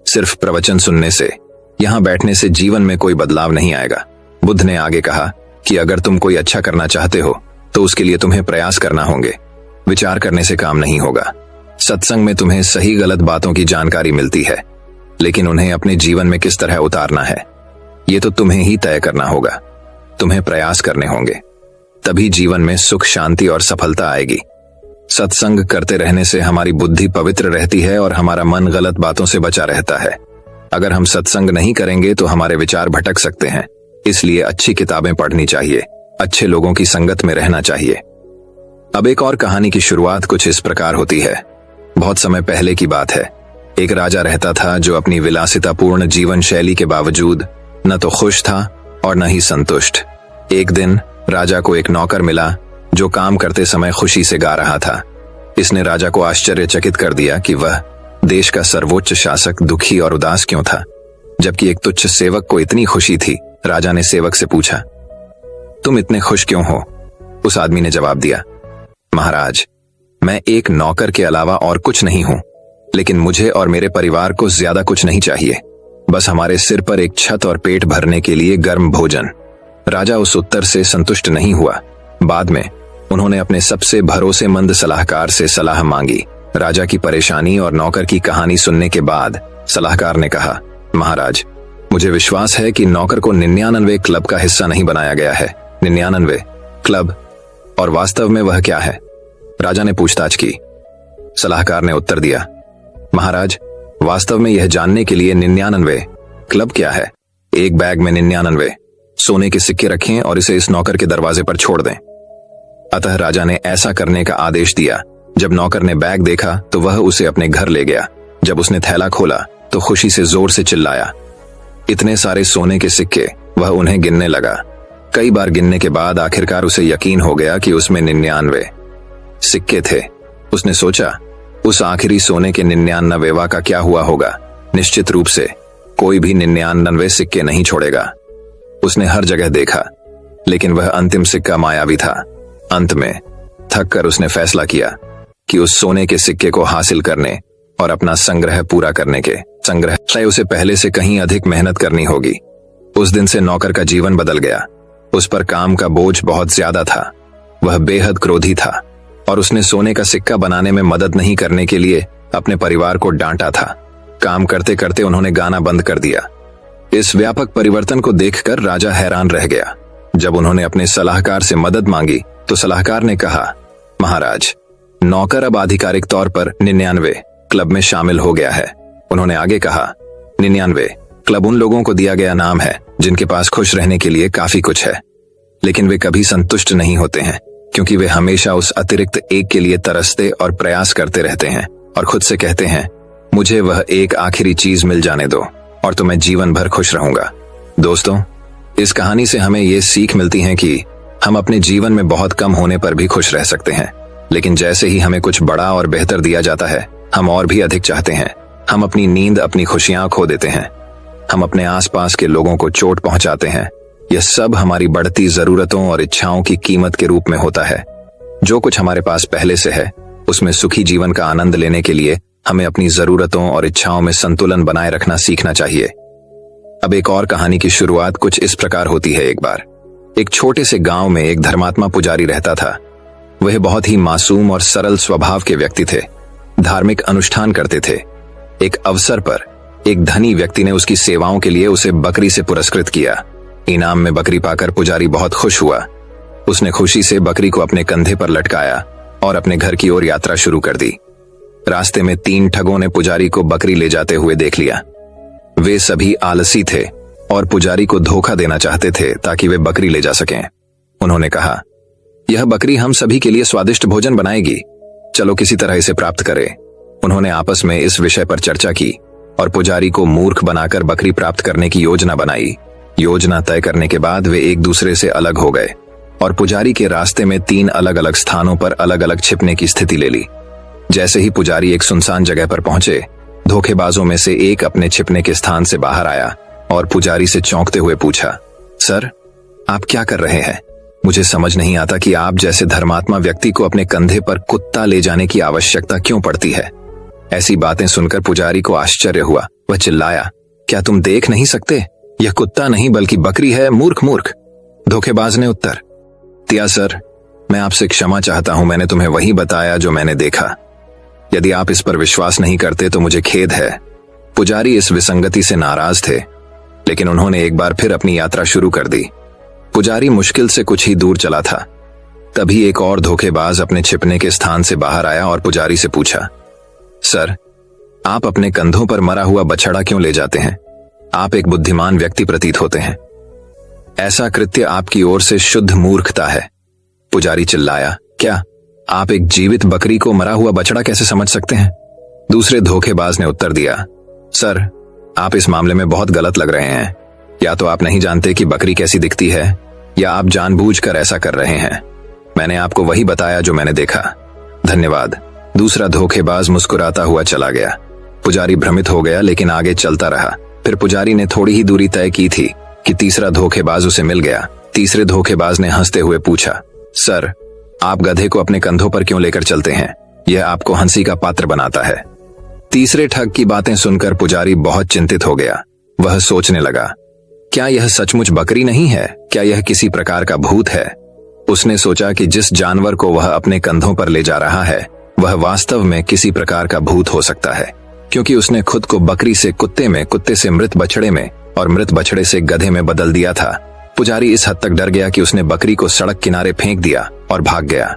सिर्फ प्रवचन सुनने से, यहाँ बैठने से जीवन में कोई बदलाव नहीं आएगा। बुद्ध ने आगे कहा कि अगर तुम कोई अच्छा करना चाहते हो तो उसके लिए तुम्हें प्रयास करना होंगे। विचार करने से काम नहीं होगा। सत्संग में तुम्हें सही गलत बातों की जानकारी मिलती है, लेकिन उन्हें अपने जीवन में किस तरह उतारना है, ये तो तुम्हें ही तय करना होगा। तुम्हें प्रयास करने होंगे, तभी जीवन में सुख, शांति और सफलता आएगी। सत्संग करते रहने से हमारी बुद्धि पवित्र रहती है और हमारा मन गलत बातों से बचा रहता है। अगर हम सत्संग नहीं करेंगे तो हमारे विचार भटक सकते हैं। इसलिए अच्छी किताबें पढ़नी चाहिए, अच्छे लोगों की संगत में रहना चाहिए। अब एक और कहानी की शुरुआत कुछ इस प्रकार होती है। बहुत समय पहले की बात है। एक राजा रहता था जो अपनी विलासितापूर्ण जीवन शैली के बावजूद न तो खुश था और न ही संतुष्ट। एक दिन राजा को एक नौकर मिला जो काम करते समय खुशी से गा रहा था। इसने राजा को आश्चर्यचकित कर दिया कि वह देश का सर्वोच्च शासक दुखी और उदास क्यों था, जबकि एक तुच्छ सेवक को इतनी खुशी थी। राजा ने सेवक से पूछा, तुम इतने खुश क्यों हो? उस आदमी ने जवाब दिया, महाराज, मैं एक नौकर के अलावा और कुछ नहीं हूं, लेकिन मुझे और मेरे परिवार को ज्यादा कुछ नहीं चाहिए, बस हमारे सिर पर एक छत और पेट भरने के लिए गर्म भोजन। राजा उस उत्तर से संतुष्ट नहीं हुआ। बाद में उन्होंने अपने सबसे भरोसेमंद सलाहकार से सलाह मांगी। राजा की परेशानी और नौकर की कहानी सुनने के बाद सलाहकार ने कहा, महाराज, मुझे विश्वास है कि नौकर को 99 क्लब का हिस्सा नहीं बनाया गया है। 99 क्लब, और वास्तव में वह क्या है? राजा ने पूछताछ की। सलाहकार ने उत्तर दिया, महाराज, वास्तव में यह जानने के लिए 99 क्लब क्या है, एक बैग में 99 सोने के सिक्के रखें और इसे इस नौकर के दरवाजे पर छोड़ दें। अतः राजा ने ऐसा करने का आदेश दिया। जब नौकर ने बैग देखा तो वह उसे अपने घर ले गया। जब उसने थैला खोला तो खुशी से जोर से चिल्लाया। इतने सारे सोने के सिक्के, वह उन्हें गिनने लगा। कई बार गिनने के बाद आखिरकार उसे यकीन हो गया कि उसमें 99 सिक्के थे। उसने सोचा, उस आखिरी सोने के 99वां का क्या हुआ होगा? निश्चित रूप से कोई भी 99 सिक्के नहीं छोड़ेगा। उसने हर जगह देखा, लेकिन वह अंतिम सिक्का मायावी था। अंत में थक कर उसने फैसला किया कि उस सोने के सिक्के को हासिल करने और अपना संग्रह पूरा करने के संग्रह उसे पहले से कहीं अधिक मेहनत करनी होगी। उस दिन से नौकर का जीवन बदल गया। उस पर काम का बोझ बहुत ज्यादा था। वह बेहद क्रोधी था और उसने सोने का सिक्का बनाने में मदद नहीं करने के लिए अपने परिवार को डांटा था। काम करते करते उन्होंने गाना बंद कर दिया। इस व्यापक परिवर्तन को देखकर राजा हैरान रह गया। जब उन्होंने अपने सलाहकार से मदद मांगी तो सलाहकार ने कहा, महाराज, नौकर अब आधिकारिक तौर पर 99 क्लब में शामिल हो गया है। उन्होंने आगे कहा, 99 क्लब उन लोगों को दिया गया नाम है जिनके पास खुश रहने के लिए काफी कुछ है, लेकिन वे कभी संतुष्ट नहीं होते हैं, क्योंकि वे हमेशा उस अतिरिक्त एक के लिए तरसते और प्रयास करते रहते हैं और खुद से कहते हैं, मुझे वह एक आखिरी चीज मिल जाने दो और तो मैं जीवन भर खुश रहूंगा। दोस्तों, इस कहानी से हमें ये सीख मिलती है कि हम अपने जीवन में बहुत कम होने पर भी खुश रह सकते हैं, लेकिन जैसे ही हमें कुछ बड़ा और बेहतर दिया जाता है, हम और भी अधिक चाहते हैं। हम अपनी नींद, अपनी खुशियां खो देते हैं। हम अपने आसपास के लोगों को चोट पहुंचाते हैं। यह सब हमारी बढ़ती जरूरतों और इच्छाओं की कीमत के रूप में होता है। जो कुछ हमारे पास पहले से है, उसमें सुखी जीवन का आनंद लेने के लिए हमें अपनी जरूरतों और इच्छाओं में संतुलन बनाए रखना सीखना चाहिए। अब एक और कहानी की शुरुआत कुछ इस प्रकार होती है। एक बार एक छोटे से गांव में एक धर्मात्मा पुजारी रहता था। वह बहुत ही मासूम और सरल स्वभाव के व्यक्ति थे। धार्मिक अनुष्ठान करते थे। एक अवसर पर एक धनी व्यक्ति ने उसकी सेवाओं के लिए उसे बकरी से पुरस्कृत किया। इनाम में बकरी पाकर पुजारी बहुत खुश हुआ। उसने खुशी से बकरी को अपने कंधे पर लटकाया और अपने घर की ओर यात्रा शुरू कर दी। रास्ते में 3 ठगों ने पुजारी को बकरी ले जाते हुए देख लिया। वे सभी आलसी थे और पुजारी को धोखा देना चाहते थे ताकि वे बकरी ले जा सकें। उन्होंने कहा, यह बकरी हम सभी के लिए स्वादिष्ट भोजन बनाएगी, चलो किसी तरह इसे प्राप्त करें। उन्होंने आपस में इस विषय पर चर्चा की और पुजारी को मूर्ख बनाकर बकरी प्राप्त करने की योजना बनाई। योजना तय करने के बाद वे एक दूसरे से अलग हो गए और पुजारी के रास्ते में 3 अलग अलग स्थानों पर अलग अलग छिपने की स्थिति ले ली। जैसे ही पुजारी एक सुनसान जगह पर पहुंचे, धोखेबाजों में से एक अपने छिपने के स्थान से बाहर आया और पुजारी से चौंकते हुए पूछा, सर, आप क्या कर रहे हैं? मुझे समझ नहीं आता कि आप जैसे धर्मात्मा व्यक्ति को अपने कंधे पर कुत्ता ले जाने की आवश्यकता क्यों पड़ती है। ऐसी बातें सुनकर पुजारी को आश्चर्य हुआ। वह चिल्लाया, क्या तुम देख नहीं सकते? यह कुत्ता नहीं बल्कि बकरी है, मूर्ख मूर्ख। धोखेबाज ने उत्तर दिया, सर, मैं आपसे क्षमा चाहता हूं, मैंने तुम्हें वही बताया जो मैंने देखा। यदि आप इस पर विश्वास नहीं करते तो मुझे खेद है। पुजारी इस विसंगति से नाराज थे, लेकिन उन्होंने एक बार फिर अपनी यात्रा शुरू कर दी। पुजारी मुश्किल से कुछ ही दूर चला था, तभी एक और धोखेबाज अपने छिपने के स्थान से बाहर आया और पुजारी से पूछा, सर, आप अपने कंधों पर मरा हुआ बछड़ा क्यों ले जाते हैं? आप एक बुद्धिमान व्यक्ति प्रतीत होते हैं। ऐसा कृत्य आपकी ओर से शुद्ध मूर्खता है। पुजारी चिल्लाया, क्या आप एक जीवित बकरी को मरा हुआ बछड़ा कैसे समझ सकते हैं? दूसरे धोखेबाज ने उत्तर दिया, सर, आप इस मामले में बहुत गलत लग रहे हैं। या तो आप नहीं जानते कि बकरी कैसी दिखती है, या आप जानबूझकर ऐसा कर रहे हैं। मैंने आपको वही बताया जो मैंने देखा। धन्यवाद। दूसरा धोखेबाज मुस्कुराता हुआ चला गया। पुजारी भ्रमित हो गया लेकिन आगे चलता रहा। फिर पुजारी ने थोड़ी ही दूरी तय की थी कि तीसरा धोखेबाज उसे मिल गया। तीसरे धोखेबाज ने हंसते हुए पूछा, सर, आप गधे को अपने कंधों पर क्यों लेकर चलते हैं? यह आपको हंसी का पात्र बनाता है। तीसरे ठग की बातें सुनकर पुजारी बहुत चिंतित हो गया। वह सोचने लगा, क्या यह सचमुच बकरी नहीं है? क्या यह किसी प्रकार का भूत है? उसने सोचा कि जिस जानवर को वह अपने कंधों पर ले जा रहा है वह वास्तव में किसी प्रकार का भूत हो सकता है, क्योंकि उसने खुद को बकरी से कुत्ते में, कुत्ते से मृत बछड़े में और मृत बछड़े से गधे में बदल दिया था। पुजारी इस हद तक डर गया कि उसने बकरी को सड़क किनारे फेंक दिया और भाग गया।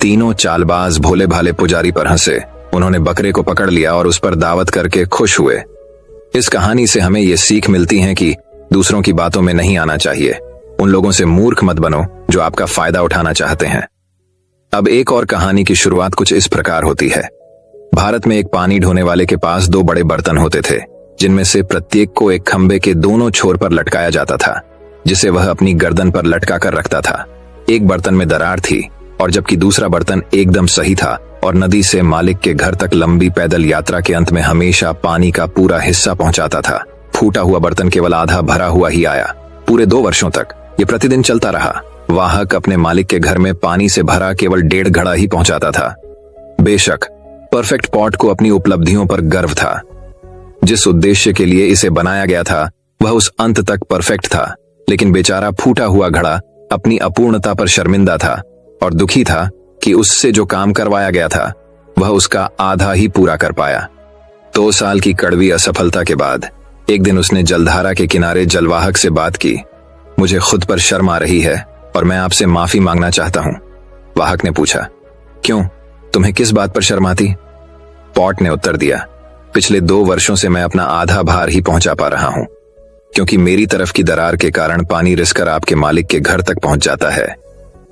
तीनों चालबाज भोले भाले पुजारी पर हंसे। उन्होंने बकरे को पकड़ लिया और उस पर दावत करके खुश हुए। इस कहानी से हमें ये सीख मिलती है कि दूसरों की बातों में नहीं आना चाहिए। उन लोगों से मूर्ख मत बनो जो आपका फायदा उठाना चाहते हैं। अब एक और कहानी की शुरुआत कुछ इस प्रकार होती है। भारत में एक पानी ढोने वाले के पास 2 बड़े बर्तन होते थे, जिनमें से प्रत्येक को एक खंबे के दोनों छोर पर लटकाया जाता था, जिसे वह अपनी गर्दन पर लटका कर रखता था। एक बर्तन में दरार थी और जबकि दूसरा बर्तन एकदम सही था और नदी से मालिक के घर तक लंबी पैदल यात्रा के अंत में हमेशा पानी का पूरा हिस्सा पहुंचाता था। फूटा हुआ बर्तन केवल आधा भरा हुआ ही आया। पूरे 2 वर्षों तक ये प्रतिदिन चलता रहा। वाहक अपने मालिक के घर में पानी से भरा केवल 1.5 घड़ा ही पहुंचाता था। बेशक परफेक्ट पॉट को अपनी उपलब्धियों पर गर्व था। जिस उद्देश्य के लिए इसे बनाया गया था वह उस अंत तक परफेक्ट था, लेकिन बेचारा फूटा हुआ घड़ा अपनी अपूर्णता पर शर्मिंदा था और दुखी था कि उससे जो काम करवाया गया था वह उसका आधा ही पूरा कर पाया। 2 साल की कड़वी असफलता के बाद एक दिन उसने जलधारा के किनारे जलवाहक से बात की। मुझे खुद पर शर्म आ रही है और मैं आपसे माफी मांगना चाहता हूं। वाहक ने पूछा, क्यों? तुम्हें किस बात पर शर्म आती? पॉट ने उत्तर दिया, पिछले 2 वर्षों से मैं अपना आधा भार ही पहुंचा पा रहा हूं, क्योंकि मेरी तरफ की दरार के कारण पानी रिसकर आपके मालिक के घर तक पहुंच जाता है।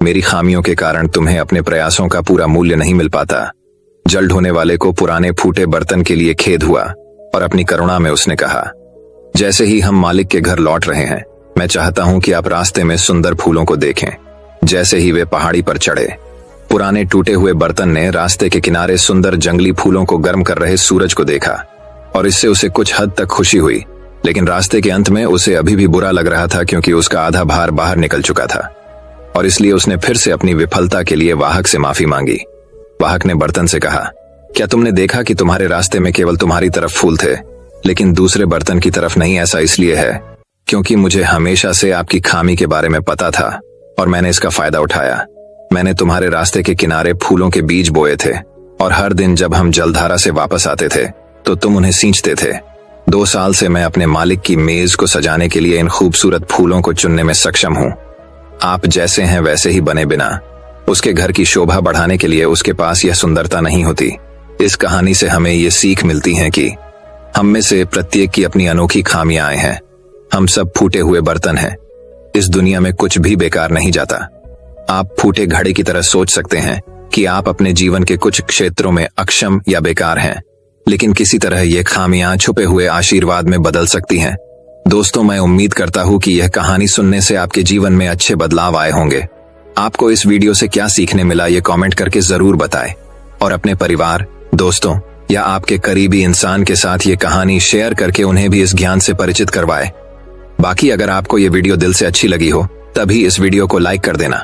मेरी खामियों के कारण तुम्हें अपने प्रयासों का पूरा मूल्य नहीं मिल पाता। जल ढोने वाले को पुराने फूटे बर्तन के लिए खेद हुआ और अपनी करुणा में उसने कहा, जैसे ही हम मालिक के घर लौट रहे हैं, मैं चाहता हूं कि आप रास्ते में सुंदर फूलों को देखें। जैसे ही वे पहाड़ी पर चढ़े, पुराने टूटे हुए बर्तन ने रास्ते के किनारे सुंदर जंगली फूलों को गर्म कर रहे सूरज को देखा और इससे उसे कुछ हद तक खुशी हुई, लेकिन रास्ते के अंत में उसे अभी भी बुरा लग रहा था, क्योंकि उसका आधा भार बाहर निकल चुका था और इसलिए उसने फिर से अपनी विफलता के लिए वाहक से माफी मांगी। वाहक ने बर्तन से कहा, क्या तुमने देखा कि तुम्हारे रास्ते में केवल तुम्हारी तरफ फूल थे, लेकिन दूसरे बर्तन की तरफ नहीं? ऐसा इसलिए है क्योंकि मुझे हमेशा से आपकी खामी के बारे में पता था और मैंने इसका फायदा उठाया। मैंने तुम्हारे रास्ते के किनारे फूलों के बीज बोए थे और हर दिन जब हम जलधारा से वापस आते थे तो तुम उन्हें सींचते थे। 2 साल से मैं अपने मालिक की मेज को सजाने के लिए इन खूबसूरत फूलों को चुनने में सक्षम हूँ। आप जैसे हैं वैसे ही बने बिना उसके घर की शोभा बढ़ाने के लिए उसके पास यह सुंदरता नहीं होती। इस कहानी से हमें ये सीख मिलती है कि हम में से प्रत्येक की अपनी अनोखी खामियां हैं। हम सब फूटे हुए बर्तन हैं। इस दुनिया में कुछ भी बेकार नहीं जाता। आप फूटे घड़े की तरह सोच सकते हैं कि आप अपने जीवन के कुछ क्षेत्रों में अक्षम या बेकार हैं, लेकिन किसी तरह ये खामियां छुपे हुए आशीर्वाद में बदल सकती हैं। दोस्तों, मैं उम्मीद करता हूं कि यह कहानी सुनने से आपके जीवन में अच्छे बदलाव आए होंगे। आपको इस वीडियो से क्या सीखने मिला ये कमेंट करके जरूर बताएं और अपने परिवार, दोस्तों या आपके करीबी इंसान के साथ ये कहानी शेयर करके उन्हें भी इस ज्ञान से परिचित करवाएं। बाकी अगर आपको ये वीडियो दिल से अच्छी लगी हो तभी इस वीडियो को लाइक कर देना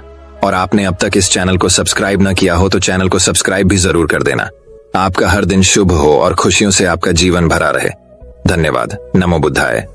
और आपने अब तक इस चैनल को सब्सक्राइब न किया हो तो चैनल को सब्सक्राइब भी जरूर कर देना। आपका हर दिन शुभ हो और खुशियों से आपका जीवन भरा रहे। धन्यवाद। नमो बुद्धाय।